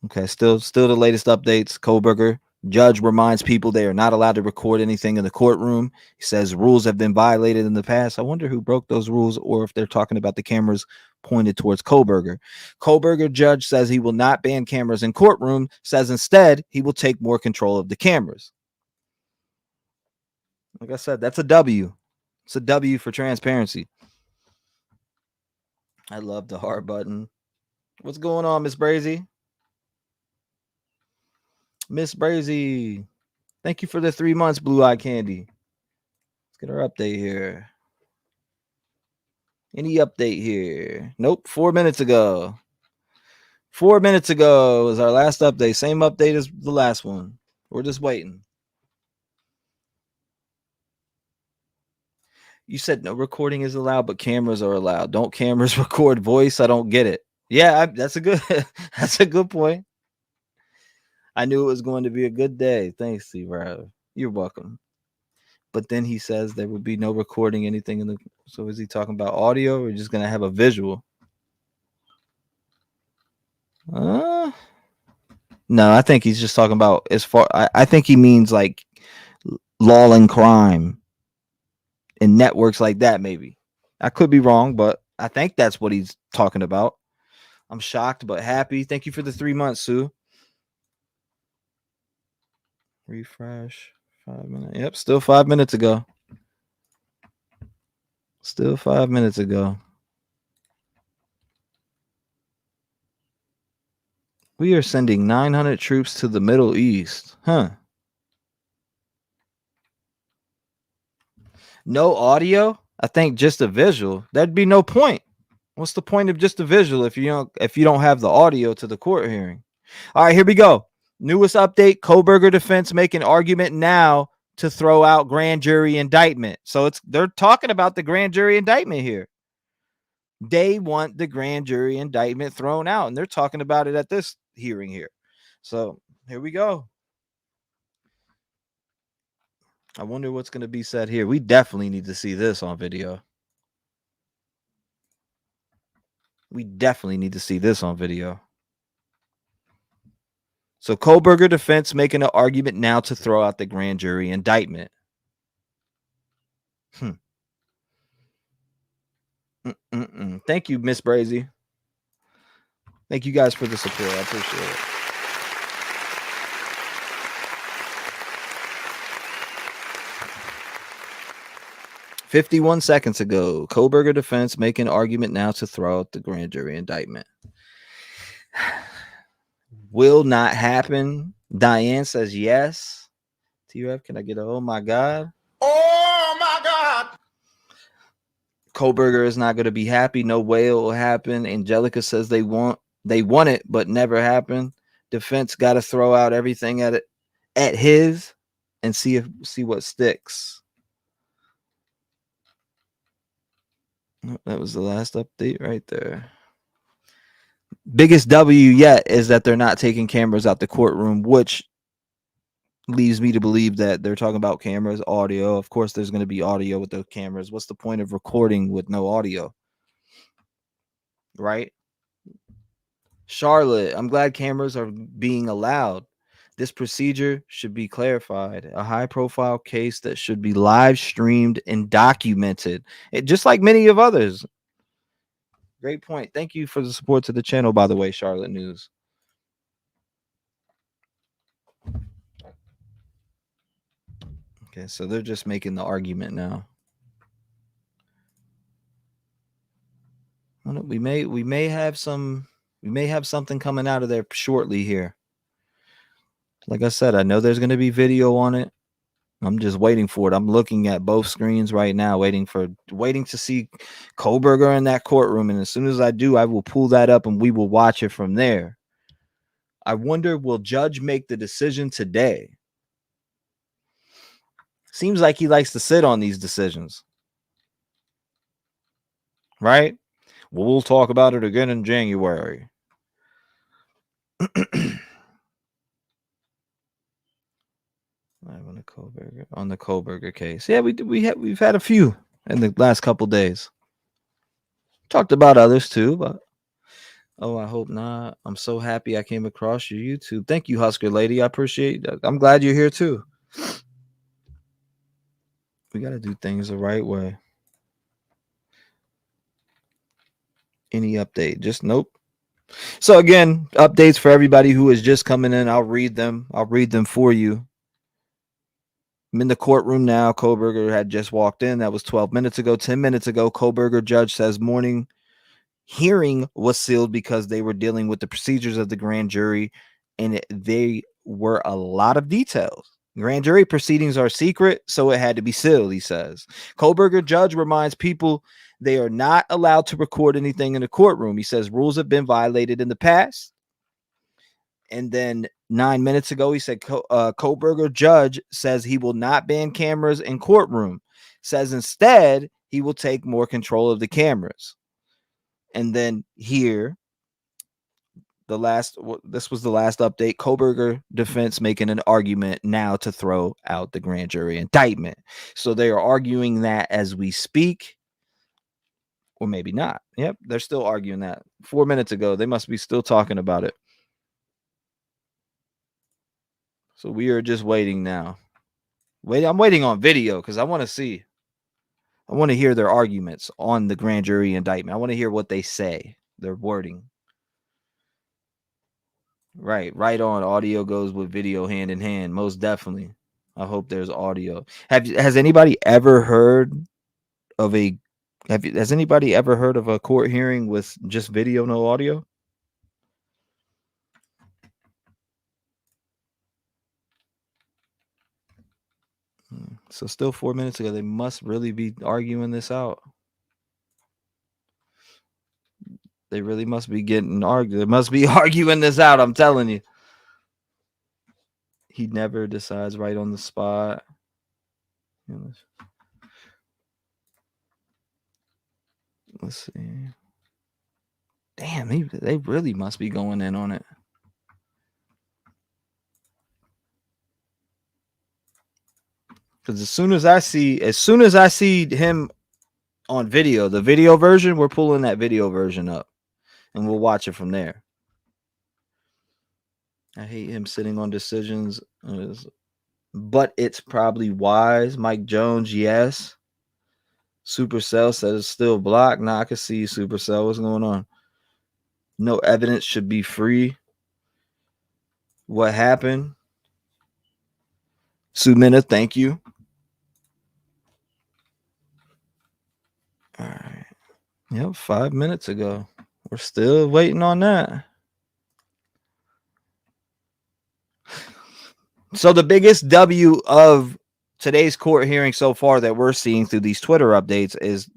Okay, still the latest updates. Kohberger judge reminds people they are not allowed to record anything in the courtroom. He says rules have been violated in the past. I wonder who broke those rules or if they're talking about the cameras pointed towards Kohberger. Kohberger judge says he will not ban cameras in courtroom, says instead he will take more control of the cameras. Like I said, that's a W. It's a W for transparency. I love the heart button. What's going on, Miss Brazy? Miss Brazy, thank you for the 3 months, Blue Eye Candy. Let's get our update here. Any update here? Nope, 4 minutes ago. 4 minutes ago was our last update. Same update as the last one. We're just waiting. You said no recording is allowed, but cameras are allowed. Don't cameras record voice? I don't get it. Yeah, that's a good point. I knew it was going to be a good day. Thanks, T-REV. You're welcome. But then he says there would be no recording anything in the. So is he talking about audio or just gonna have a visual? No, I think he's just talking about as far. I think he means like law and crime and networks like that. Maybe I could be wrong, but I think that's what he's talking about. I'm shocked but happy. Thank you for the 3 months, Sue. Refresh. 5 minutes. Yep, still 5 minutes ago. Still 5 minutes ago. We are sending 900 troops to the Middle East. Huh. No audio? I think just a visual. That'd be no point. What's the point of just a visual if you don't have the audio to the court hearing? All right, here we go. Newest update, Kohberger defense making argument now to throw out grand jury indictment. So they're talking about the grand jury indictment here. They want the grand jury indictment thrown out, and they're talking about it at this hearing here. So here we go. I wonder what's going to be said here. We definitely need to see this on video. We definitely need to see this on video. So Kohberger defense making an argument now to throw out the grand jury indictment. Thank you, Miss Brazy. Thank you guys for the support. I appreciate it. "51 seconds ago, Kohberger defense making argument now to throw out the grand jury indictment. Will not happen. Diane says yes. T-REV, can I get a oh my God? Oh my God. Kohberger is not going to be happy. No way it will happen. Angelica says they want it, but never happen. Defense got to throw out everything at his and see what sticks. That was the last update right there. Biggest W yet is that they're not taking cameras out the courtroom, which leaves me to believe that they're talking about cameras, audio. Of course, there's going to be audio with the cameras. What's the point of recording with no audio? Right? Charlotte, I'm glad cameras are being allowed. This procedure should be clarified. A high-profile case that should be live streamed and documented, just like many of others. Great point. Thank you for the support to the channel, by the way, Charlotte News. Okay, so they're just making the argument now. We may have something coming out of there shortly here. Like I said, I know there's going to be video on it. I'm just waiting for it. I'm looking at both screens right now, waiting to see Kohberger in that courtroom. And as soon as I do, I will pull that up and we will watch it from there. I wonder, will judge make the decision today? Seems like he likes to sit on these decisions. Right? Well, we'll talk about it again in January. On the Kohberger case. Yeah, we've had a few in the last couple days. Talked about others too, but oh, I hope not. I'm so happy I came across your YouTube. Thank you, Husker Lady. I appreciate that. I'm glad you're here too. We got to do things the right way. Any update? Just nope. So again, updates for everybody who is just coming in. I'll read them. I'll read them for you. I'm in the courtroom now. Kohberger had just walked in. That was 12 minutes ago. 10 minutes ago, Kohberger judge says morning hearing was sealed because they were dealing with the procedures of the grand jury, and they were a lot of details. Grand jury proceedings are secret, so it had to be sealed, he says. Kohberger judge reminds people they are not allowed to record anything in the courtroom. He says rules have been violated in the past. And then 9 minutes ago, he said Kohberger judge says he will not ban cameras in courtroom. Says instead he will take more control of the cameras. And then here, This was the last update. Kohberger defense making an argument now to throw out the grand jury indictment. So they are arguing that as we speak, or maybe not. Yep, they're still arguing that. 4 minutes ago, they must be still talking about it. So we are just waiting now. I'm waiting on video because I want to see. I want to hear their arguments on the grand jury indictment. I want to hear what they say, their wording. Right on. Audio goes with video hand in hand, most definitely. I hope there's audio. Has anybody ever heard of a court hearing with just video, no audio? So still 4 minutes ago, they must really be arguing this out. They really must be They must be arguing this out. I'm telling you. He never decides right on the spot. Let's see. Damn, they really must be going in on it. Because as soon as I see him on video, the video version, we're pulling that video version up and we'll watch it from there. I hate him sitting on decisions, but it's probably wise. Mike Jones, yes. Supercell says it's still blocked. Nah, I can see Supercell. What's going on? No evidence should be free. What happened? Sumina, thank you. All right. Yep, 5 minutes ago. We're still waiting on that. So the biggest W of today's court hearing so far that we're seeing through these Twitter updates is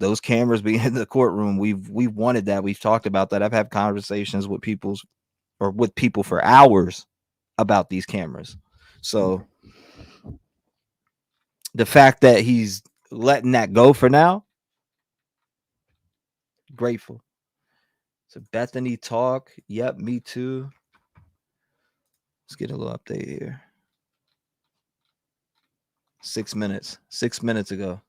those cameras being in the courtroom. We've wanted that. We've talked about that. I've had conversations with people for hours about these cameras. So the fact that he's letting that go for now, grateful. So Bethany talk. Yep, me too. Let's get a little update here. 6 minutes. 6 minutes ago.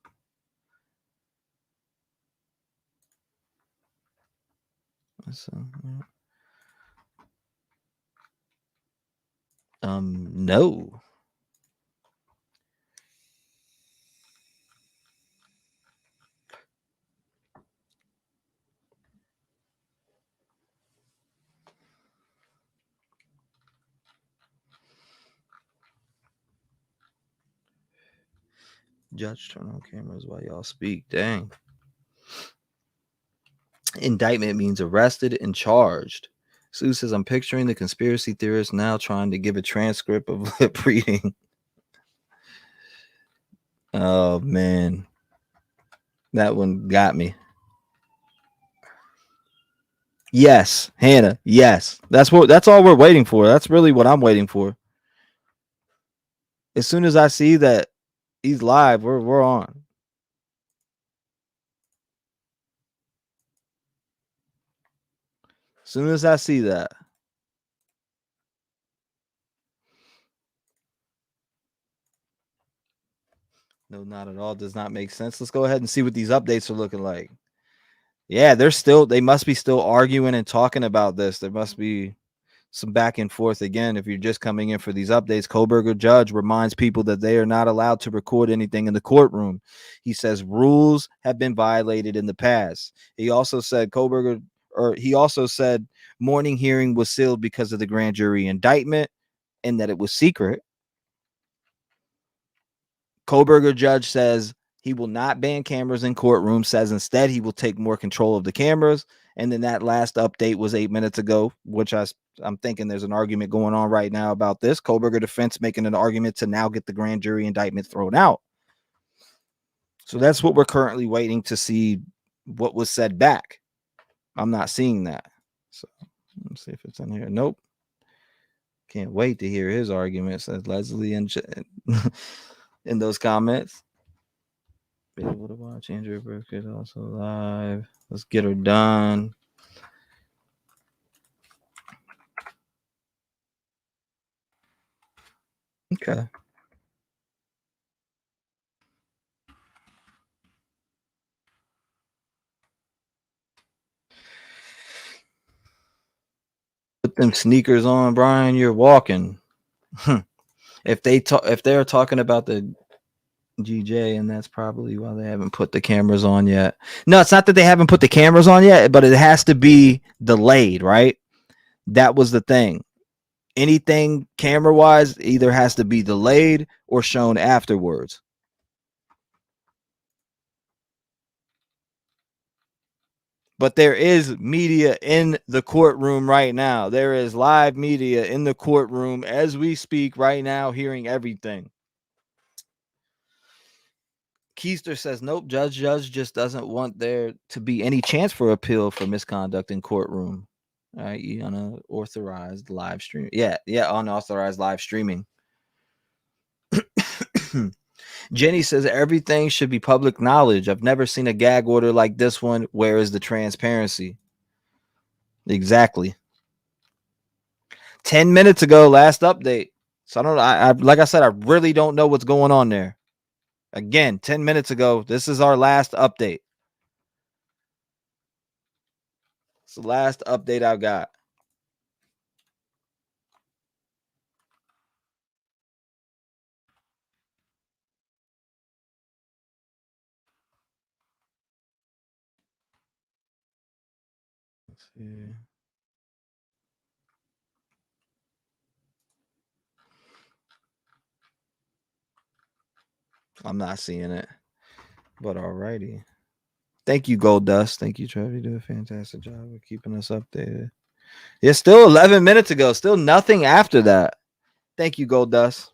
No. Judge, turn on cameras while y'all speak. Dang. Indictment means arrested and charged. Sue says, I'm picturing the conspiracy theorist now trying to give a transcript of lip reading. Oh, man. That one got me. Yes, Hannah. Yes. That's all we're waiting for. That's really what I'm waiting for. As soon as I see that he's live, we're on. As soon as I see that. No, not at all. Does not make sense. Let's go ahead and see what these updates are looking like. Yeah, they must be still arguing and talking about this. There must be some back and forth again. If you're just coming in for these updates, Kohberger judge reminds people that they are not allowed to record anything in the courtroom. He says rules have been violated in the past. He also said morning hearing was sealed because of the grand jury indictment and that it was secret. Kohberger judge says he will not ban cameras in courtroom, says instead he will take more control of the cameras. And then that last update was 8 minutes ago, which I'm thinking there's an argument going on right now about this. Kohberger defense making an argument to now get the grand jury indictment thrown out. So that's what we're currently waiting to see what was said back. I'm not seeing that. So let's see if it's in here. Nope. Can't wait to hear his argument, says Leslie in those comments. Be able to watch Andrew Burkett also live. Let's get her done. Okay. Put them sneakers on, Brian. You're walking. If they're talking about the GJ, and that's probably why they haven't put the cameras on yet. No, it's not that they haven't put the cameras on yet, but it has to be delayed, right? That was the thing. Anything camera wise either has to be delayed or shown afterwards. But there is media in the courtroom right now. There is live media in the courtroom as we speak right now, hearing everything. Keister says, nope, judge just doesn't want there to be any chance for appeal for misconduct in courtroom. All right, unauthorized live stream. Yeah, unauthorized live streaming. Jenny says everything should be public knowledge. I've never seen a gag order like this one. Where is the transparency? Exactly. 10 minutes ago, last update. So I don't know. I like I said, I really don't know what's going on there. Again, 10 minutes ago, this is our last update. It's the last update I've got. Let's see. I'm not seeing it, but alrighty. Thank you, Gold Dust. Thank you, Trevor. You do a fantastic job of keeping us updated. It's still 11 minutes ago. Still nothing after that. Thank you, Gold Dust.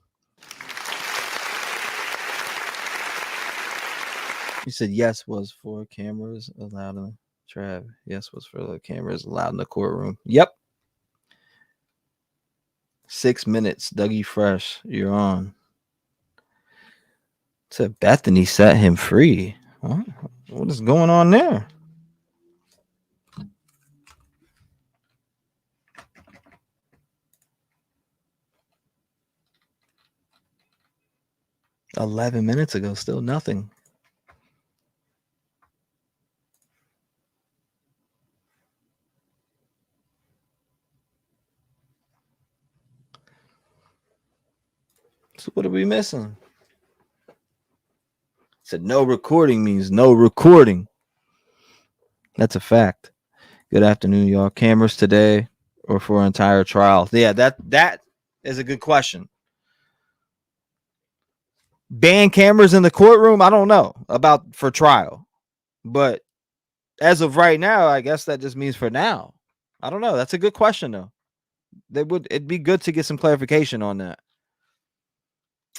You said yes was for cameras allowed in Trav. Yes was for the cameras allowed in the courtroom. Yep. 6 minutes. Dougie Fresh, you're on. Said Bethany set him free. What is going on there? $11 minutes ago, still nothing. So what are we missing? Said no recording means no recording. That's a fact. Good afternoon, y'all. Cameras today or for entire trial? Yeah, that is a good question. Ban cameras in the courtroom? I don't know about for trial. But as of right now, I guess that just means for now. I don't know. That's a good question though. It'd be good to get some clarification on that.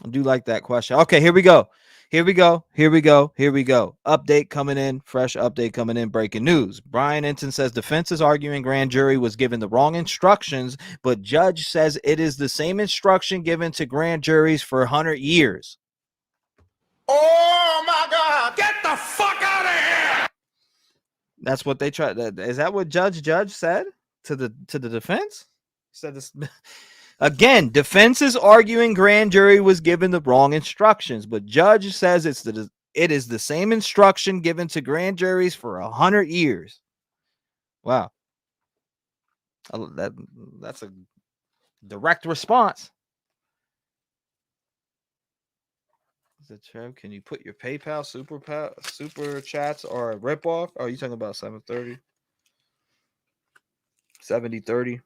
I do like that question. Okay, here we go. Update coming in. Fresh update coming in. Breaking news. Brian Enton says defense is arguing grand jury was given the wrong instructions, but judge says it is the same instruction given to grand juries for 100 years. Oh my God! Get the fuck out of here! That's what they tried. Is that what Judge said to the defense? He said this. Again, defense is arguing grand jury was given the wrong instructions, but judge says it is the same instruction given to grand juries for 100 years. Wow. That's a direct response. Is it true? Can you put your PayPal super chats or a ripoff? Oh, you talking about 730? 70-30?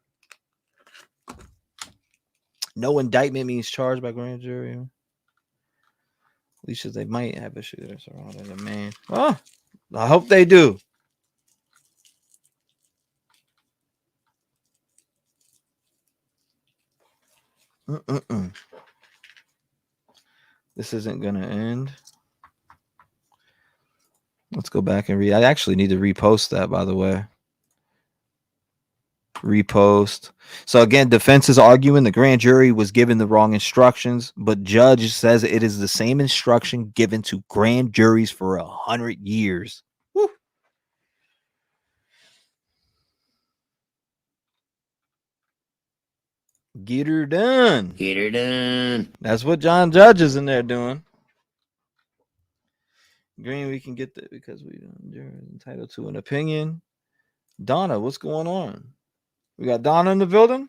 No indictment means charged by grand jury. At least they might have a shooter surrounding a man. Oh, I hope they do. This isn't going to end. Let's go back and read. I actually need to repost that, by the way. Repost. So again, defense is arguing the grand jury was given the wrong instructions, but judge says it is the same instruction given to grand juries for 100 years. Woo. Get her done. Get her done. That's what John Judge is in there doing. Green, we can get that because we're entitled to an opinion. Donna, what's going on? We got Donna in the building?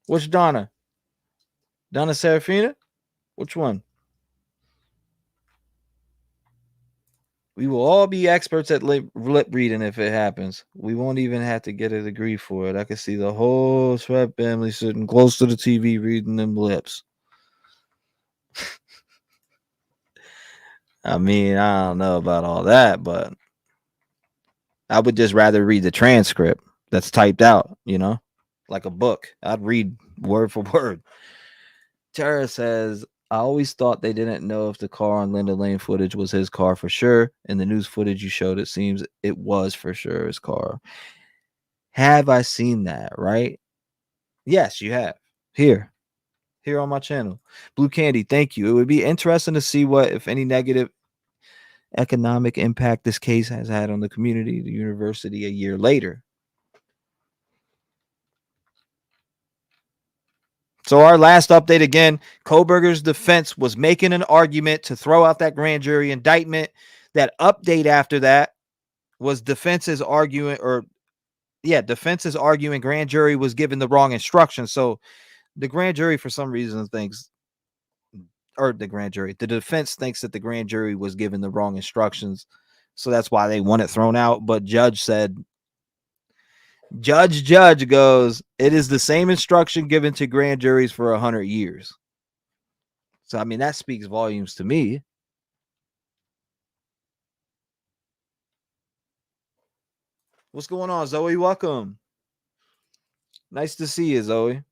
Which Donna? Donna Serafina? Which one? We will all be experts at lip reading if it happens. We won't even have to get a degree for it. I can see the whole T-REV family sitting close to the TV reading them lips. I mean, I don't know about all that, but I would just rather read the transcript that's typed out, you know, like a book. I'd read word for word. Tara says, I always thought they didn't know if the car on Linda Lane footage was his car for sure. In the news footage you showed, it seems it was for sure his car. Have I seen that, right? Yes, you have. Here on my channel. Blue Candy, thank you. It would be interesting to see what, if any, negative economic impact this case has had on the community, the university a year later. So our last update again, Kohberger's defense was making an argument to throw out that grand jury indictment. That update after that was defense is arguing grand jury was given the wrong instructions. So the grand jury, for some reason, the defense thinks that the grand jury was given the wrong instructions. So that's why they want it thrown out. But Judge goes, it is the same instruction given to grand juries for 100 years. So, I mean, that speaks volumes to me. What's going on, Zoe? Welcome. Nice to see you, Zoe.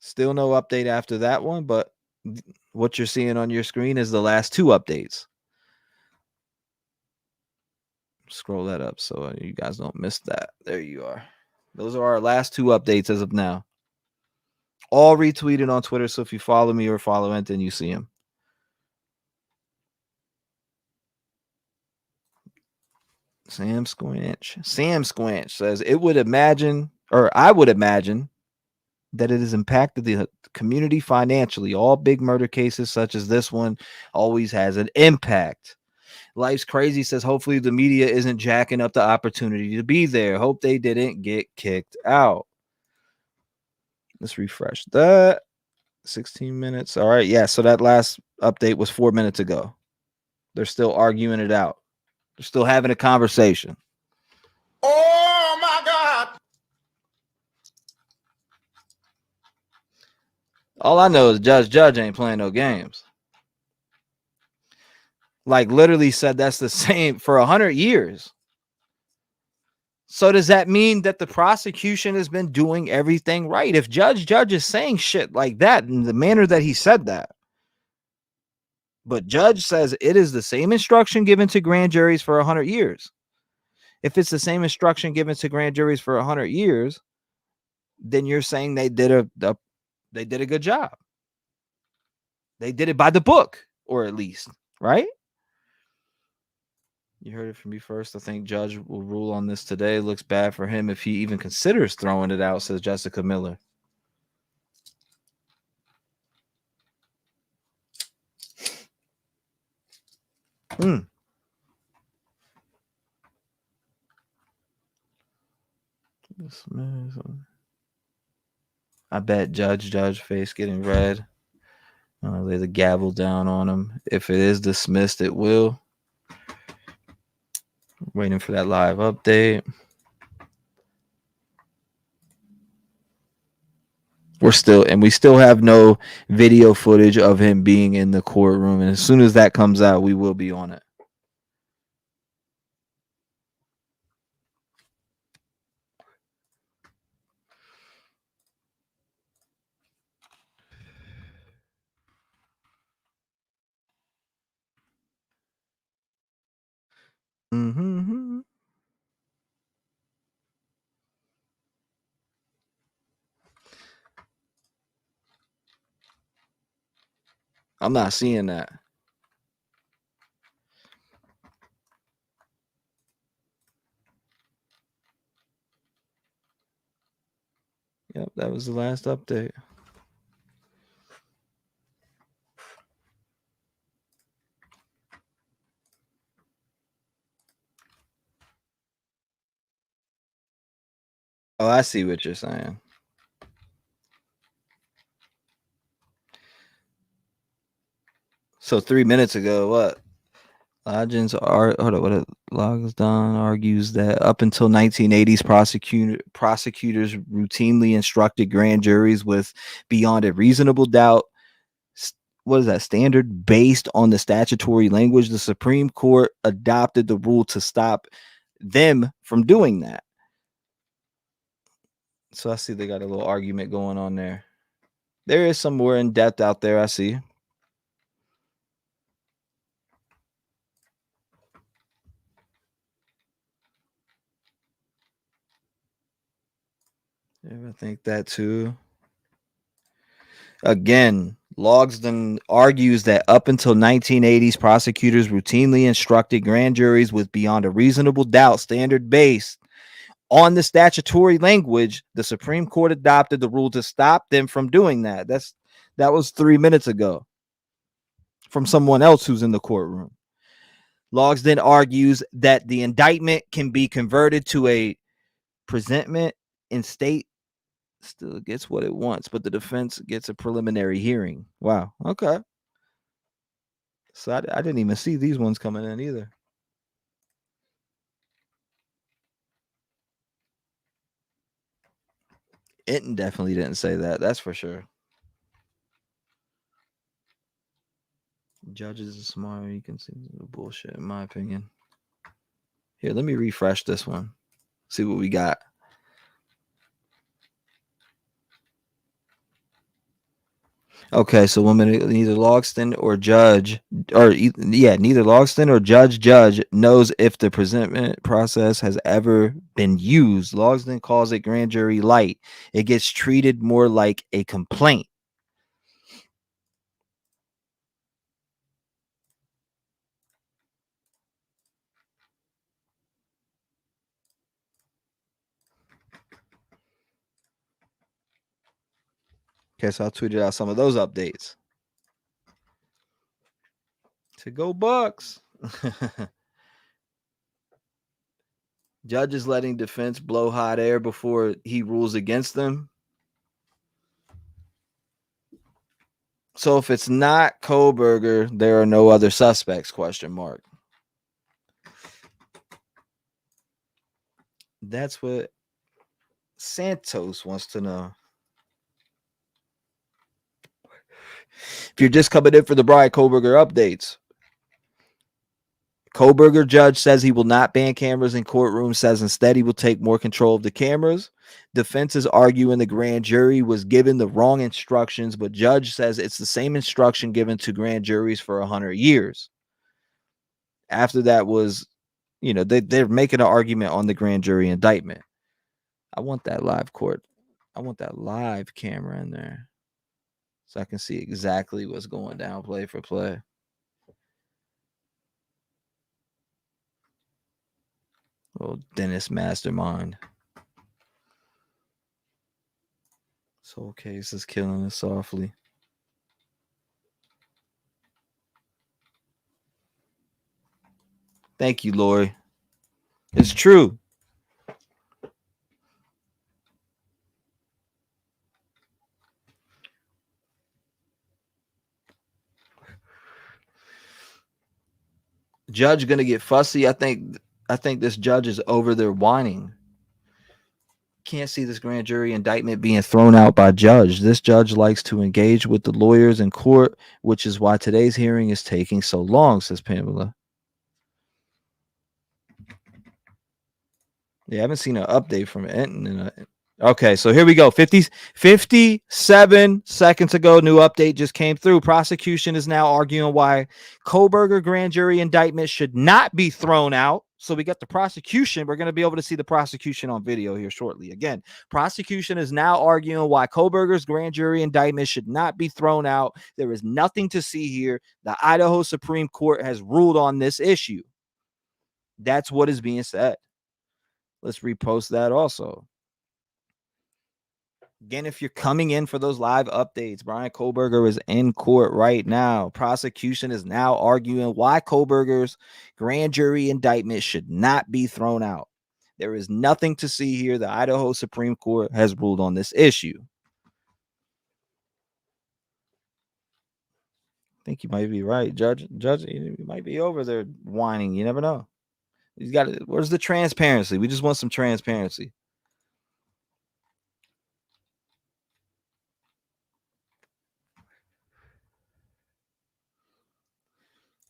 Still no update after that one, but what you're seeing on your screen is the last two updates. Scroll that up so you guys don't miss that. There you are. Those are our last two updates as of now. All retweeted on Twitter, so if you follow me or follow Enton, you see them. Sam Squinch says, I would imagine that it has impacted the community financially. All big murder cases such as this one always has an impact. Life's Crazy says, hopefully the media isn't jacking up the opportunity to be there. Hope they didn't get kicked out. Let's refresh that. 16 minutes. All right. Yeah. So that last update was 4 minutes ago. They're still arguing it out. They're still having a conversation. Oh my God. All I know is Judge ain't playing no games. Like literally said that's the same for 100 years. So does that mean that the prosecution has been doing everything right? If Judge is saying shit like that in the manner that he said that, but Judge says it is the same instruction given to grand juries for 100 years. If it's the same instruction given to grand juries for 100 years, then you're saying they did a good job. They did it by the book, or at least, right? You heard it from me first. I think Judge will rule on this today. Looks bad for him if he even considers throwing it out, says Jessica Miller. I bet Judge face getting red. Lay the gavel down on him. If it is dismissed, it will. Waiting for that live update. We still have no video footage of him being in the courtroom. And as soon as that comes out, we will be on it. I'm not seeing that. Yep, that was the last update. Oh, I see what you're saying. So 3 minutes ago, what? Loggins argues that up until 1980s, prosecutors routinely instructed grand juries with beyond a reasonable doubt. What is that standard? Based on the statutory language, the Supreme Court adopted the rule to stop them from doing that. So I see they got a little argument going on there. There is some more in depth out there, I see. Yeah, I think that too. Again, Logsdon argues that up until 1980s, prosecutors routinely instructed grand juries with beyond a reasonable doubt standard based on the statutory language. The Supreme Court adopted the rule to stop them from doing that. That was 3 minutes ago from someone else who's in the courtroom. Logsdon argues that the indictment can be converted to a presentment in state still gets what it wants, but the defense gets a preliminary hearing. Wow. Okay. So I didn't even see these ones coming in either. It definitely didn't say that. That's for sure. Judges are smart. You can see the bullshit, in my opinion. Here, let me refresh this one. See what we got. Okay, so women, neither Logsdon or judge, neither Logsdon or judge knows if the presentment process has ever been used. Logsdon calls it grand jury light. It gets treated more like a complaint. Okay, so I tweeted out some of those updates. To go Bucks. Judge is letting defense blow hot air before he rules against them. So if it's not Kohberger, there are no other suspects, question mark. That's what Santos wants to know. If you're just coming in for the Bryan Kohberger updates, Kohberger judge says he will not ban cameras in courtroom, says instead he will take more control of the cameras. Defense is arguing the grand jury was given the wrong instructions, but judge says it's the same instruction given to grand juries for 100 years. After that was, they're making an argument on the grand jury indictment. I want that live court. I want that live camera in there so I can see exactly what's going down play for play. Oh, Dennis Mastermind. Soul Case is killing us softly. Thank you, Lori. It's true. Judge gonna get fussy. I think this judge is over there whining. Can't see this grand jury indictment being thrown out by judge. This judge likes to engage with the lawyers in court, which is why today's hearing is taking so long, says Pamela. Yeah, I haven't seen an update from Enton. Okay, so here we go. 57 seconds ago, new update just came through. Prosecution is now arguing why Kohberger grand jury indictment should not be thrown out. So we got the prosecution. We're going to be able to see the prosecution on video here shortly. Again, prosecution is now arguing why Kohberger's grand jury indictment should not be thrown out. There is nothing to see here. The Idaho Supreme Court has ruled on this issue. That's what is being said. Let's repost that also. Again, if you're coming in for those live updates, Bryan Kohberger is in court right now. Prosecution is now arguing why Kohberger's grand jury indictment should not be thrown out. There is nothing to see here. The Idaho Supreme Court has ruled on this issue. I think you might be right, Judge. You might be over there whining. You never know. He's got it. Where's the transparency? We just want some transparency.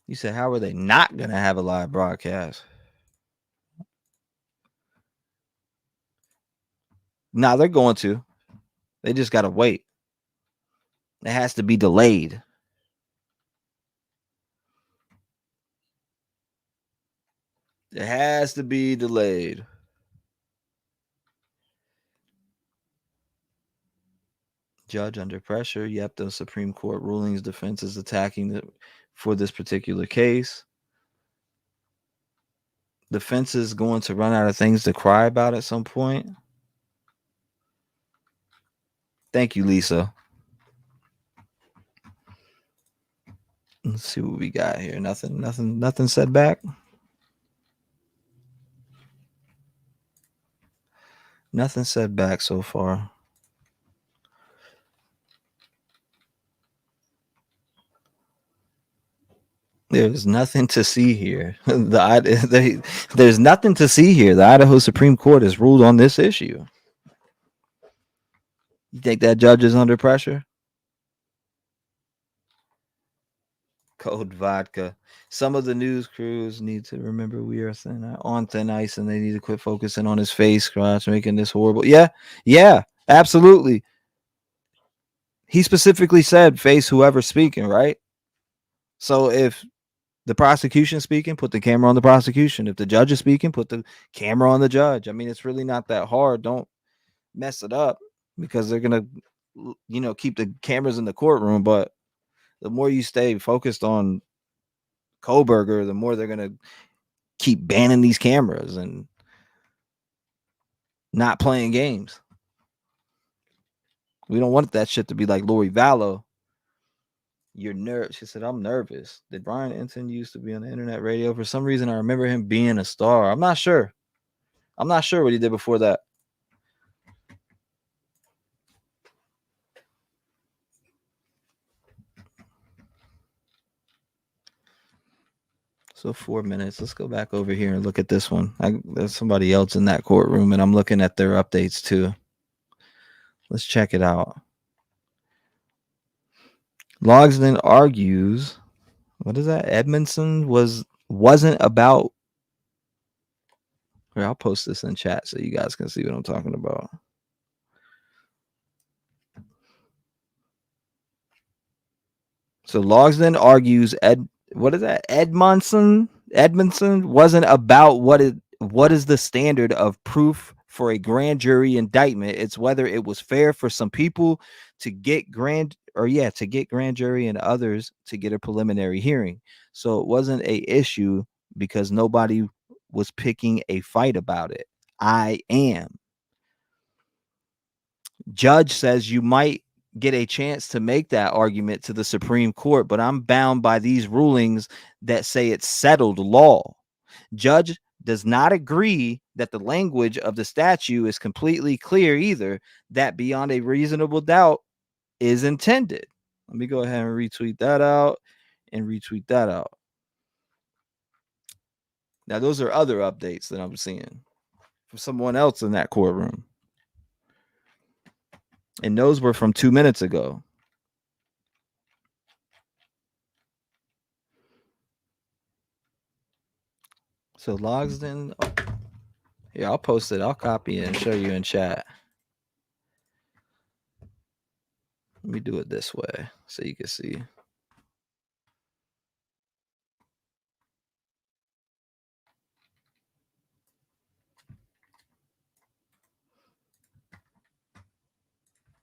You said, how are they not going to have a live broadcast? Nah, they're going to. They just got to wait. It has to be delayed. It has to be delayed. Judge under pressure. Yep, the Supreme Court rulings. Defense is attacking for this particular case. Defense is going to run out of things to cry about at some point. Thank you, Lisa. Let's see what we got here. Nothing said back. Nothing said back so far. There's nothing to see here. There's nothing to see here. The Idaho Supreme Court has ruled on this issue. You think that judge is under pressure? Cold vodka. Some of the news crews need to remember we are on thin ice, and they need to quit focusing on his face scratch, making this horrible. Yeah, absolutely. He specifically said face whoever's speaking, right? So if the prosecution speaking, put the camera on the prosecution. If the judge is speaking, put the camera on the judge. I mean, it's really not that hard. Don't mess it up because they're going to, keep the cameras in the courtroom. But the more you stay focused on Kohberger, the more they're going to keep banning these cameras and not playing games. We don't want that shit to be like Lori Vallow. You're nervous. She said, I'm nervous. Did Brian Ensign used to be on the internet radio? For some reason, I remember him being a star. I'm not sure. I'm not sure what he did before that. So 4 minutes. Let's go back over here and look at this one. There's somebody else in that courtroom, and I'm looking at their updates too. Let's check it out. Logsden argues, what is that? Edmondson wasn't about. Here, I'll post this in chat so you guys can see what I'm talking about. So Logsden argues Edmondson wasn't about what is the standard of proof for a grand jury indictment. It's whether it was fair for some people to get grand jury and others to get a preliminary hearing. So it wasn't a issue because nobody was picking a fight about it. I am. Judge says you might get a chance to make that argument to the Supreme Court, but I'm bound by these rulings that say it's settled law. Judge does not agree that the language of the statute is completely clear either, that beyond a reasonable doubt is intended. Let me go ahead and retweet that out and retweet that out. Now, those are other updates that I'm seeing from someone else in that courtroom. And those were from 2 minutes ago. So Logsden, here, I'll post it. I'll copy it and show you in chat. Let me do it this way so you can see.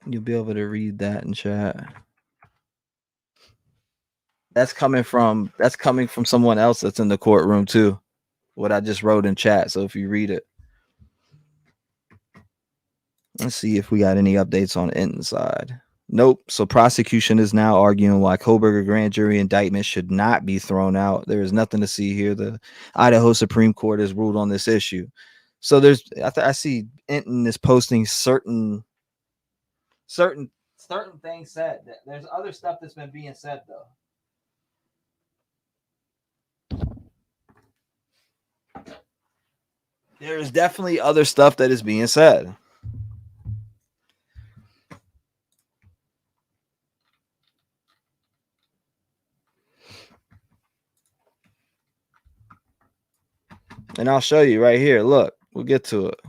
You'll be able to read that in chat. That's coming from someone else that's in the courtroom too. What I just wrote in chat. So if you read it. Let's see if we got any updates on Enton's side. Nope. So prosecution is now arguing why Kohberger grand jury indictment should not be thrown out. There is nothing to see here. The Idaho Supreme Court has ruled on this issue. So there's, I see Enton is posting certain things said. There's other stuff that's been being said though. There is definitely other stuff that is being said. And I'll show you right here. Look, we'll get to it.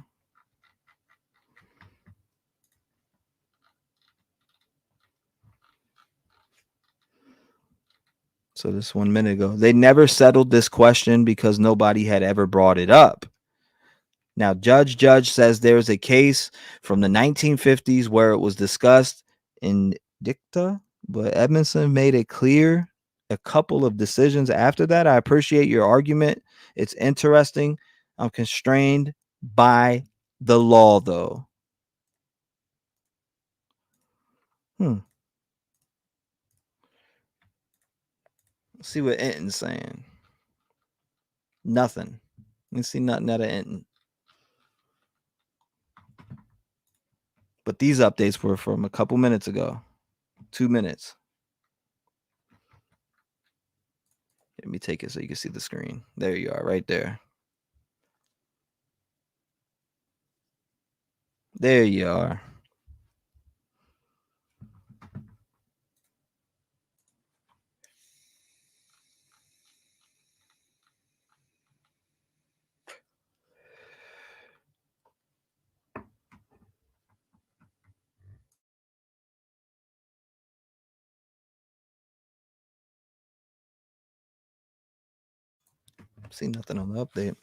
So this 1 minute ago, they never settled this question because nobody had ever brought it up. Now, Judge says there's a case from the 1950s where it was discussed in dicta, but Edmondson made it clear a couple of decisions after that. I appreciate your argument. It's interesting. I'm constrained by the law, though. Let's see what Enton's saying. Nothing. Let's see nothing out of Enton. But these updates were from a couple minutes ago. 2 minutes. Let me take it so you can see the screen. There you are, right there. There you are. See nothing on the update.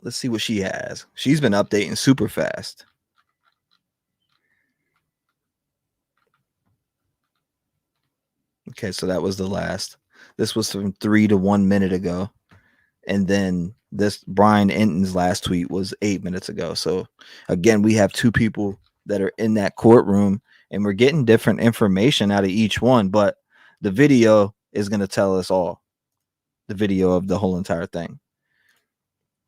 Let's see what she has. She's been updating super fast. Okay, so that was the last. This was from 3 to 1 minute ago. And then this Bryan Enton's last tweet was 8 minutes ago. So again, we have two people that are in that courtroom and we're getting different information out of each one, but the video is going to tell us all. The video of the whole entire thing.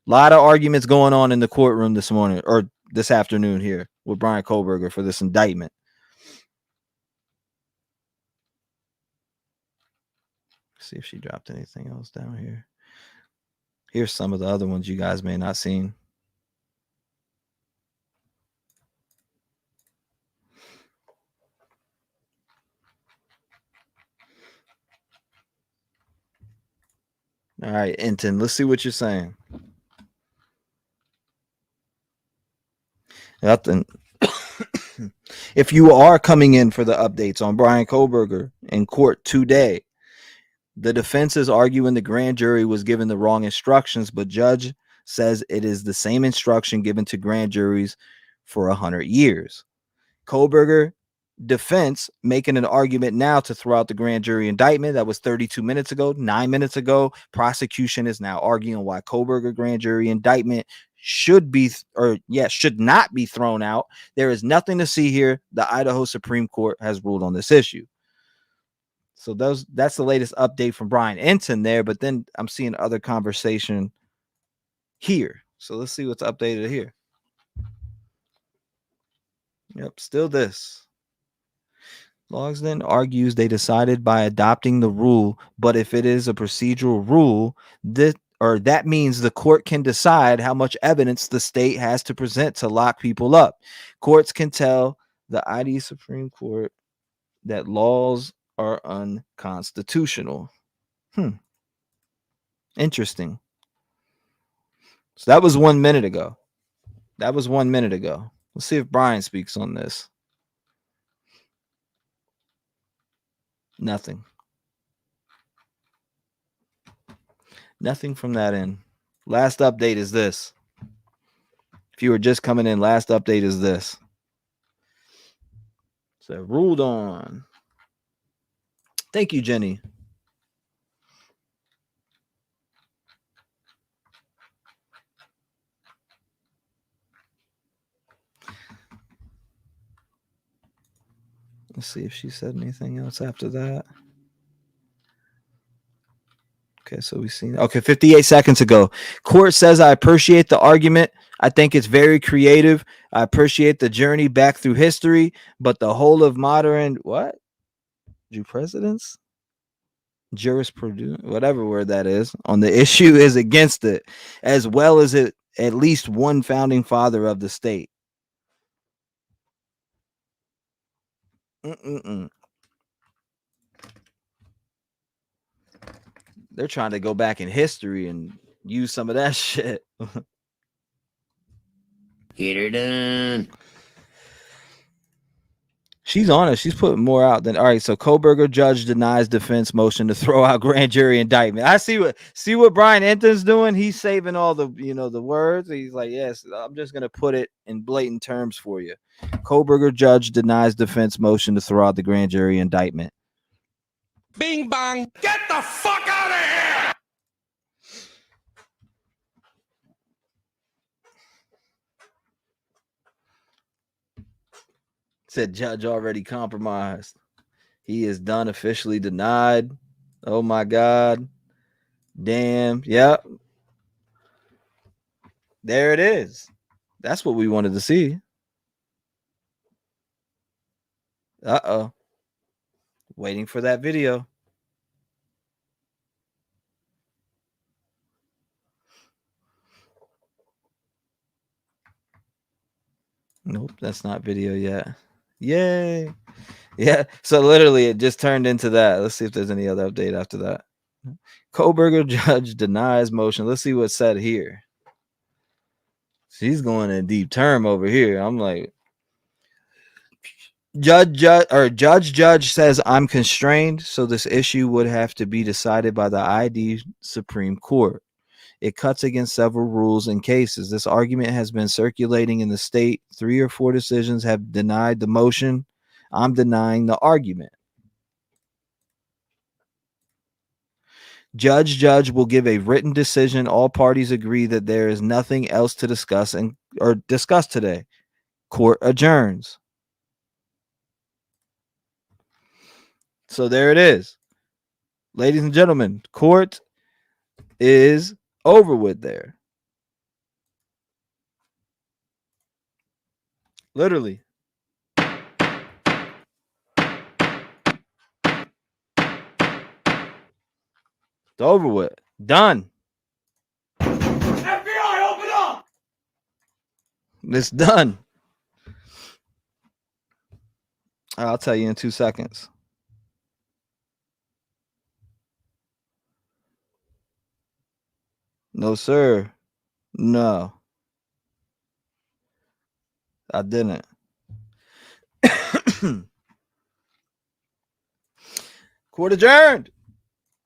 A lot of arguments going on in the courtroom this morning or this afternoon here with Bryan Kohberger for this indictment. See if she dropped anything else down here. Here's some of the other ones you guys may not seen. All right, Enton, let's see what you're saying. Nothing. If you are coming in for the updates on Bryan Kohberger in court today, the defense is arguing the grand jury was given the wrong instructions, but judge says it is the same instruction given to grand juries for 100 years. Kohberger defense making an argument now to throw out the grand jury indictment. That was 32 minutes ago. 9 minutes ago, prosecution is now arguing why Kohberger grand jury indictment should not be thrown out. There is nothing to see here. The Idaho Supreme Court has ruled on this issue. So that's the latest update from Bryan Enton there, but then I'm seeing other conversation here. So let's see what's updated here. Yep, still this. Logsden argues they decided by adopting the rule, but if it is a procedural rule, that means the court can decide how much evidence the state has to present to lock people up. Courts can tell the ID Supreme Court that laws are unconstitutional. Interesting. So that was 1 minute ago. Let's see if Bryan speaks on this. Nothing from that end. Last update is this. If you were just coming in, last update is this. So ruled on. Thank you, Jenny. Let's see if she said anything else after that. Okay, so we've seen. Okay, 58 seconds ago. Court says, I appreciate the argument. I think it's very creative. I appreciate the journey back through history, but the whole of modern, what? Precedence? Jurisprudence, whatever word that is, on the issue is against it, as well as it at least one founding father of the state. They're trying to go back in history and use some of that shit. Get her done. She's honest. She's putting more out than all right. So Kohberger judge denies defense motion to throw out grand jury indictment. I see what Brian Enton's doing. He's saving all the the words. He's like, yes, I'm just gonna put it in blatant terms for you. Kohberger judge denies defense motion to throw out the grand jury indictment. Bing bong. Get the fuck out of here. Said judge already compromised. He is done, officially denied. Oh my God. Damn. Yep. There it is. That's what we wanted to see. Uh-oh. Waiting for that video. Nope, that's not video yet. Yay. Yeah, so literally it just turned into that. Let's see if there's any other update after that. Kohberger judge denies motion. Let's see what's said here. She's going in deep term over here. I'm like, judge says I'm constrained, so this issue would have to be decided by the ID Supreme Court. It cuts against several rules and cases. This argument has been circulating in the state. 3 or 4 decisions have denied the motion. I'm denying the argument. Judge will give a written decision. All parties agree that there is nothing else to discuss today. Court adjourns. So there it is. Ladies and gentlemen, court is over with there. Literally. It's over with. Done. FBI, open up! It's done. I'll tell you in 2 seconds. No, sir. No. I didn't. Court adjourned.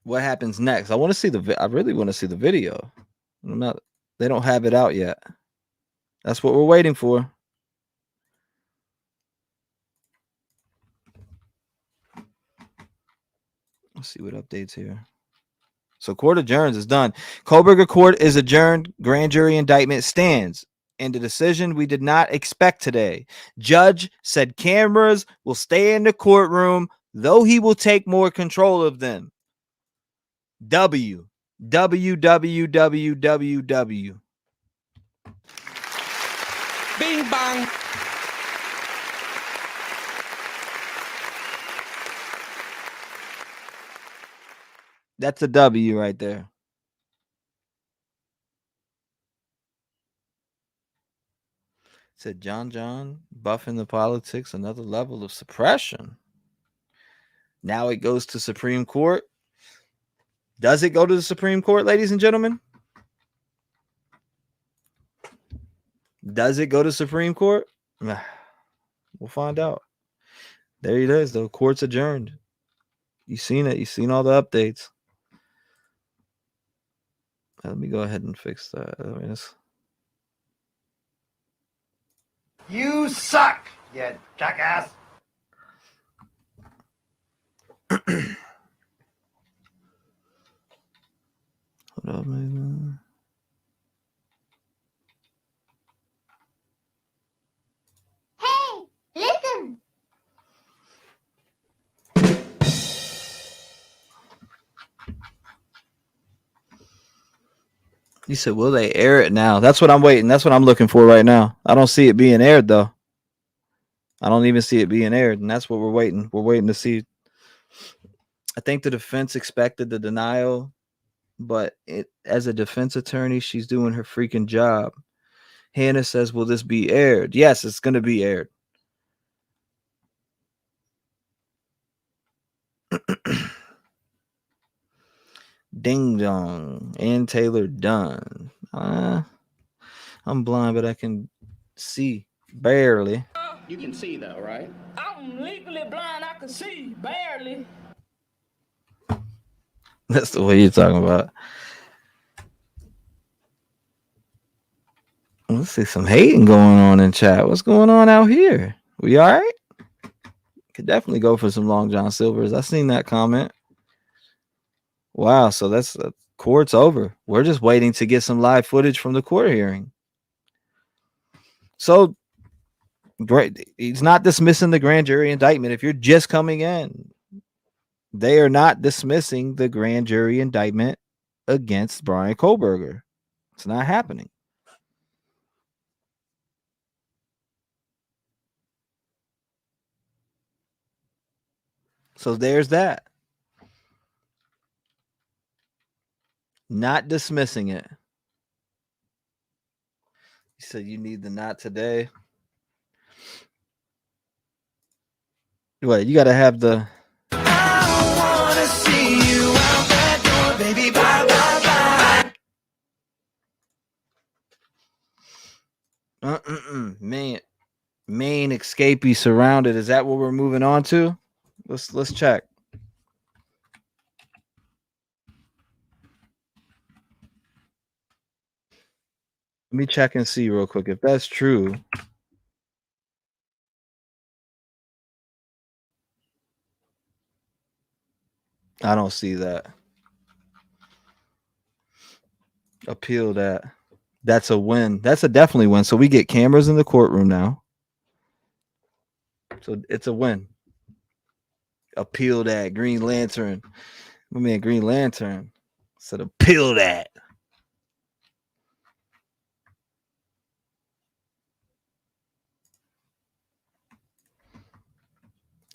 What happens next? I want to see I really want to see the video. They don't have it out yet. That's what we're waiting for. Let's see what updates here. So court adjourns is done. Kohberger court is adjourned. Grand jury indictment stands. And the decision we did not expect today. Judge said cameras will stay in the courtroom, though he will take more control of them. W. Bing bong. That's a W right there. Said John buffing the politics, another level of suppression. Now it goes to Supreme Court. Does it go to the Supreme Court, ladies and gentlemen? Does it go to Supreme Court? We'll find out. There it is, though. Court's adjourned. You've seen it. You've seen all the updates. Let me go ahead and fix that. You suck, you jackass. Hold up, man. Hey, listen. You said, will they air it now? That's what I'm waiting. That's what I'm looking for right now. I don't see it being aired, though. I don't even see it being aired, and that's what we're waiting. We're waiting to see. I think the defense expected the denial, but as a defense attorney, she's doing her freaking job. Hannah says, will this be aired? Yes, it's going to be aired. Ding dong. Ann Taylor done. I'm blind, but I can see barely. You can see though, right? I'm legally blind. I can see barely. That's the way you're talking about. Let's see some hating going on in chat. What's going on out here? We all right? Could definitely go for some Long John Silvers. I seen that comment. Wow, so that's court's over. We're just waiting to get some live footage from the court hearing. So great. He's not dismissing the grand jury indictment. If you're just coming in, they are not dismissing the grand jury indictment against Bryan Kohberger. It's not happening. So there's that. Not dismissing it. You said you need the not today. What, you got to have the... I wanna see you out that door, baby. Bye, bye, bye. Main escapee surrounded. Is that what we're moving on to? Let's check. Let me check and see real quick if that's true. I don't see that. Appeal that. That's a win. That's a definitely win. So we get cameras in the courtroom now. So it's a win. Appeal that. Green Lantern. My man, Green Lantern said appeal that.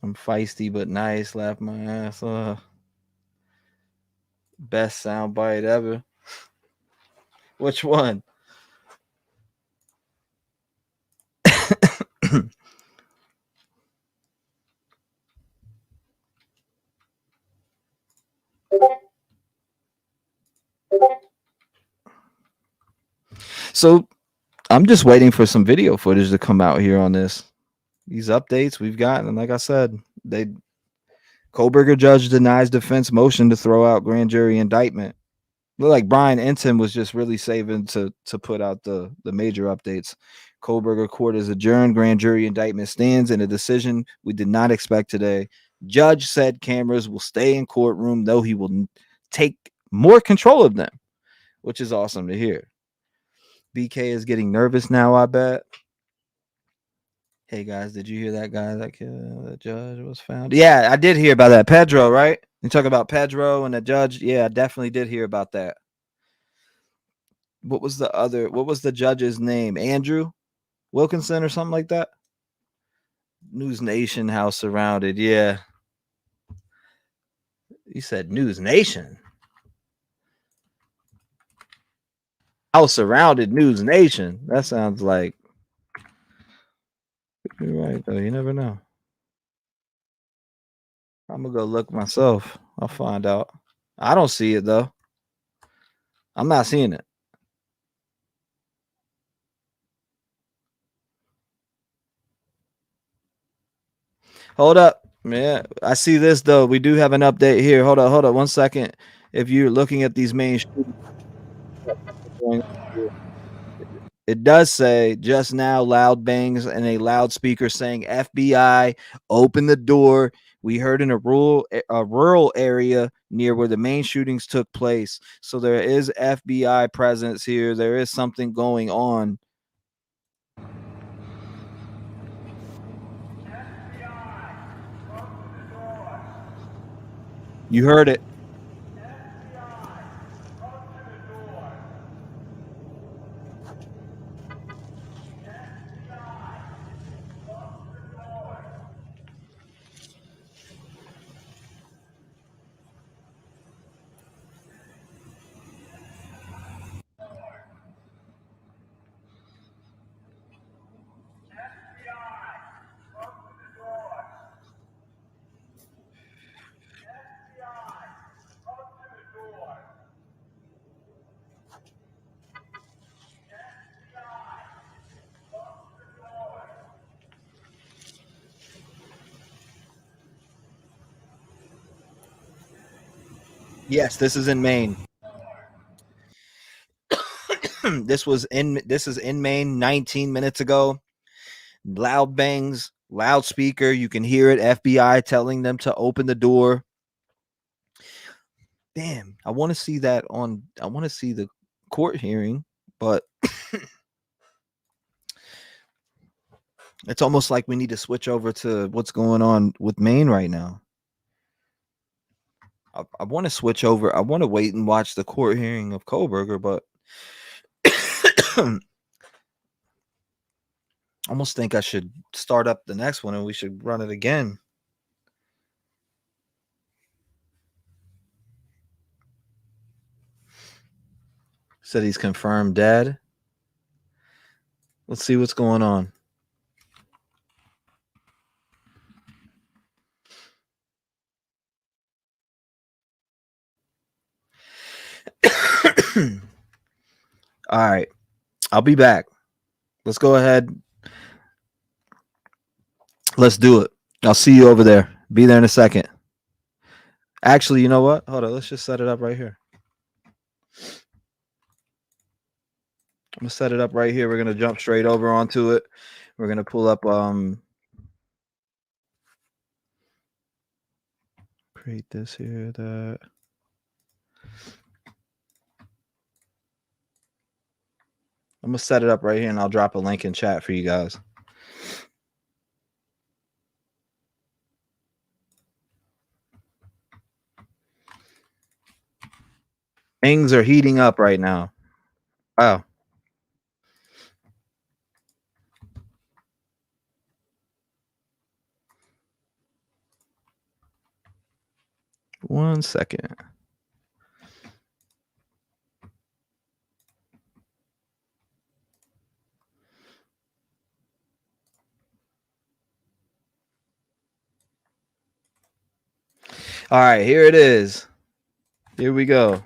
I'm feisty but nice. Laugh my ass off. Best soundbite ever. Which one? So I'm just waiting for some video footage to come out here on this. These updates we've gotten, and like I said, Kohberger judge denies defense motion to throw out grand jury indictment. Look like Brian Enton was just really saving to put out the major updates. Kohberger court is adjourned. Grand jury indictment stands in a decision we did not expect today. Judge said cameras will stay in courtroom, though he will take more control of them, which is awesome to hear. BK is getting nervous now, I bet. Hey guys, did you hear that guy that the judge was found? Yeah, I did hear about that. Pedro, right? You talk about Pedro and the judge. Yeah, I definitely did hear about that. What was the judge's name? Andrew Wilkinson or something like that? News Nation house surrounded. Yeah. You said News Nation. House surrounded News Nation. That sounds like you're right, though. You never know. I'm gonna go look myself. I'll find out. I don't see it though. I'm not seeing it. Hold up. Yeah, I see this though. We do have an update here. Hold up 1 second. If you're looking at these main shootings, it does say just now loud bangs and a loudspeaker saying FBI, open the door. We heard in a rural area near where the main shootings took place. So there is FBI presence here. There is something going on. You heard it. Yes, this is in Maine. This is in Maine 19 minutes ago. Loud bangs, loudspeaker. You can hear it. FBI telling them to open the door. Damn, I want to see that on. I want to see the court hearing, but it's almost like we need to switch over to what's going on with Maine right now. I want to switch over. I want to wait and watch the court hearing of Kohberger, but I almost think I should start up the next one and we should run it again. Said he's confirmed dead. Let's see what's going on. All right. I'll be back. Let's go ahead. Let's do it. I'll see you over there. Be there in a second. Actually, you know what? Hold on. Let's just set it up right here. I'm going to set it up right here. We're going to jump straight over onto it. We're going to pull up create this here, that. I'm going to set it up right here and I'll drop a link in chat for you guys. Things are heating up right now. Wow. One second. All right, here it is. Here we go.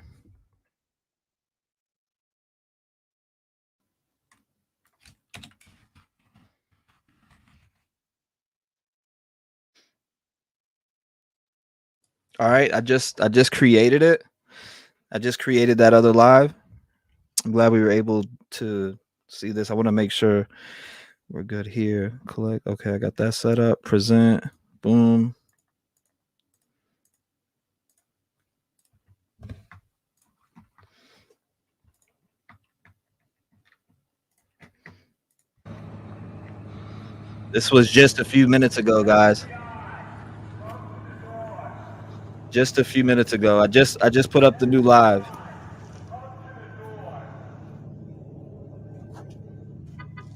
All right, I just created it. I just created that other live. I'm glad we were able to see this. I want to make sure we're good here. Collect. Okay, I got that set up. Present. Boom. This was just a few minutes ago, guys. Just a few minutes ago. I just put up the new live.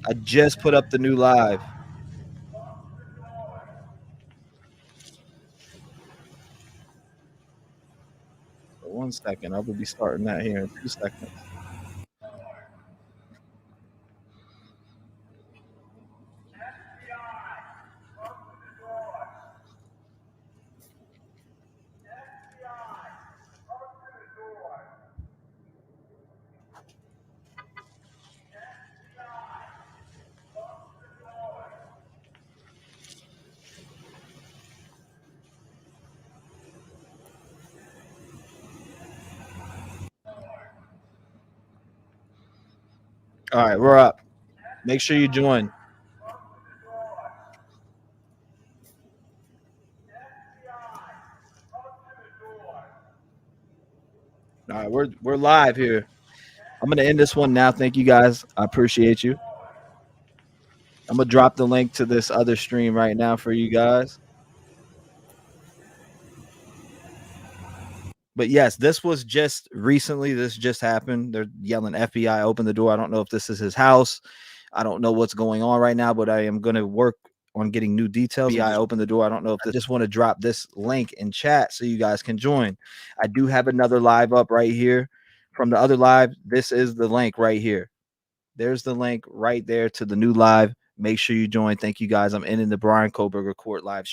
I just put up the new live. One second. I will be starting that here in 2 seconds. All right, we're up. Make sure you join. All right, we're live here. I'm gonna end this one now. Thank you guys. I appreciate you. I'm gonna drop the link to this other stream right now for you guys. But yes, this was just recently. This just happened. They're yelling FBI, open the door. I don't know if this is his house. I don't know what's going on right now, but I am going to work on getting new details. FBI, open the door. I don't know if I just want to drop this link in chat so you guys can join. I do have another live up right here from the other live. This is the link right here. There's the link right there to the new live. Make sure you join. Thank you guys. I'm ending the Bryan Kohberger Court live.